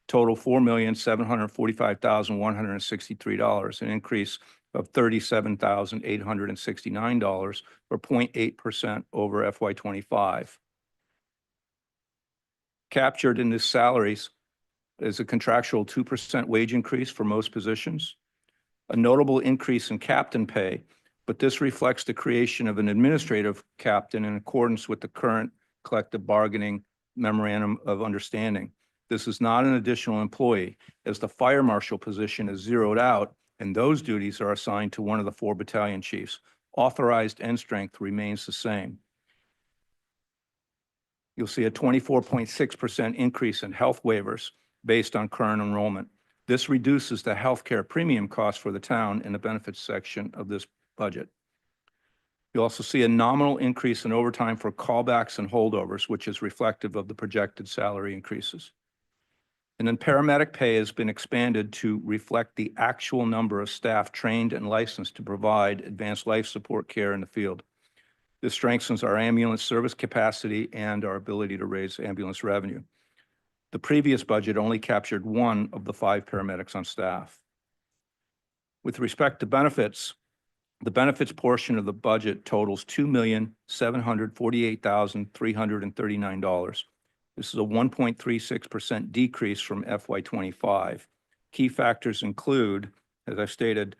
total $4,745,163, an increase of $37,869 or 0.8% over FY25. Captured in this salaries is a contractual 2% wage increase for most positions, a notable increase in captain pay, but this reflects the creation of an administrative captain in accordance with the current collective bargaining memorandum of understanding. This is not an additional employee, as the fire marshal position is zeroed out and those duties are assigned to one of the 4 battalion chiefs. Authorized end strength remains the same. You'll see a 24.6% increase in health waivers based on current enrollment. This reduces the healthcare premium cost for the town in the benefits section of this budget. You also see a nominal increase in overtime for callbacks and holdovers, which is reflective of the projected salary increases. And then paramedic pay has been expanded to reflect the actual number of staff trained and licensed to provide advanced life support care in the field. This strengthens our ambulance service capacity and our ability to raise ambulance revenue. The previous budget only captured 1 of the 5 paramedics on staff. With respect to benefits, the benefits portion of the budget totals $2,748,339. This is a 1.36% decrease from FY25. Key factors include, as I've stated,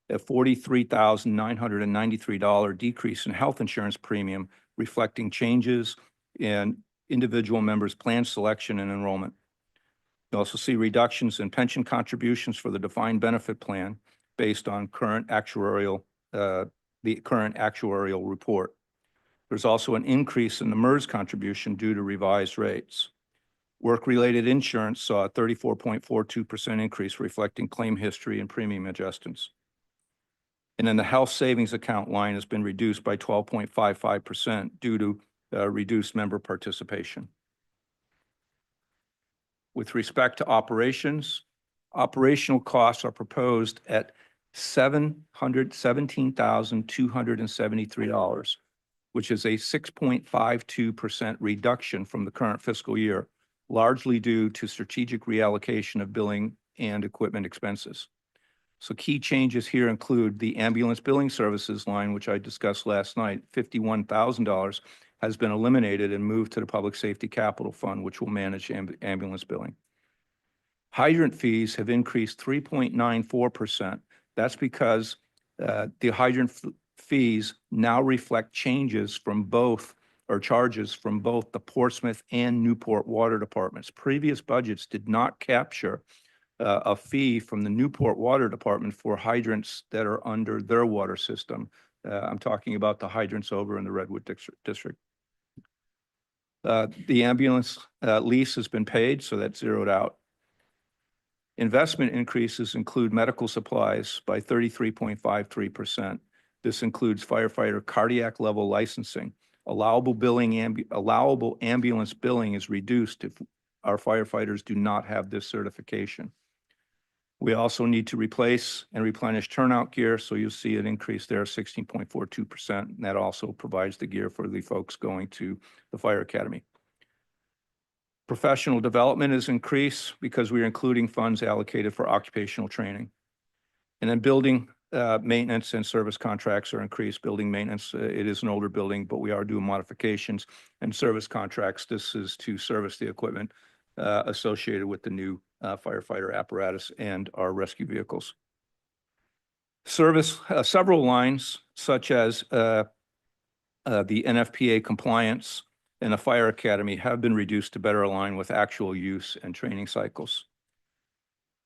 a $43,993 decrease in health insurance premium, reflecting changes in individual members' plan selection and enrollment. You also see reductions in pension contributions for the defined benefit plan based on current actuarial, the current actuarial report. There's also an increase in the MERS contribution due to revised rates. Work-related insurance saw a 34.42% increase, reflecting claim history and premium adjustments. And then the health savings account line has been reduced by 12.55% due to reduced member participation. With respect to operations, operational costs are proposed at $717,273, which is a 6.52% reduction from the current fiscal year, largely due to strategic reallocation of billing and equipment expenses. So key changes here include the ambulance billing services line, which I discussed last night. $51,000 has been eliminated and moved to the Public Safety Capital Fund, which will manage ambulance billing. Hydrant fees have increased 3.94%. That's because the hydrant fees now reflect changes from both, or charges from both the Portsmouth and Newport Water Departments. Previous budgets did not capture a fee from the Newport Water Department for hydrants that are under their water system. I'm talking about the hydrants over in the Redwood District. The ambulance lease has been paid, so that's zeroed out. Investment increases include medical supplies by 33.53%. This includes firefighter cardiac level licensing. Allowable ambulance billing is reduced if our firefighters do not have this certification. We also need to replace and replenish turnout gear, so you'll see an increase there of 16.42%. And that also provides the gear for the folks going to the fire academy. Professional development is increased because we are including funds allocated for occupational training. And then building maintenance and service contracts are increased. Building maintenance, it is an older building, but we are doing modifications, and service contracts. This is to service the equipment associated with the new firefighter apparatus and our rescue vehicles. Service, several lines such as the NFPA compliance and the fire academy have been reduced to better align with actual use and training cycles.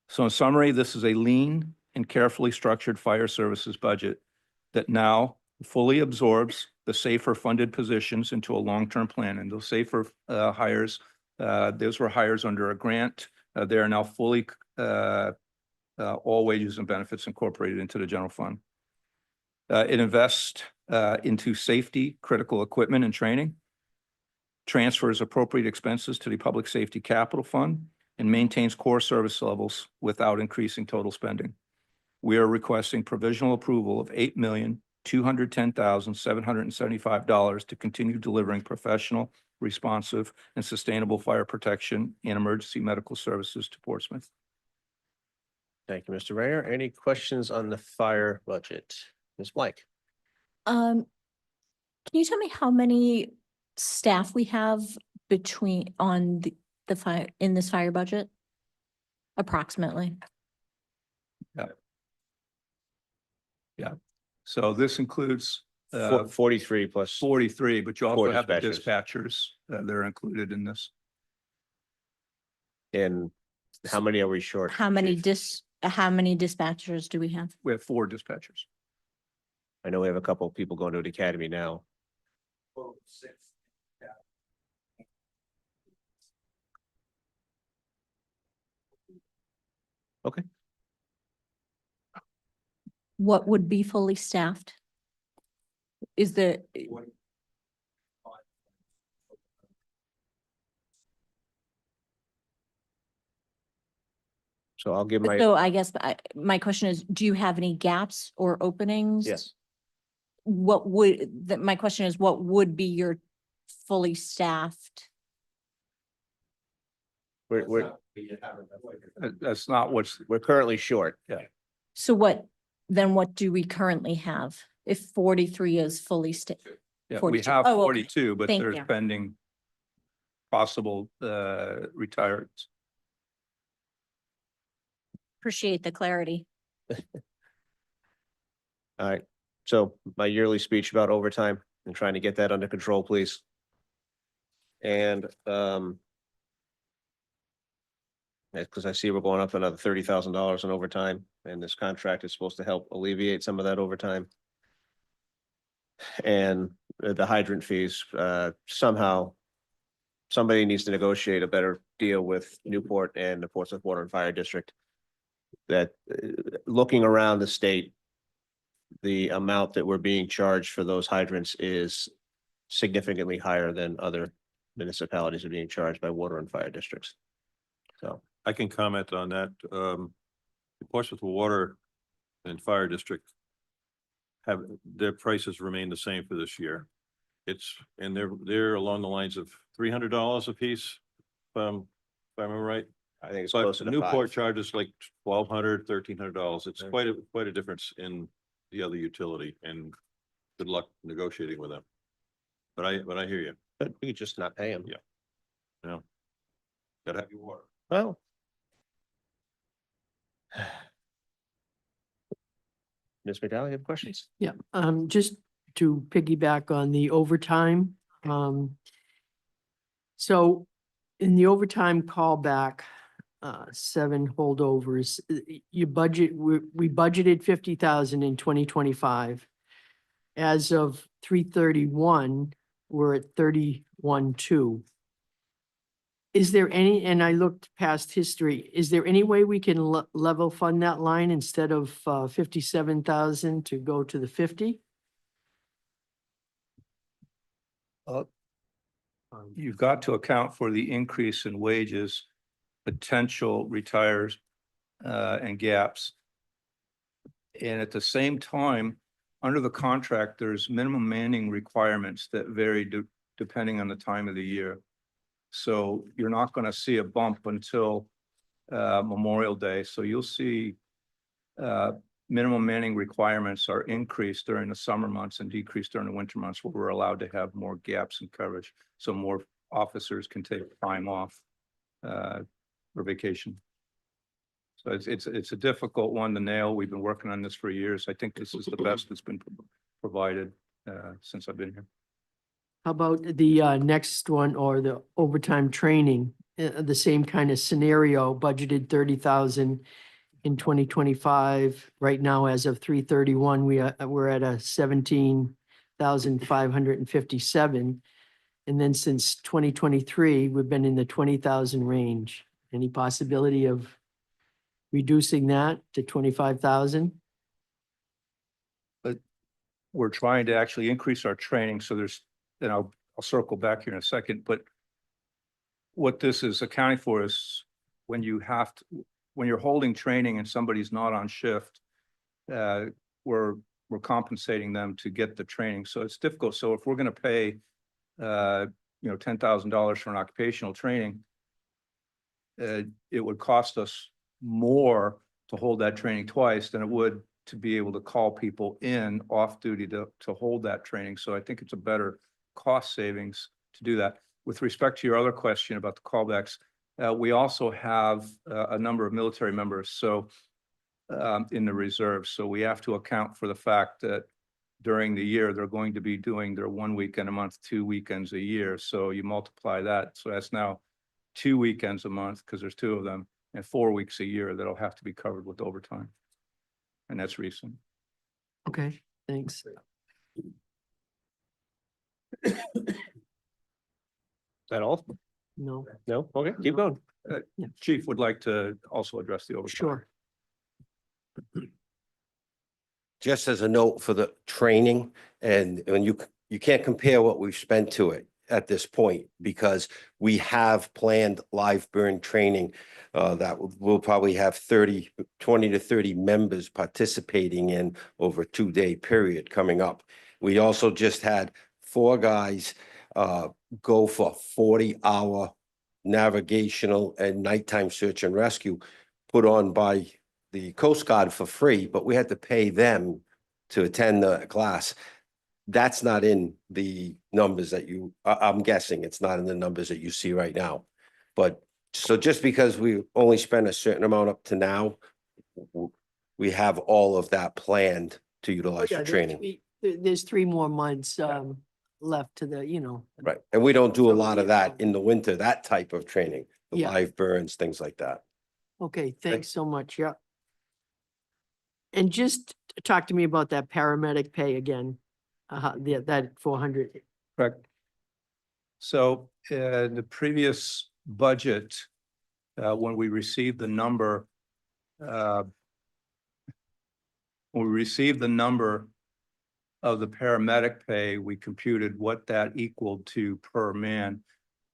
So in summary, this is a lean and carefully structured fire services budget that now fully absorbs the safer funded positions into a long-term plan. And those safer hires, those were hires under a grant. They are now fully all wages and benefits incorporated into the general fund. It invests into safety, critical equipment and training, transfers appropriate expenses to the public safety capital fund, and maintains core service levels without increasing total spending. We are requesting provisional approval of $8,210,775 to continue delivering professional, responsive, and sustainable fire protection and emergency medical services to Portsmouth. Thank you, Mr. Rayner. Any questions on the fire budget? Ms. Blank? Can you tell me how many staff we have on the fire, in this fire budget? Approximately. So this includes 43 plus. 43, but you also Four have the dispatchers. dispatchers that are included in this. And how many are we short? How many Chief? how many dispatchers do we have? We have 4 dispatchers. I know we have a couple of people going to the academy now. Okay. What would be fully staffed? Is there, So I'll give my, so I guess my question is, do you have any gaps or openings? yes, What would, my question is, what would be your fully staffed? we're That's not what's, currently short. So what do we currently have? If 43 is fully yeah, we 42. have Oh, okay. 42, but Thank there's you. pending possible retirements. Appreciate the clarity. All right. So my yearly speech about overtime and trying to get that under control, please. And because I see we're going up another $30,000 in overtime, and this contract is supposed to help alleviate some of that overtime. And the hydrant fees, somehow somebody needs to negotiate a better deal with Newport and the Portsmouth Water and Fire District. That looking around the state, the amount that we're being charged for those hydrants is significantly higher than other municipalities are being charged by water and fire districts. So I can comment on that. The Portsmouth Water and Fire District have, their prices remain the same for this year. And they're along the lines of $300 a piece, if I'm right. I think it's But closer to Newport 5. charges like $1,200, $1,300. It's Yeah. quite a difference in the other utility, and good luck negotiating with them. But I hear you. But we could just not pay them. Yeah. No. Gotta have your water. Well. Ms. McDowell, you have questions? Yeah, just to piggyback on the overtime. So in the overtime callback, 7 holdovers, you budget, we budgeted 50,000 in 2025. As of 3/31, we're at 31.2. Is there any, and I looked past history, is there any way we can level fund that line instead of 57,000 to go to the 50? You've got to account for the increase in wages, potential retires, and gaps. And at the same time, under the contract, there's minimum manning requirements that vary depending on the time of the year. So you're not going to see a bump until Memorial Day. So you'll see minimum manning requirements are increased during the summer months and decreased during the winter months, where we're allowed to have more gaps in coverage. So more officers can take time off for vacation. So it's a difficult one to nail. We've been working on this for years. I think this is the best that's been provided since I've been here. How about the next one, or the overtime training? The same kind of scenario, budgeted 30,000 in 2025. Right now, as of 3/31, we're at a 17,557. And then since 2023, we've been in the 20,000 range. Any possibility of reducing that to 25,000? But we're trying to actually increase our training. So there's, and I'll circle back here in a second, but what this is accounting for is when you have to, when you're holding training and somebody's not on shift, we're compensating them to get the training. So it's difficult. So if we're going to pay, $10,000 for an occupational training, it would cost us more to hold that training twice than it would to be able to call people in off duty to hold that training. So I think it's a better cost savings to do that. With respect to your other question about the callbacks, we also have a number of military members, so in the reserve. So we have to account for the fact that during the year, they're going to be doing their 1 weekend a month, 2 weekends a year. So you multiply that. So that's now 2 weekends a month, because there's 2 of them, and 4 weeks a year that'll have to be covered with overtime. And that's recent. Okay, thanks. Is that all? No, No? Okay, keep going. Yeah. Chief would like to also address the overtime. sure. Just as a note for the training, and when you can't compare what we've spent to it at this point, because we have planned live burn training that we'll probably have 20 to 30 members participating in over a 2-day period coming up. We also just had 4 guys go for 40-hour navigational and nighttime search and rescue put on by the Coast Guard for free, but we had to pay them to attend the class. That's not in the numbers that I'm guessing it's not in the numbers that you see right now. But so just because we only spent a certain amount up to now, we have all of that planned to utilize Yeah, for training. There's 3 more months left to the, Right. And we don't do a lot of that in the winter, that type of training, the Yeah. live burns, things like that. Okay, thanks so much. Yeah. And just talk to me about that paramedic pay again. That 400. Correct. So in the previous budget, when we received the number, of the paramedic pay, we computed what that equaled to per man.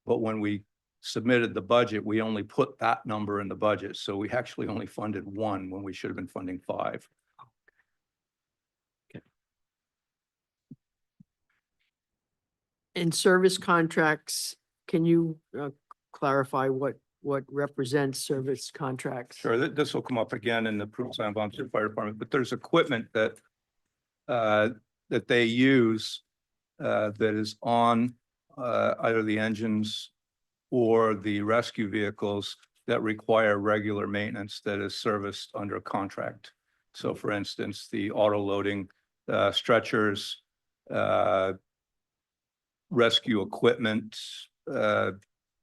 But when we submitted the budget, we only put that number in the budget. So we actually only funded 1 when we should have been funding 5. In service contracts, can you clarify what represents service contracts? Sure, this will come up again in the Provence Island Volunteer Fire Department, but there's equipment that they use that is on either the engines or the rescue vehicles that require regular maintenance that is serviced under a contract. So for instance, the auto loading stretchers, rescue equipment.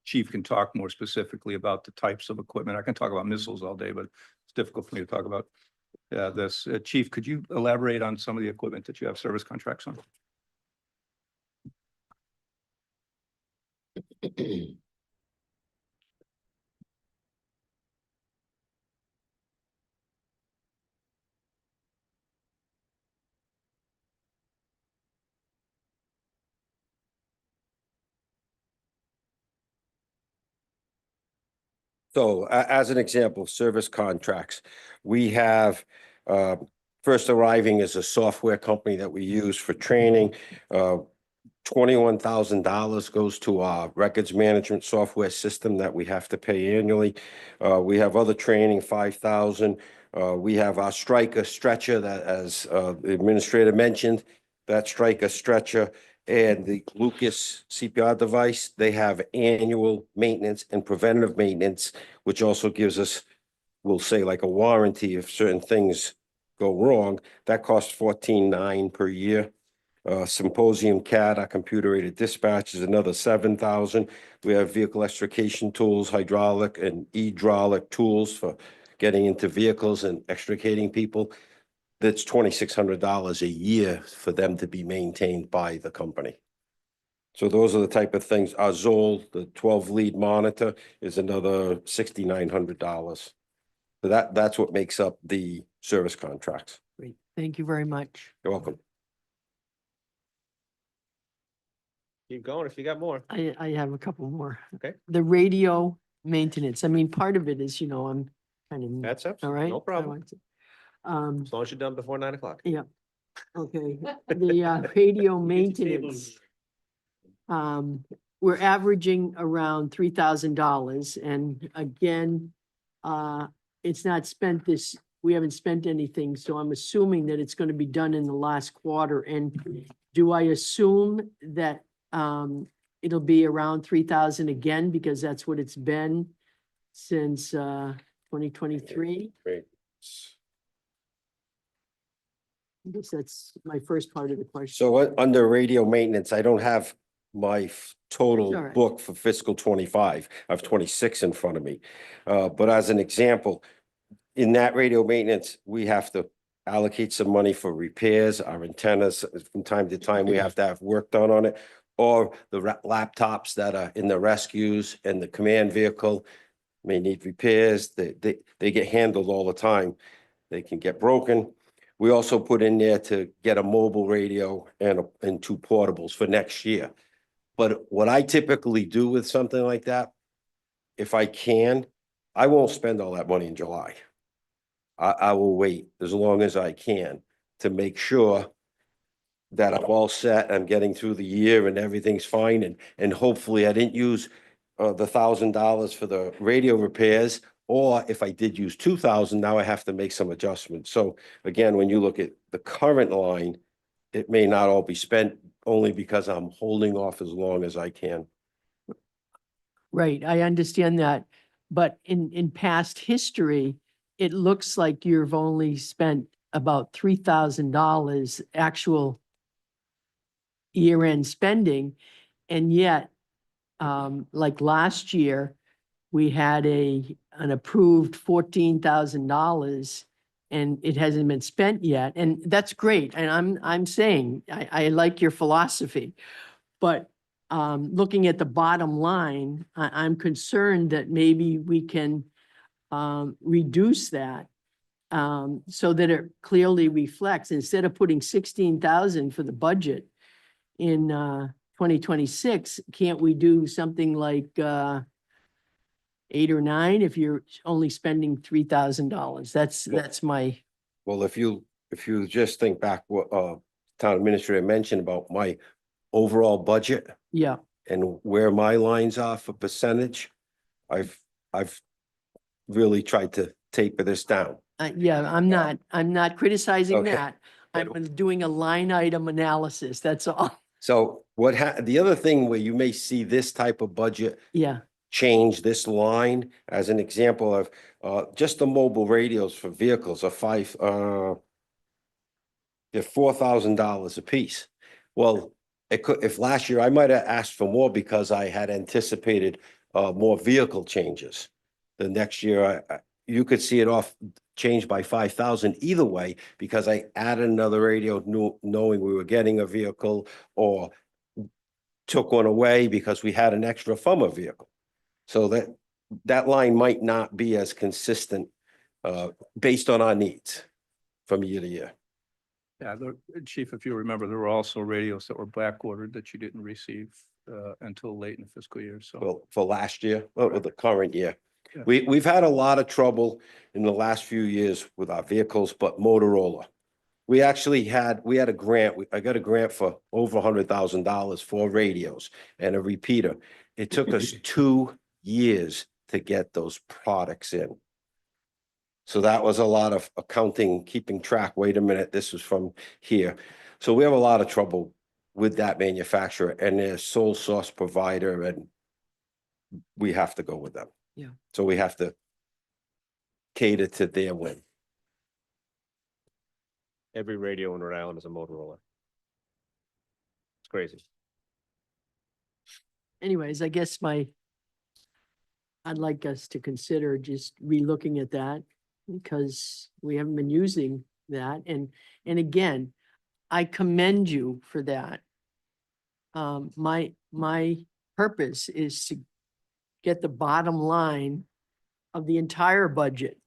Chief can talk more specifically about the types of equipment. I can talk about missiles all day, but it's difficult for me to talk about this. Chief, could you elaborate on some of the equipment that you have service contracts on? So as an example, service contracts, we have, First Arriving is a software company that we use for training. $21,000 goes to our records management software system that we have to pay annually. We have other training, 5,000. We have our Stryker stretcher that, as the administrator mentioned, that Stryker stretcher and the Lucas CPR device, they have annual maintenance and preventative maintenance, which also gives us, we'll say, like a warranty if certain things go wrong. That costs $14,900 per year. Symposium CAD, our computer-aided dispatch, is another $7,000. We have vehicle extrication tools, hydraulic and hydraulic tools for getting into vehicles and extricating people. That's $2,600 a year for them to be maintained by the company. So those are the type of things. Our Zoll, the 12-lead monitor, is another $6,900. So that's what makes up the service contracts. Great. Thank you very much. You're welcome. Keep going if you got more. I have a couple more. Okay. The radio maintenance, I mean, part of it is, I'm kind of. That's it. All right. No problem. Um, As long as you're done before 9 o'clock. yeah, okay, the radio maintenance. We're averaging around $3,000 and again, it's not spent we haven't spent anything, so I'm assuming that it's going to be done in the last quarter. And do I assume that it'll be around 3,000 again, because that's what it's been since 2023? Great. I guess that's my first part of the question. So under radio maintenance, I don't have my total All right. book for fiscal 25. I have 26 in front of me. But as an example, in that radio maintenance, we have to allocate some money for repairs. Our antennas, from time to time, we have to have work done on it. Or the laptops that are in the rescues and the command vehicle may need repairs. They get handled all the time. They can get broken. We also put in there to get a mobile radio and 2 portables for next year. But what I typically do with something like that, if I can, I won't spend all that money in July. I will wait as long as I can to make sure that I'm all set, I'm getting through the year and everything's fine. And hopefully I didn't use the $1,000 for the radio repairs. Or if I did use 2,000, now I have to make some adjustments. So again, when you look at the current line, it may not all be spent only because I'm holding off as long as I can. Right, I understand that, but in past history, it looks like you've only spent about $3,000 actual year-end spending, and yet, like last year, we had an approved $14,000 and it hasn't been spent yet. And that's great. And I'm saying, I like your philosophy, but looking at the bottom line, I'm concerned that maybe we can reduce that so that it clearly reflects, instead of putting 16,000 for the budget in 2026, can't we do something like 8 or 9 if you're only spending $3,000? That's my. Well, if you just think back what town administrator mentioned about my overall budget Yeah, and where my lines are for percentage, I've really tried to taper this down. yeah, I'm not criticizing Okay. that. I'm doing a line item analysis, that's all. So the other thing where you may see this type of budget Yeah, change, this line, as an example of just the mobile radios for vehicles are they're $4,000 a piece. Well, if last year I might have asked for more because I had anticipated more vehicle changes. The next year, you could see it change by 5,000 either way, because I added another radio knowing we were getting a vehicle, or took one away because we had an extra from a vehicle. So that line might not be as consistent based on our needs from year to year. Yeah, Chief, if you remember, there were also radios that were back ordered that you didn't receive until late in the fiscal year, so. Well, for last year, or the current year. We've had a lot of trouble in the last few years with our vehicles, but Motorola. We actually had a grant, I got a grant for over $100,000 for radios and a repeater. It took us 2 years to get those products in. So that was a lot of accounting, keeping track. Wait a minute, this is from here. So we have a lot of trouble with that manufacturer and their sole source provider, and we have to go with them. Yeah. So we have to cater to their win. Every radio in Rhode Island is a Motorola. It's crazy. Anyways, I guess I'd like us to consider just relooking at that because we haven't been using that. And again, I commend you for that. My purpose is to get the bottom line of the entire budget.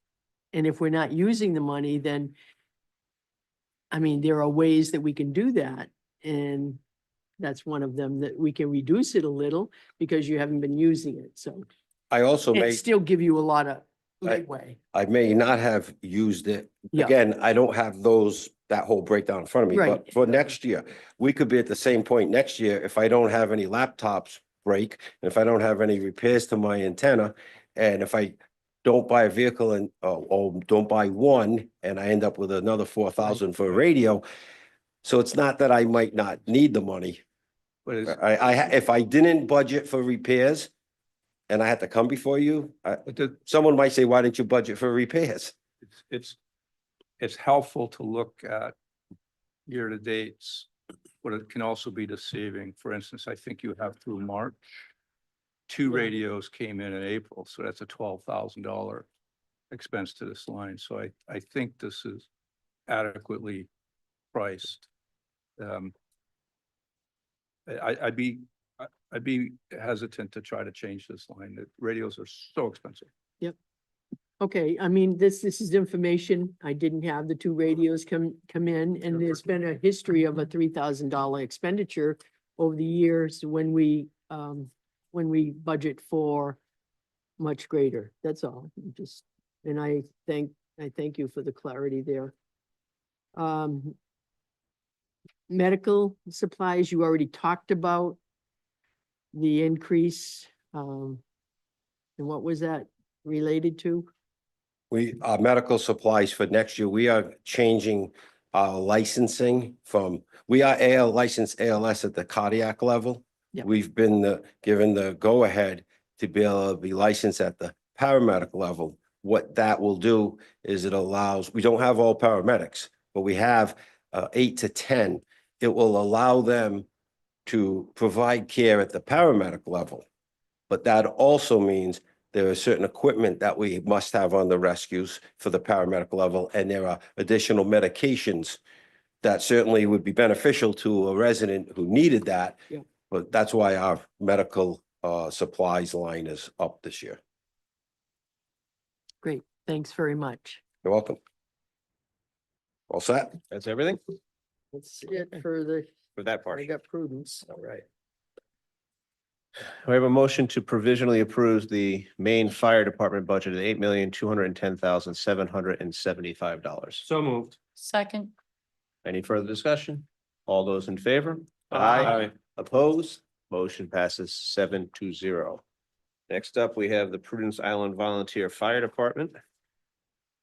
And if we're not using the money, then I mean, there are ways that we can do that. And that's one of them, that we can reduce it a little because you haven't been using it. So I also and may, still give you a lot of leeway. I may not have used it. Yeah. Again, I don't have that whole breakdown in front of me, but Right. for next year, we could be at the same point next year if I don't have any laptops break, and if I don't have any repairs to my antenna, and if I don't buy a vehicle and, or don't buy one, and I end up with another 4,000 for a radio. So it's not that I might not need the money. But it's, If I didn't budget for repairs and I had to come before you, but someone might say, why didn't you budget for repairs? it's helpful to look at year-to-dates, but it can also be deceiving. For instance, I think you have through March, 2 radios came in April, so that's a $12,000 expense to this line. So I think this is adequately priced. I'd be hesitant to try to change this line. The radios are so expensive. Okay, I mean, this is information. I didn't have the 2 radios come in, and there's been a history of a $3,000 expenditure over the years when we budget for much greater. That's all. And I thank you for the clarity there. Medical supplies, you already talked about the increase. And what was that related to? Our medical supplies for next year, we are changing our licensing we are licensed ALS at the cardiac level. Yep. We've been given the go-ahead to be able to be licensed at the paramedic level. What that will do is it allows, we don't have all paramedics, but we have 8 to 10. It will allow them to provide care at the paramedic level. But that also means there is certain equipment that we must have on the rescues for the paramedic level, and there are additional medications that certainly would be beneficial to a resident who needed that. Yeah. But that's why our medical supplies line is up this year. Great, thanks very much. You're welcome. All set? That's everything That's it for that part. I got prudence. All right. We have a motion to provisionally approve the Maine Fire Department budget at $8,210,775. So moved. Second. Any further discussion? All those in favor? Aye. Opposed? Motion passes 7-0. Next up, we have the Prudence Island Volunteer Fire Department.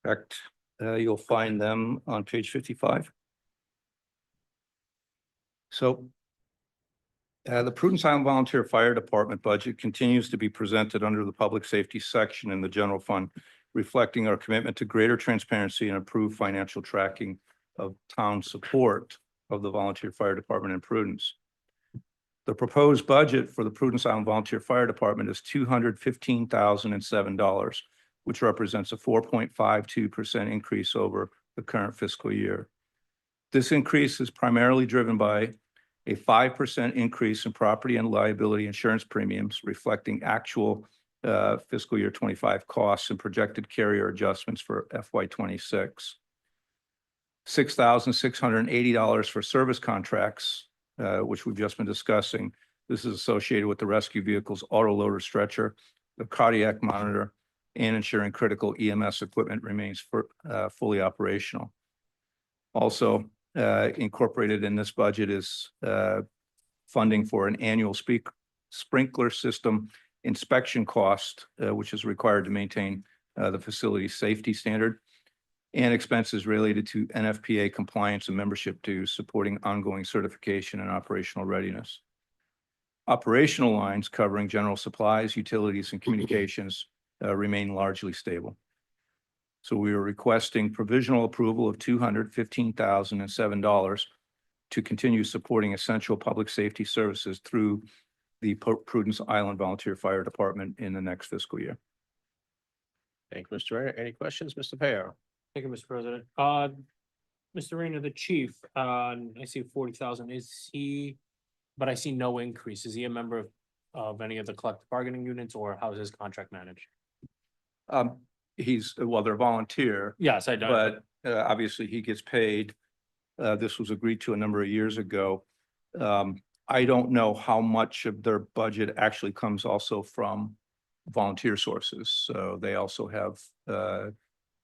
Correct. You'll find them on page 55. So the Prudence Island Volunteer Fire Department budget continues to be presented under the Public Safety section in the general fund, reflecting our commitment to greater transparency and improved financial tracking of town support of the Volunteer Fire Department in Prudence. The proposed budget for the Prudence Island Volunteer Fire Department is $215,007, which represents a 4.52% increase over the current fiscal year. This increase is primarily driven by a 5% increase in property and liability insurance premiums, reflecting actual fiscal year 25 costs and projected carrier adjustments for FY 26. $6,680 for service contracts, which we've just been discussing. This is associated with the rescue vehicle's autoloader stretcher, the cardiac monitor, and ensuring critical EMS equipment remains fully operational. Also, incorporated in this budget is funding for an annual sprinkler system inspection cost, which is required to maintain the facility's safety standard, and expenses related to NFPA compliance and membership dues supporting ongoing certification and operational readiness. Operational lines covering general supplies, utilities, and communications remain largely stable. So we are requesting provisional approval of $215,007 to continue supporting essential public safety services through the Prudence Island Volunteer Fire Department in the next fiscal year. Thank you, Mr. Rayner. Any questions, Mr. Payero? Thank you, Mr. President. Mr. Rayner, the chief, I see 40,000. Is he, but I see no increase. Is he a member of any of the collective bargaining units, or how is his contract managed? They're volunteer, Yes, I know. but obviously he gets paid. This was agreed to a number of years ago. I don't know how much of their budget actually comes also from volunteer sources. So they also have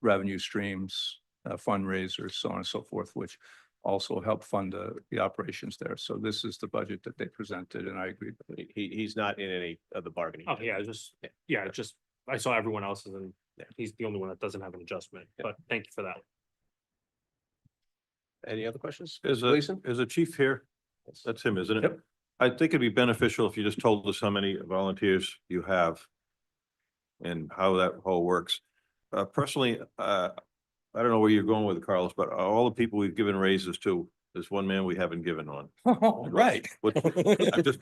revenue streams, fundraisers, so on and so forth, which also help fund the operations there. So this is the budget that they presented, and I agree. He's not in any of the bargaining. Oh, yeah, I saw everyone else's, and he's the only one that doesn't have an adjustment, but thank you for that. Any other questions? Is Gleason? a chief here? Yes. That's him, isn't it? Yep. I think it'd be beneficial if you just told us how many volunteers you have and how that whole works. Personally, I don't know where you're going with it, Carlos, but all the people we've given raises to, there's one man we haven't given one. Right. I'm just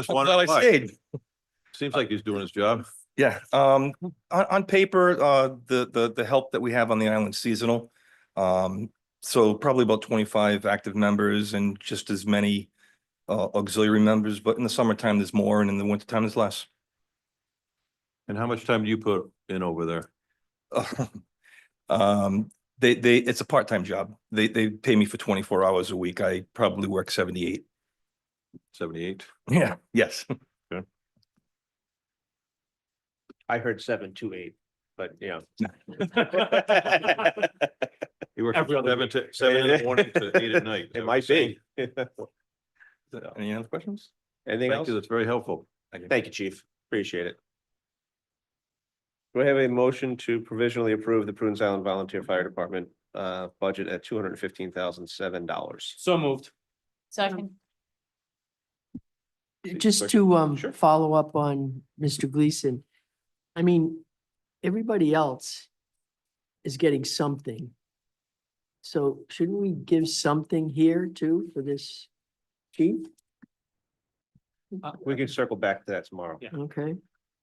wondering why. Seems like he's doing his job. Yeah, on paper, the help that we have on the island seasonal. So probably about 25 active members and just as many auxiliary members, but in the summertime there's more and in the wintertime there's less. And how much time do you put in over there? It's a part-time job. They pay me for 24 hours a week. I probably work 78. 78? Yeah, yes. I heard 7 to 8, but yeah. He works Every from other 7 in the morning to 8 at night. It might be. Any other questions? Anything Thank else? you. That's very helpful. Thank you, chief. Appreciate it. Do I have a motion to provisionally approve the Prudence Island Volunteer Fire Department budget at $215,007? So moved. Second. Just to follow up on Mr. Gleason. I mean, everybody else is getting something. So shouldn't we give something here too for this chief? We can circle back to that tomorrow. Yeah. Okay.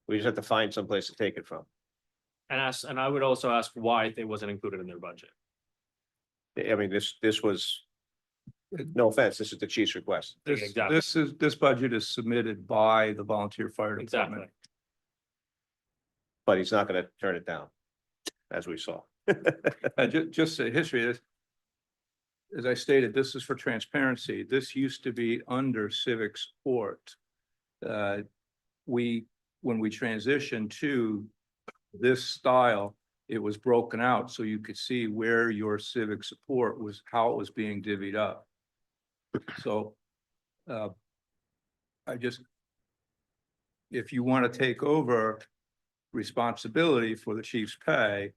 We just have to find someplace to take it from. And I would also ask why it wasn't included in their budget. I mean, this was, no offense, this is the chief's request. Exactly. This budget is submitted by the volunteer fire department. Exactly. But he's not gonna turn it down, as we saw. Just a history, as I stated, this is for transparency. This used to be under civic support. When we transitioned to this style, it was broken out so you could see where your civic support was, how it was being divvied up. So if you want to take over responsibility for the chief's pay,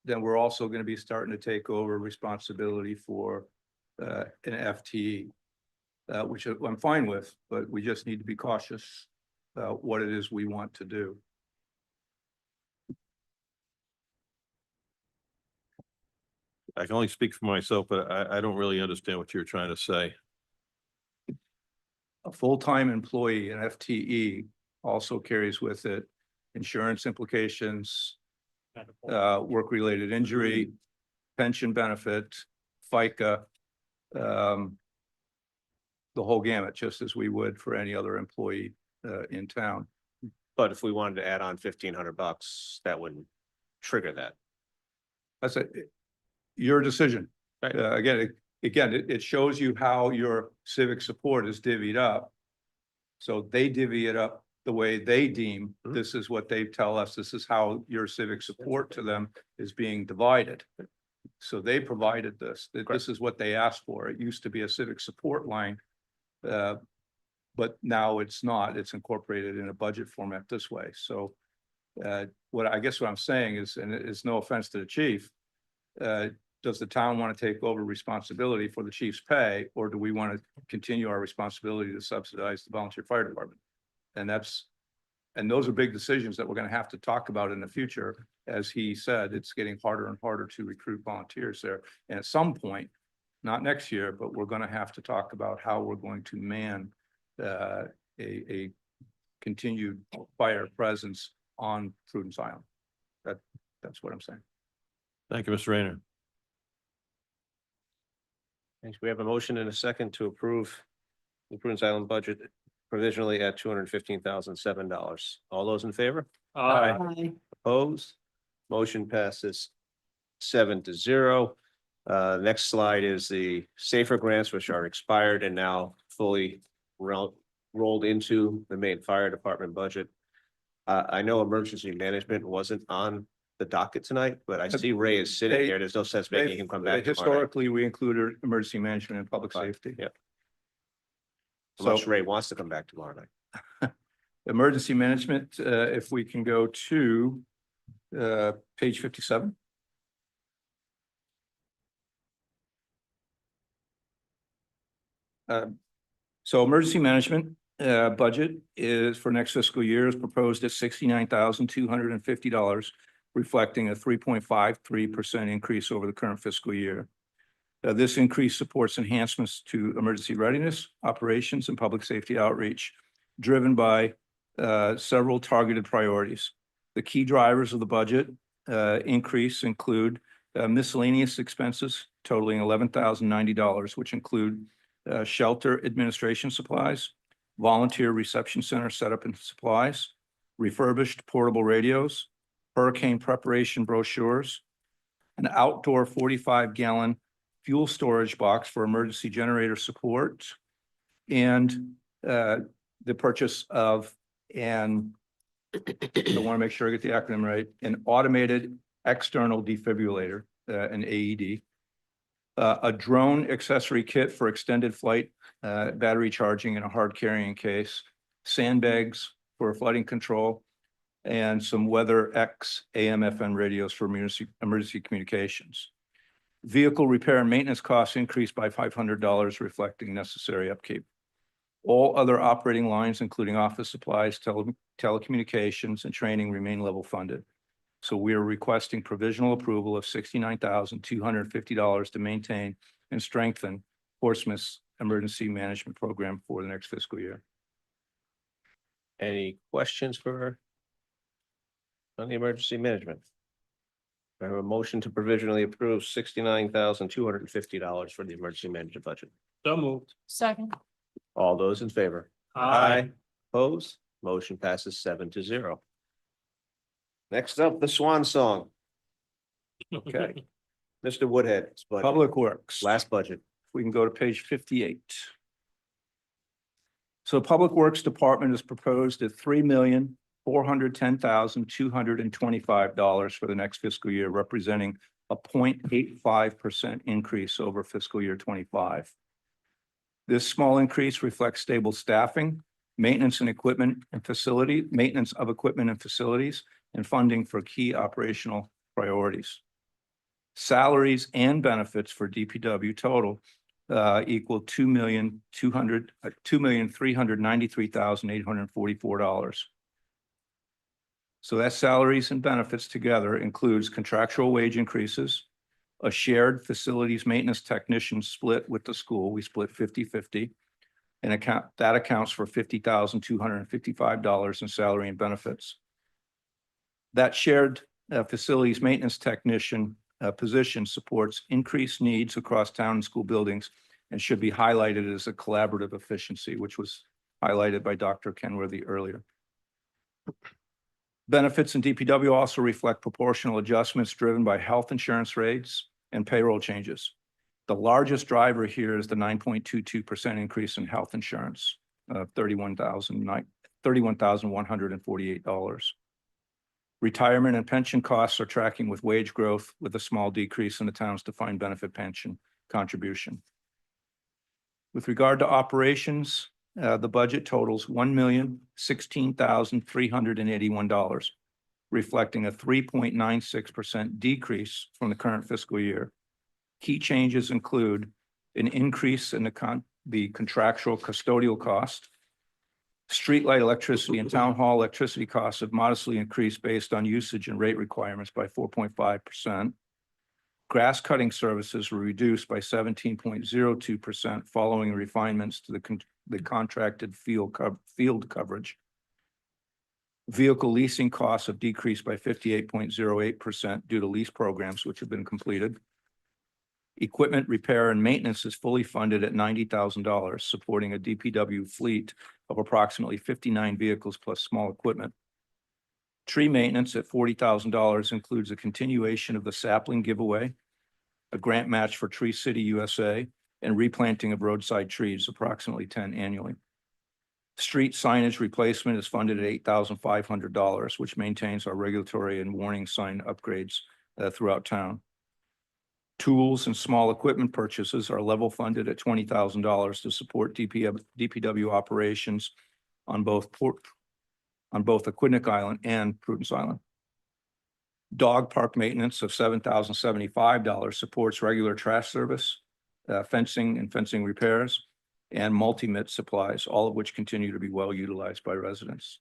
then we're also going to be starting to take over responsibility for an FTE, which I'm fine with, but we just need to be cautious about what it is we want to do. I can only speak for myself, but I don't really understand what you're trying to say. A full-time employee, an FTE, also carries with it insurance implications, work-related injury, pension benefit, FICA, the whole gamut, just as we would for any other employee in town. But if we wanted to add on $1,500, that wouldn't trigger that. That's your decision. Right. Again, it shows you how your civic support is divvied up. So they divvy it up the way they deem, this is what they tell us, this is how your civic support to them is being divided. So they provided this, that this is what they asked for. It used to be a civic support line. But now it's not, it's incorporated in a budget format this way. So what I'm saying is, and it's no offense to the chief, does the town want to take over responsibility for the chief's pay, or do we want to continue our responsibility to subsidize the volunteer fire department? And those are big decisions that we're going to have to talk about in the future. As he said, it's getting harder and harder to recruit volunteers there. And at some point, not next year, but we're going to have to talk about how we're going to man a continued fire presence on Prudence Island. That's what I'm saying. Thank you, Mr. Rayner. Thanks. We have a motion and a second to approve the Prudence Island budget provisionally at $215,007. All those in favor? Aye. Opposed? Motion passes 7-0. Next slide is the SAFER grants, which are expired and now fully rolled into the main fire department budget. I know emergency management wasn't on the docket tonight, but I see Ray is sitting here. There's no sense making him come back tomorrow night. Historically, we included emergency management and public safety. Yep. So Unless Ray wants to come back tomorrow night. emergency management, if we can go to page 57. So emergency management budget is for next fiscal year is proposed at $69,250, reflecting a 3.53% increase over the current fiscal year. This increase supports enhancements to emergency readiness, operations, and public safety outreach, driven by several targeted priorities. The key drivers of the budget increase include miscellaneous expenses totaling $11,090, which include shelter administration supplies, volunteer reception center setup and supplies, refurbished portable radios, hurricane preparation brochures, an outdoor 45-gallon fuel storage box for emergency generator support, and the purchase of I want to make sure I get the acronym right, an automated external defibrillator, an AED, a drone accessory kit for extended flight, battery charging in a hard carrying case, sandbags for flooding control, and some WeatherX AM/FM radios for emergency communications. Vehicle repair and maintenance costs increased by $500, reflecting necessary upkeep. All other operating lines, including office supplies, telecommunications, and training, remain level funded. So we are requesting provisional approval of $69,250 to maintain and strengthen Portsmouth's emergency management program for the next fiscal year. Any questions on the emergency management? I have a motion to provisionally approve $69,250 for the emergency management budget. So moved. Second. All those in favor? Aye. Opposed? Motion passes 7-0. Next up, the swan song. Okay. Mr. Woodhead, it's budget. Public Works. Last budget. We can go to page 58. So Public Works Department is proposed at $3,410,225 for the next fiscal year, representing a 0.85% increase over fiscal year 25. This small increase reflects stable staffing, maintenance of equipment and facilities, and funding for key operational priorities. Salaries and benefits for DPW total equal $2,393,844. So that salaries and benefits together includes contractual wage increases, a shared facilities maintenance technician split with the school. We split 50-50. And that accounts for $50,255 in salary and benefits. That shared facilities maintenance technician position supports increased needs across town and school buildings and should be highlighted as a collaborative efficiency, which was highlighted by Dr. Kenworthy earlier. Benefits in DPW also reflect proportional adjustments driven by health insurance rates and payroll changes. The largest driver here is the 9.22% increase in health insurance, $31,900 $31,148. Retirement and pension costs are tracking with wage growth with a small decrease in the town's defined benefit pension contribution. With regard to operations, the budget totals $1,016,381, reflecting a 3.96% decrease from the current fiscal year. Key changes include an increase in the contractual custodial cost. Streetlight electricity and town hall electricity costs have modestly increased based on usage and rate requirements by 4.5%. Grass cutting services were reduced by 17.02% following refinements to the contracted field coverage. Vehicle leasing costs have decreased by 58.08% due to lease programs which have been completed. Equipment repair and maintenance is fully funded at $90,000, supporting a DPW fleet of approximately 59 vehicles plus small equipment. Tree maintenance at $40,000 includes a continuation of the sapling giveaway, a grant match for Tree City USA, and replanting of roadside trees, approximately 10 annually. Street signage replacement is funded at $8,500, which maintains our regulatory and warning sign upgrades throughout town. Tools and small equipment purchases are level funded at $20,000 to support DPW operations on both Aquidneck Island and Prudence Island. Dog park maintenance of $7,075 supports regular trash service, fencing and fencing repairs, and multi-mit supplies, all of which continue to be well utilized by residents.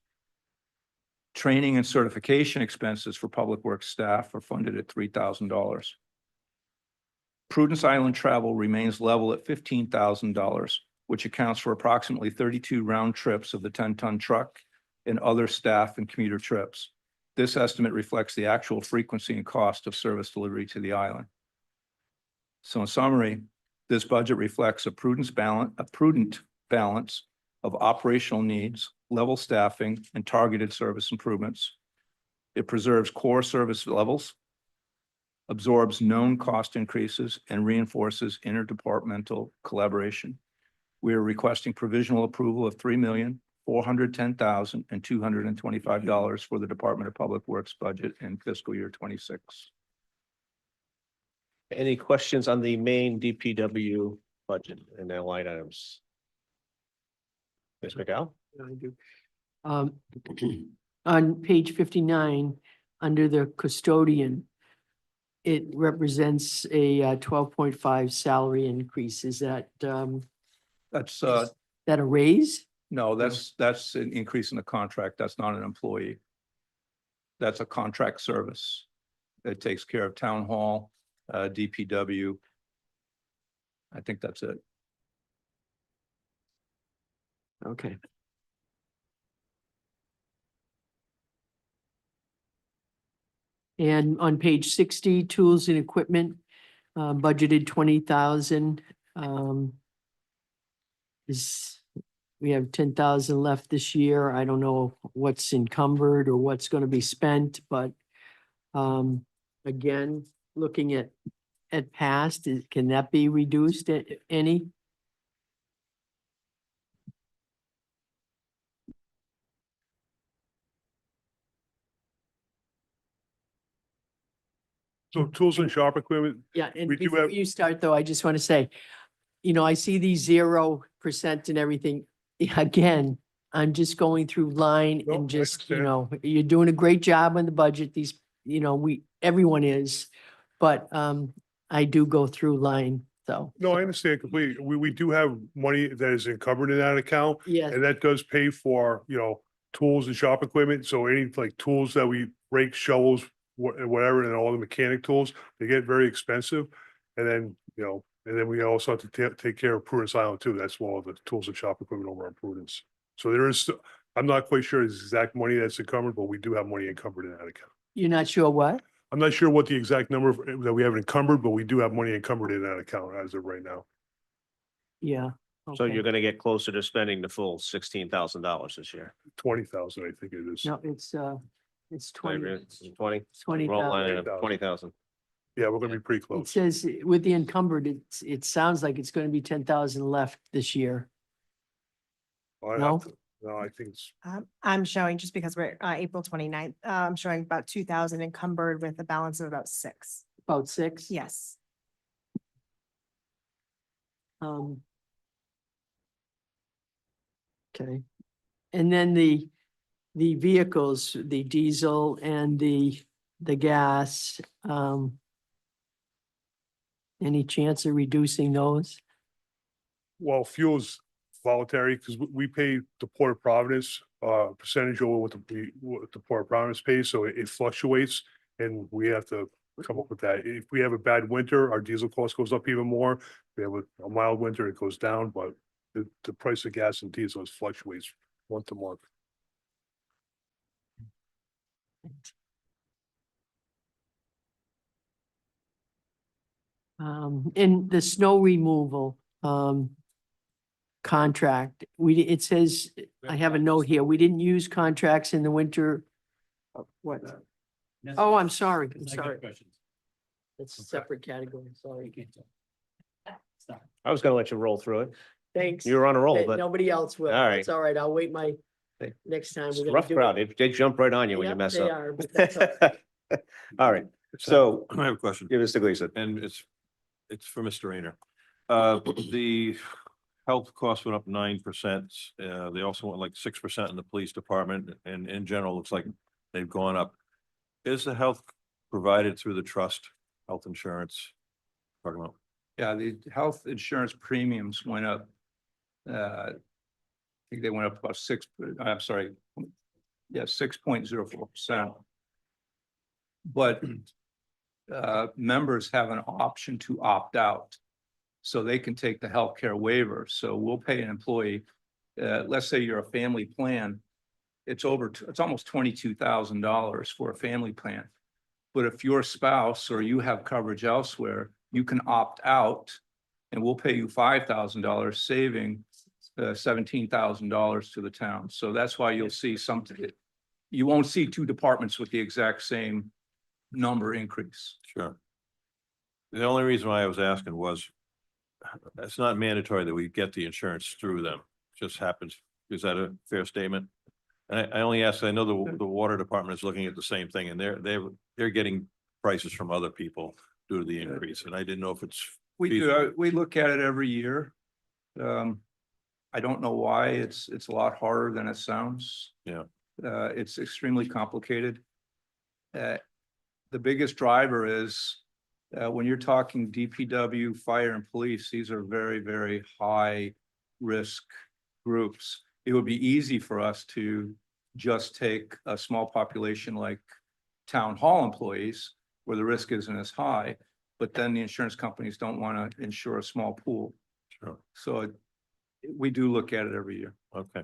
Training and certification expenses for public works staff are funded at $3,000. Prudence Island travel remains level at $15,000, which accounts for approximately 32 round trips of the 10-ton truck and other staff and commuter trips. This estimate reflects the actual frequency and cost of service delivery to the island. So in summary, this budget reflects a prudent balance of operational needs, level staffing, and targeted service improvements. It preserves core service levels, absorbs known cost increases, and reinforces interdepartmental collaboration. We are requesting provisional approval of $3,410,225 for the Department of Public Works budget in fiscal year 26. Any questions on the main DPW budget and their line items? Ms. McGowan? I do. On page 59, under the custodian, it represents a 12.5 salary increase. Is that That's that a raise? no, that's an increase in the contract. That's not an employee. That's a contract service. It takes care of town hall, DPW. I think that's it. Okay. And on page 60, tools and equipment, budgeted 20,000. We have 10,000 left this year. I don't know what's encumbered or what's going to be spent, but again, looking at past, can that be reduced any? So tools and shop equipment, Yeah, and We do before have- you start though, I just want to say, I see these 0% and everything. Again, I'm just going through line No, I and just, understand. you're doing a great job on the budget. These, everyone is. But I do go through line, so. no, I understand completely. We do have money that is encumbered in that account. Yes, And that does pay for, tools and shop equipment. So any like tools that we rake, shovels, whatever, and all the mechanic tools, they get very expensive. And then, and then we also have to take care of Prudence Island too. That's all the tools and shop equipment over on Prudence. So there is, I'm not quite sure the exact money that's encumbered, but we do have money encumbered in that account. you're not sure what? I'm not sure what the exact number that we have encumbered, but we do have money encumbered in that account as of right now. Yeah. So okay. you're gonna get closer to spending the full $16,000 this year. 20,000, I think it is. No, it's 20. 20? 20,000. 20,000. Yeah, we're gonna be pretty It close. says with the encumbered, it sounds like it's going to be 10,000 left this year. I'd No? have to- No, I think it's, I'm showing, just because we're April 29th, I'm showing about 2,000 encumbered with a balance of about 6. About 6? Yes. Um. Okay. And then the vehicles, the diesel and the gas, any chance of reducing those? well, fuel's voluntary because we pay the Port of Providence, percentage over what the Port of Providence pays, so it fluctuates. And we have to come up with that. If we have a bad winter, our diesel cost goes up even more. If we have a mild winter, it goes down, but the price of gas and diesel fluctuates month to month. In the snow removal, contract, it says, I have a note here, we didn't use contracts in the winter. What? Oh, I'm sorry, I'm sorry. It's a separate category, sorry. I was gonna let you roll through it. Thanks. You were on a roll, Hey, but nobody else will. All right. It's all right, I'll wait my, Hey, next time. it's we're a gonna rough do it. crowd. They jump right on you when you Yep, mess they up. are, but that's all All right, so I have a question. give us the Gleason. And it's for Mr. Rayner. The health costs went up 9%. They also went like 6% in the police department, and in general, looks like they've gone up. Is the health provided through the trust, health insurance? Talking about, Yeah, the health insurance premiums went up. I think they went up about 6.04%. But members have an option to opt out. So they can take the healthcare waiver. So we'll pay an employee, let's say you're a family plan, it's almost $22,000 for a family plan. But if your spouse or you have coverage elsewhere, you can opt out and we'll pay you $5,000, saving $17,000 to the town. So that's why you'll see something. You won't see two departments with the exact same number increase. sure. The only reason why I was asking was, it's not mandatory that we get the insurance through them. Just happens. Is that a fair statement? And I only ask, I know the water department is looking at the same thing, and they're getting prices from other people due to the increase, and I didn't know if it's. We do, we look at it every year. I don't know why it's a lot harder than it sounds. Yeah. It's extremely complicated. The biggest driver is when you're talking DPW, fire and police, these are very, very high risk groups. It would be easy for us to just take a small population like town hall employees where the risk isn't as high, but then the insurance companies don't want to insure a small pool. Sure. So we do look at it every year. Okay.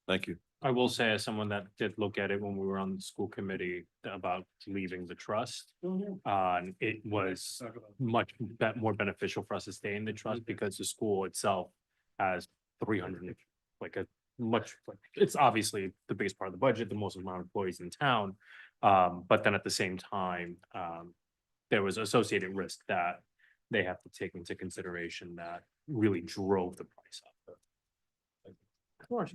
Thank you. I will say, as someone that did look at it when we were on the school committee about leaving the trust, it was much more beneficial for us to stay in the trust because the school itself has 300, like a much, it's obviously the biggest part of the budget, the most amount of employees in town. But then at the same time, there was associated risk that they have to take into consideration that really drove the price up. Of course.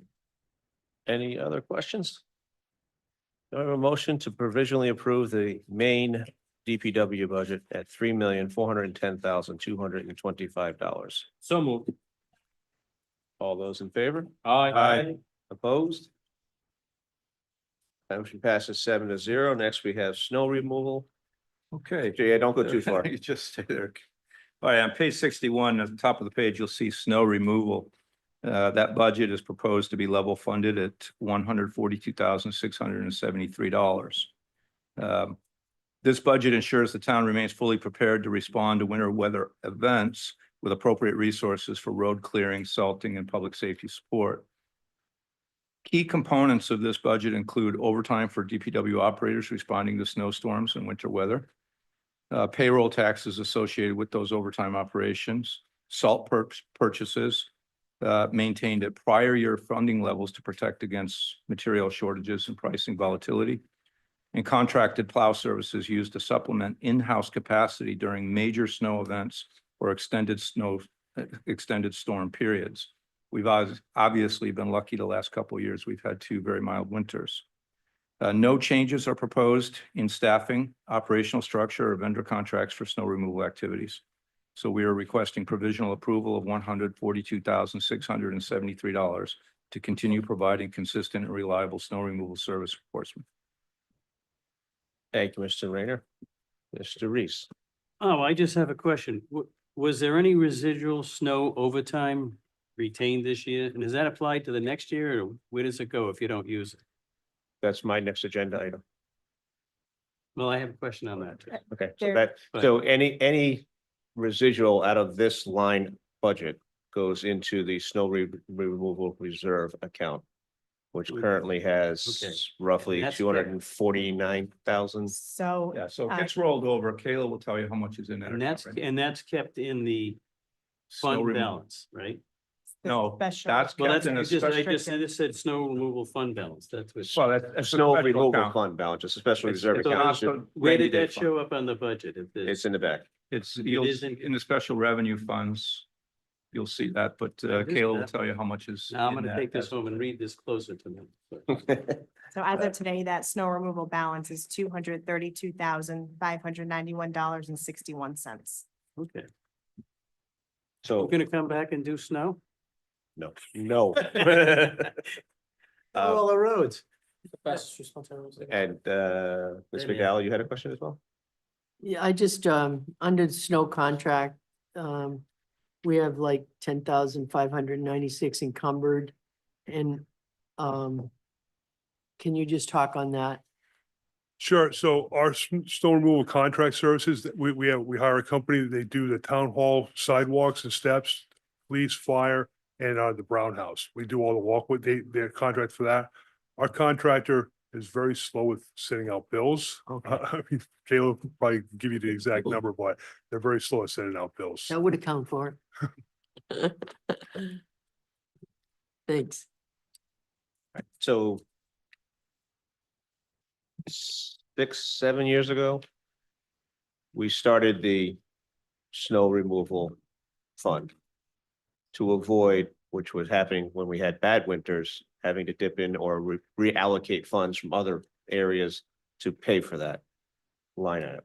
Any other questions? Do I have a motion to provisionally approve the main DPW budget at $3,410,225? So moved. All those in favor? Aye. Opposed? Motion passes 7-0. Next, we have snow removal. Okay. Yeah, don't go too far. You just stay there. All right, on page 61, at the top of the page, you'll see snow removal. That budget is proposed to be level funded at $142,673. This budget ensures the town remains fully prepared to respond to winter weather events with appropriate resources for road clearing, salting, and public safety support. Key components of this budget include overtime for DPW operators responding to snowstorms and winter weather, payroll taxes associated with those overtime operations, salt purchases maintained at prior year funding levels to protect against material shortages and pricing volatility, and contracted plow services used to supplement in-house capacity during major snow events or extended storm periods. We've obviously been lucky the last couple of years. We've had 2 very mild winters. No changes are proposed in staffing, operational structure, or vendor contracts for snow removal activities. So we are requesting provisional approval of $142,673 to continue providing consistent and reliable snow removal service for Portsmouth. Thank you, Mr. Rayner. Mr. Reese. Oh, I just have a question. Was there any residual snow overtime retained this year? And does that apply to the next year, or where does it go if you don't use it? That's my next agenda item. Well, I have a question on that. too. Okay, so There- that, But- so any residual out of this line budget goes into the snow removal reserve account, which Okay. currently Okay. has roughly And that's 249,000. So. Yeah, so it Uh, gets rolled over. Kayla will tell you how much is in that. And that's, account right and that's kept in the Snow fund removal. balance, right? the No, special- that's Well, kept that's, in a I special. just said snow removal fund balance. That's what. Well, that's a Snow special removal account. fund balance, just a special It's- reserve it's account. also Where rainy did day that fund. show up on the budget? If It's this, in the back. It's, It you'll, isn't- in the special revenue funds, you'll see that, but It is Kayla will that. tell you how much is. now I'm in gonna that take this as- home and read this closer to me. So as of today, that snow removal balance is $232,591.61. Okay. So, We're gonna come back and do snow? no, no. All the roads. And Ms. Anyhow. McDowell, you had a question as well? Yeah, I just, under the snow contract, we have like 10,596 encumbered. And, can you just talk on that? Sure. So our snow removal contract services, we hire a company, they do the town hall sidewalks and steps, police, fire, and the Brown House. We do all the walkway, they contract for that. Our contractor is very slow with sending out bills. I mean, Caleb will probably give you the exact number, but they're very slow at sending out bills. That would account for it. Thanks. So 6-7 years ago, we started the snow removal fund to avoid, which was happening when we had bad winters, having to dip in or reallocate funds from other areas to pay for that line item.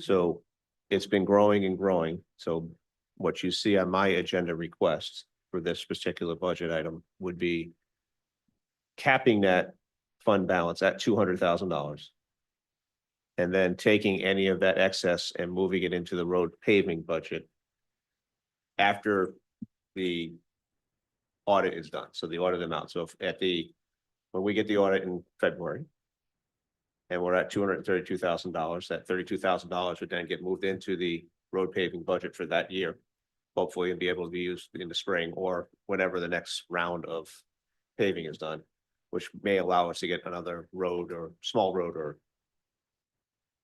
So it's been growing and growing. So what you see on my agenda requests for this particular budget item would be capping that fund balance at $200,000. And then taking any of that excess and moving it into the road paving budget after the audit is done. So the audit amount. So if when we get the audit in February and we're at $232,000, that $32,000 would then get moved into the road paving budget for that year. Hopefully, and be able to be used in the spring or whenever the next round of paving is done, which may allow us to get another road or small road or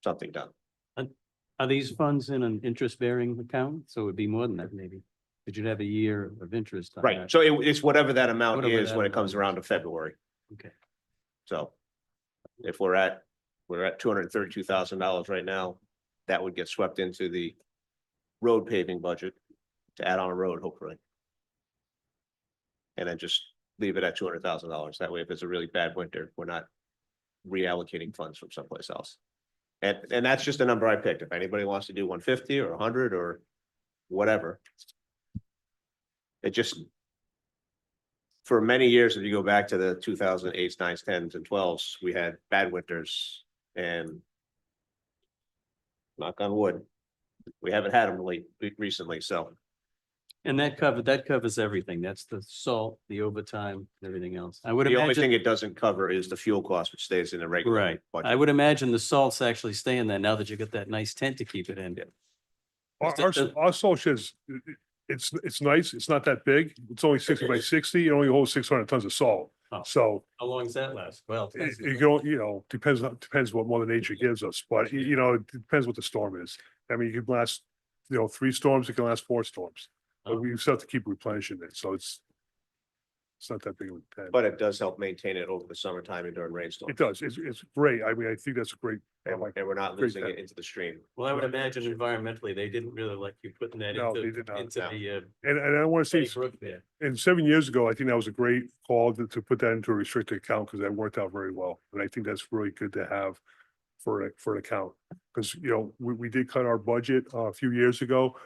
something done. Are these funds in an interest-bearing account? So it would be more than that, maybe. But you'd have a year of interest. on Right, that. so it's whatever that amount Whatever is that when it amount comes is. around to February. Okay. So if we're at $232,000 right now, that would get swept into the road paving budget to add on a road, hopefully. And then just leave it at $200,000. That way, if it's a really bad winter, we're not reallocating funds from someplace else. And that's just a number I picked. If anybody wants to do 150 or 100 or whatever. It just, for many years, if you go back to the 2008s, 9s, 10s and 12s, we had bad winters and knock on wood, we haven't had them recently, so. And that covers everything. That's the salt, the overtime, everything else. I would The only thing imagine, it doesn't cover is the fuel cost, which stays in the regular. right. budget. I would imagine the salt's actually staying there now that you got that nice tent to keep it in. Our salt sheds, it's nice. It's not that big. It's only 60 by 60. It only holds 600 tons of salt. Oh. So How long does that last? Well. it go, depends what Mother Nature gives us, but it depends what the storm is. I mean, you can last, 3 storms, it can last 4 storms. But we just have to keep replenishing it. So it's It's not that big of a tent. But it does help maintain it over the summertime and during rainstorms. It does. It's great. I mean, I think that's a great. And we're not Great losing it tent. into the stream. Well, I would imagine environmentally, they didn't really like you putting that No, they into, did not. into No. the, And I want to Petty say, Brook there. and 7 years ago, I think that was a great call to put that into a restricted account because that worked out very well. And I think that's really good to have for an account. Because, you know, we did cut our budget a few years ago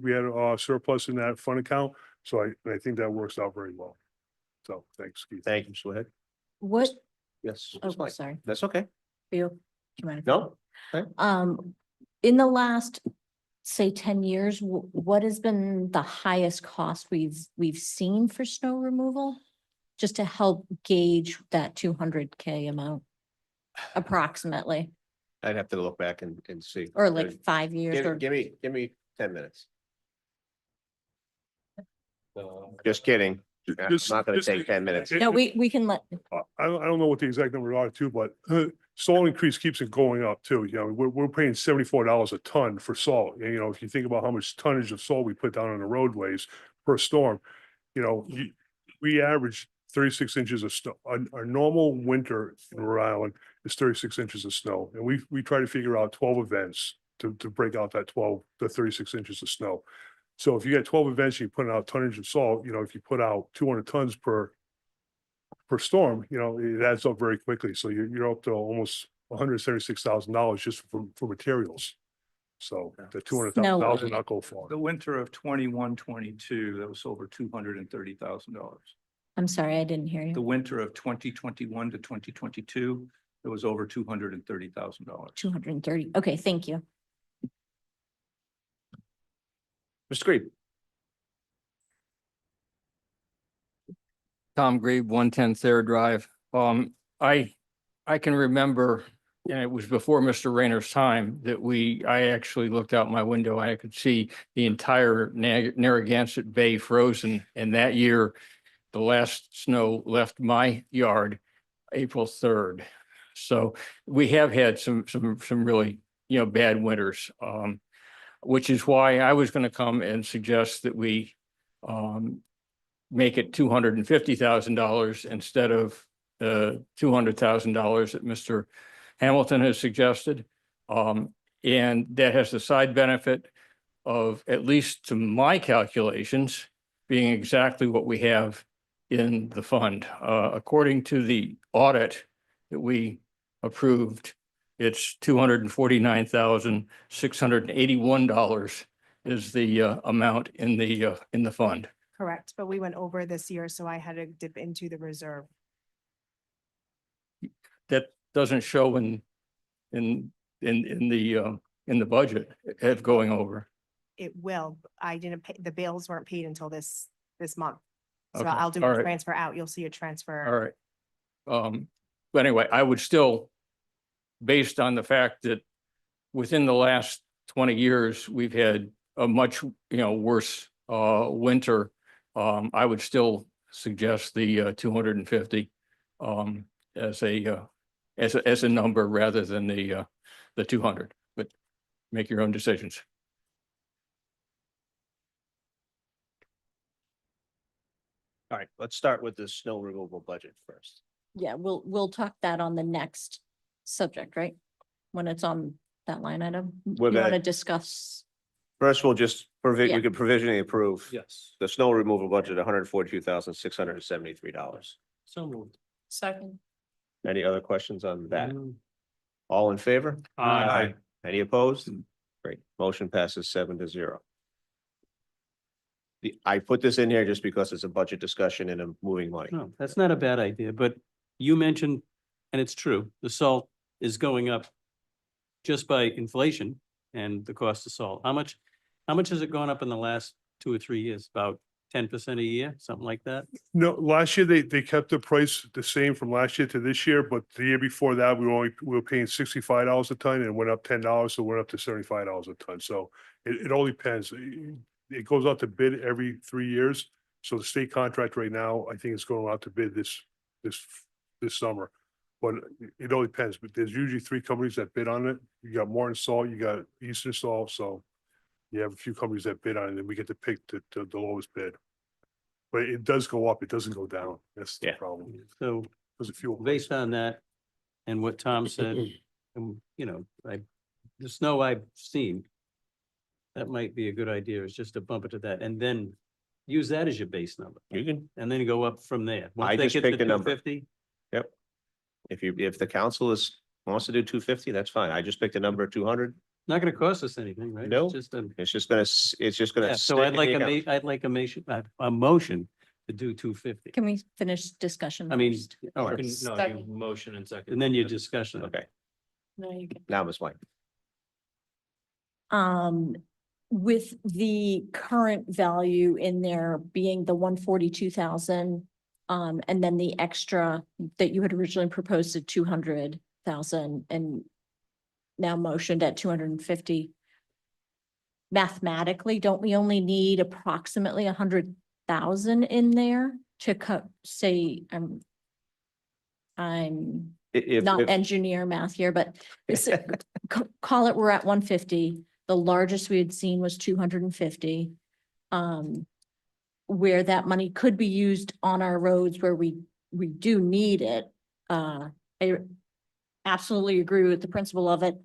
we had a surplus in that fund account. So I think that works out very well. So thanks, Keith. Thank you, Swed. What, Yes. oh, Ms. White. sorry. That's okay. Bill, do you mind? if- No? In the last, say, 10 years, what has been the highest cost we've seen for snow removal? Just to help gauge that 200K amount approximately, I'd have to look back and see. or like 5 years or. Give me 10 minutes. Just kidding. I'm Just- not gonna just- take 10 minutes. No, we can let, I don't know what the exact numbers are too, but salt increase keeps it going up too. You know, we're paying $74 a ton for salt. And, you know, if you think about how much tonnage of salt we put down on the roadways per storm, you know, we average 36 inches of snow. Our normal winter in Rhode Island is 36 inches of snow. And we try to figure out 12 events to break out that 36 inches of snow. So if you get 12 events, you're putting out tonnage of salt, you know, if you put out 200 tons per storm, you know, it adds up very quickly. So you're up to almost $176,000 just for materials. So the $200,000 not go far. The winter of 21-22, that was over $230,000. I'm sorry, I didn't hear The you. winter of 2021 to 2022, it was over $230,000. 230. Okay, thank you. Mr. Green. Tom Grieve, 110 Thayer Drive. I can remember, and it was before Mr. Rayner's time, that I actually looked out my window. I could see the entire Narragansett Bay frozen. And that year, the last snow left my yard April 3rd. So we have had some really, bad winters. Which is why I was going to come and suggest that we make it $250,000 instead of the $200,000 that Mr. Hamilton has suggested. And that has the side benefit of, at least to my calculations, being exactly what we have in the fund. According to the audit that we approved, it's $249,681 is the amount in the fund. Correct, but we went over this year, so I had to dip into the reserve. That doesn't show in the budget as going over. It will. I didn't pay, the bills weren't paid until this month. So Okay, I'll do all a right. transfer out. You'll see a transfer. All right. But anyway, I would still, based on the fact that within the last 20 years, we've had a much, worse winter. I would still suggest the 250 as a number rather than the 200, but make your own decisions. All right, let's start with the snow removal budget first. Yeah, we'll talk that on the next subject, right? When it's on that line item. You We're want to gonna- discuss? First, we'll just we Yeah. could provisionally approve Yes. the snow removal budget, $142,673. So moved. Second. Any other questions on that? All in favor? Aye. Any opposed? Great. Motion passes 7-0. I put this in here just because it's a budget discussion and I'm moving money. No, that's not a bad idea, but you mentioned, and it's true, the salt is going up just by inflation and the cost of salt. How much has it gone up in the last 2 or 3 years? About 10% a year, something like that? No, last year they kept the price the same from last year to this year, but the year before that, we were paying $65 a ton and it went up $10, so it went up to $75 a ton. So it all depends. It goes out to bid every 3 years. So the state contract right now, I think it's going out to bid this summer. But it all depends, but there's usually 3 companies that bid on it. You got Morton Salt, you got Eastern Salt, so you have a few companies that bid on it, and we get to pick the lowest bid. but it does go up, it doesn't go down. That's the Yeah. problem. So Because of fuel. based on that and what Tom said, you know, the snow I've seen, that might be a good idea, is just to bump it to that and then use that as your base number You can, and then go up from there. Once I they just get to picked a number. 250, yep. If the council wants to do 250, that's fine. I just picked a number of 200. not gonna cost us anything, right? No. It's just a, It's just gonna. yeah, so stay I'd in like the account. I'd like a motion to do 250. Can we finish discussion? I mean, first? all You right, can- No, you motion and second. and then your discussion. Okay, No, you can. now Ms. White. With the current value in there being the 142,000, and then the extra that you had originally proposed at 200,000 and now motioned at 250. Mathematically, don't we only need approximately 100,000 in there to cut, say, I'm not engineer math here, but it's, call it, we're at 150. The largest we had seen was 250. Where that money could be used on our roads where we do need it. I absolutely agree with the principle of it.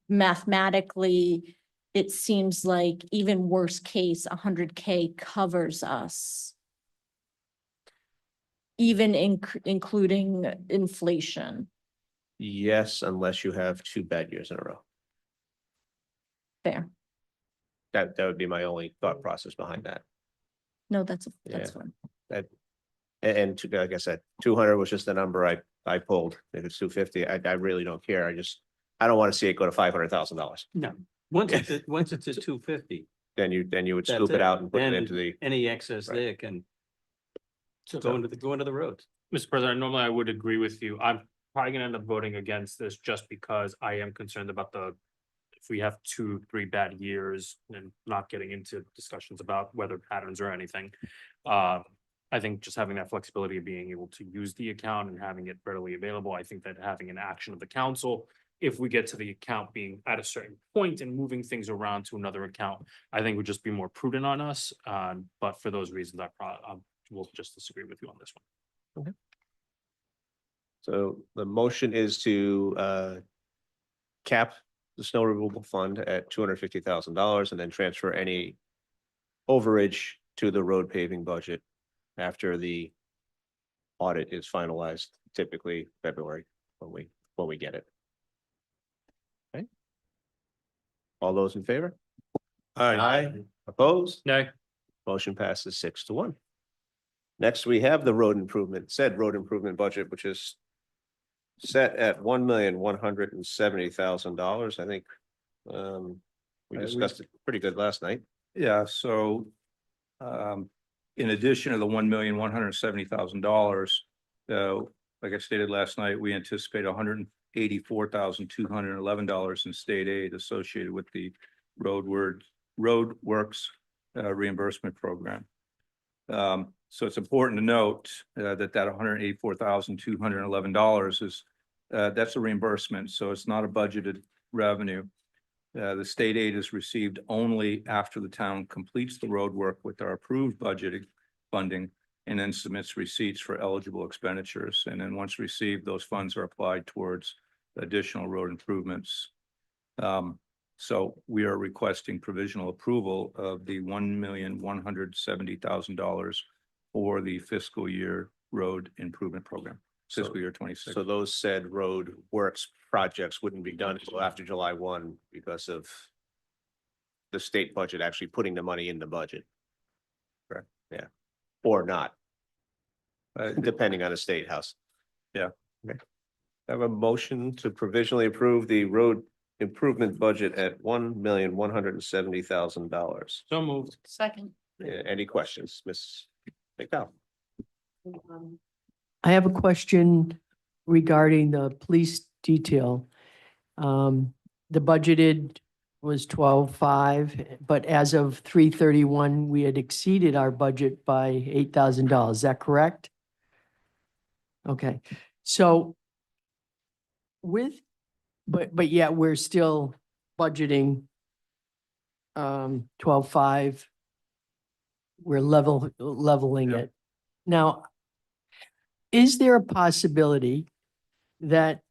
Mathematically, it seems like even worst case, 100K covers us. Even including inflation. Yes, unless you have 2 bad years in a row. Fair. That would be my only thought process behind that. No, that's Yeah. fine. That, and like I said, 200 was just the number I pulled. If it's 250, I really don't care. I don't want to see it go to $500,000. No, once it's at 250. Then you would that's scoop it out and put it Then into the, any excess Right. there can go into the roads. Mr. President, normally I would agree with you. I'm probably gonna end up voting against this just because I am concerned about if we have 2-3 bad years and not getting into discussions about weather patterns or anything. I think just having that flexibility of being able to use the account and having it readily available, I think that having an action of the council, if we get to the account being at a certain point and moving things around to another account, I think would just be more prudent on us. But for those reasons, I will just disagree with you on this one. so the motion is to cap the snow removal fund at $250,000 and then transfer any overage to the road paving budget after the audit is finalized, typically February, when we get it. Okay. All those in favor? Aye. Opposed? No. Motion passes 6-1. Next, we have the road improvement budget, which is set at $1,170,000. I think we discussed it pretty good last night. Yeah, so in addition to the $1,170,000, like I stated last night, we anticipate $184,211 in state aid associated with the road works reimbursement program. So it's important to note that $184,211 is that's a reimbursement, so it's not a budgeted revenue. The state aid is received only after the town completes the road work with our approved budgeted funding and then submits receipts for eligible expenditures. And then once received, those funds are applied towards additional road improvements. So we are requesting provisional approval of the $1,170,000 for the fiscal year road improvement program, fiscal year 26. So those said road works projects wouldn't be done until after July 1 because of the state budget actually putting the money in the budget. Correct. Yeah, or not, depending on the state house. Yeah. Okay. I have a motion to provisionally approve the road improvement budget at $1,170,000. So moved. Second. Any questions, Ms. McDowell? I have a question regarding the police detail. The budgeted was 12.5, but as of 3/31, we had exceeded our budget by $8,000. Is that correct? Okay, so but yet we're still budgeting 12.5. We're leveling it. Now, is there a possibility that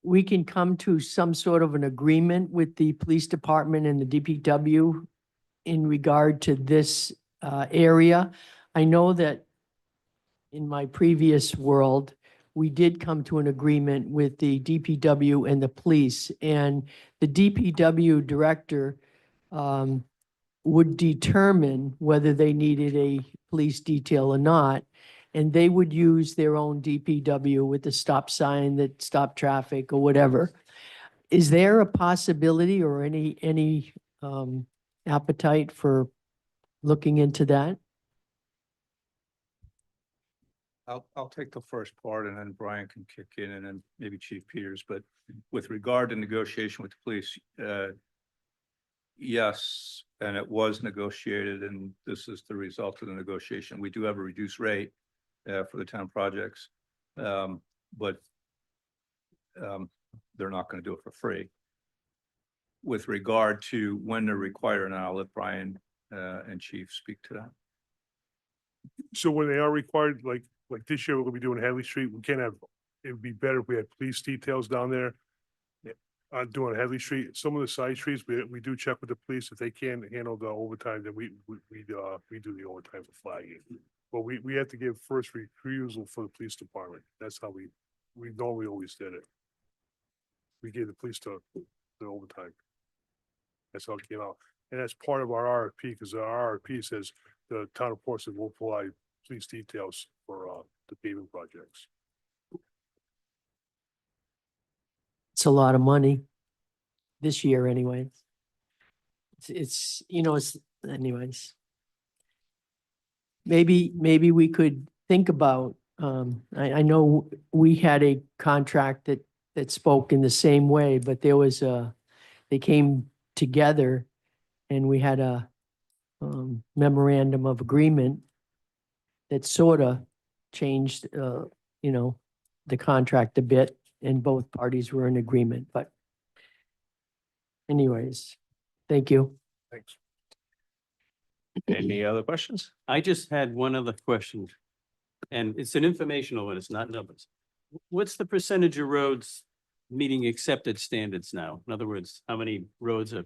we can come to some sort of an agreement with the police department and the DPW in regard to this area? I know that in my previous world, we did come to an agreement with the DPW and the police, and the DPW director would determine whether they needed a police detail or not. And they would use their own DPW with the stop sign that stopped traffic or whatever. Is there a possibility or any appetite for looking into that? I'll take the first part and then Brian can kick in and then maybe Chief Peters, but with regard to negotiation with the police, yes, and it was negotiated and this is the result of the negotiation. We do have a reduced rate for the town projects, but they're not going to do it for free. With regard to when they're required, and I'll let Brian and Chief speak to that. So when they are required, like this year, we're gonna be doing Hadley Street, we can't have, it would be better if we had police details down there. Doing Hadley Street, some of the side streets, we do check with the police. If they can't handle the overtime, then we do the overtime for flagging. But we have to give first refusal for the police department. That's how we normally always did it. We gave the police the overtime. That's how it came out. And that's part of our RFP, because our RFP says the town of Portsmouth will provide police details for the paving projects. It's a lot of money this year anyway. It's, you know, it's anyways. Maybe we could think about, I know we had a contract that spoke in the same way, but there was they came together and we had a memorandum of agreement that sort of changed, you know, the contract a bit, and both parties were in agreement, but anyways, thank you. Thanks. Any other questions? I just had one other question, and it's an informational one, it's not numbers. What's the percentage of roads meeting accepted standards now? In other words, how many roads are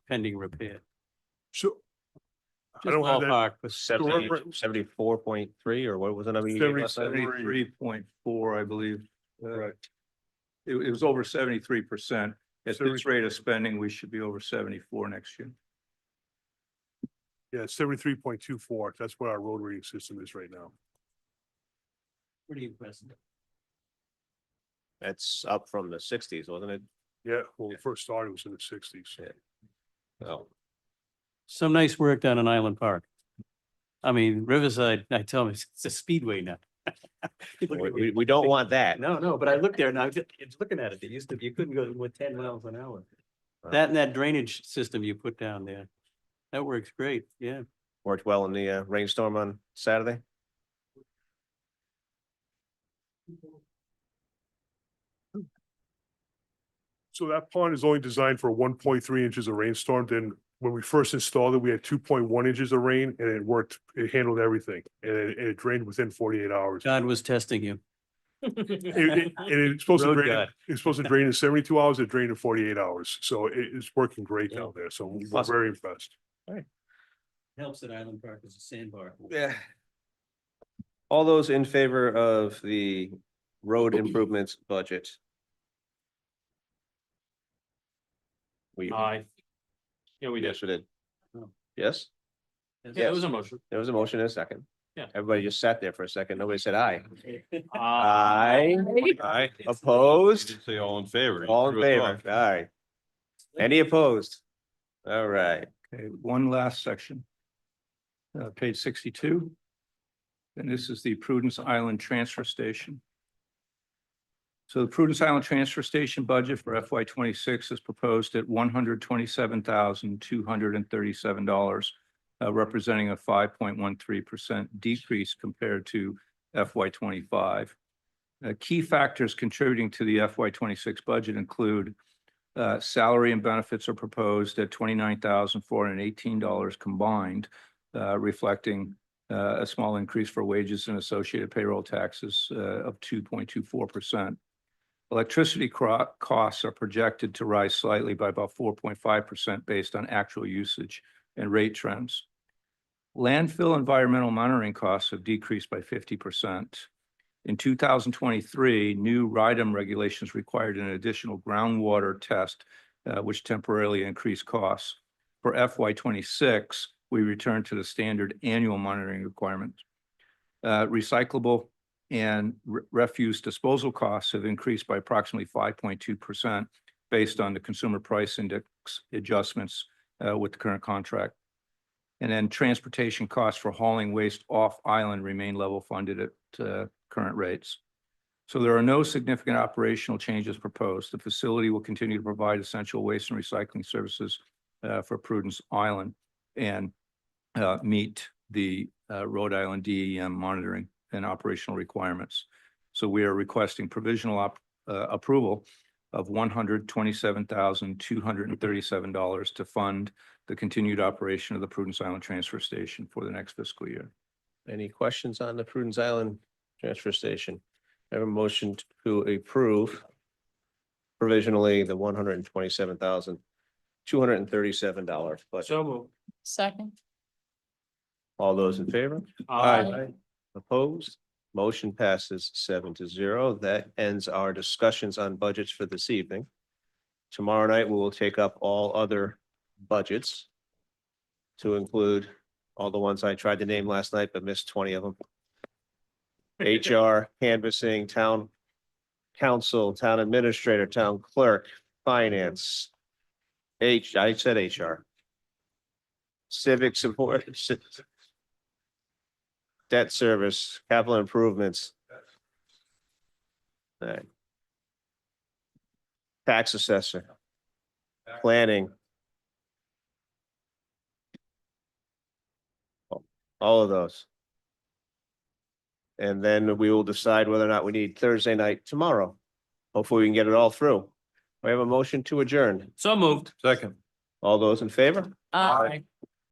pending repair? So I Just don't have that. ballpark, but 74.3 or what was the number you gave us? 73.4, I believe. Right. It was over 73%. At this 73. rate of spending, we should be over 74 next year. Yeah, 73.24. That's what our road rating system is right now. pretty impressive. That's up from the sixties, wasn't it? Yeah, when we first started, it was in the sixties. Oh, Some nice work down in Island Park. I mean, Riverside, I tell them it's a speedway now. we don't want that. No, but I looked there now, it's looking at it. It used to, you couldn't go with 10 miles an hour. That and that drainage system you put down there. That works great, yeah. Worked well in the rainstorm on Saturday. So that pond is only designed for 1.3 inches of rainstorm. Then when we first installed it, we had 2.1 inches of rain and it worked. It handled everything and it drained within 48 hours. God was testing you. It's supposed to Road drain, God. it's supposed to drain in 72 hours. It drained in 48 hours. So it's working great down there. So we're Awesome. very impressed. Helps that Island Park is a sandbar. Yeah. All those in favor of the road improvements budget? We, Aye. Yeah, we did. yes, we did. Oh. Yes, Yeah, it was a motion. there was a motion in a second. Yeah. Everybody just sat there for a second. Nobody said aye. Aye. Aye. Opposed? Say all in favor. All in favor? Aye. Any opposed? All right. Okay, one last section. Page 62. And this is the Prudence Island Transfer Station. So the Prudence Island Transfer Station budget for FY 26 is proposed at $127,237, representing a 5.13% decrease compared to FY 25. Key factors contributing to the FY 26 budget include salary and benefits are proposed at $29,418 combined, reflecting a small increase for wages and associated payroll taxes of 2.24%. Electricity costs are projected to rise slightly by about 4.5% based on actual usage and rate trends. Landfill environmental monitoring costs have decreased by 50%. In 2023, new RIDEM regulations required an additional groundwater test, which temporarily increased costs. For FY26, we returned to the standard annual monitoring requirements. Recyclable and refuse disposal costs have increased by approximately 5.2% based on the consumer price index adjustments with the current contract. And then transportation costs for hauling waste off island remain level funded at current rates. So there are no significant operational changes proposed. The facility will continue to provide essential waste and recycling services for Prudence Island and meet the Rhode Island DEM monitoring and operational requirements. So we are requesting provisional approval of $127,237 to fund the continued operation of the Prudence Island Transfer Station for the next fiscal year. Any questions on the Prudence Island Transfer Station? I have a motion to approve provisionally the $127,237 budget. So moved. Second. All those in favor? Aye. Opposed? Motion passes 7-0. That ends our discussions on budgets for this evening. Tomorrow night, we will take up all other budgets to include all the ones I tried to name last night, but missed 20 of them. HR, canvassing, town council, town administrator, town clerk, finance. I said HR. Civic support. Debt service, capital improvements. All right. Tax assessor. Planning. All of those. And then we will decide whether or not we need Thursday night tomorrow. Hopefully we can get it all through. We have a motion to adjourn. So moved. Second. All those in favor? Aye.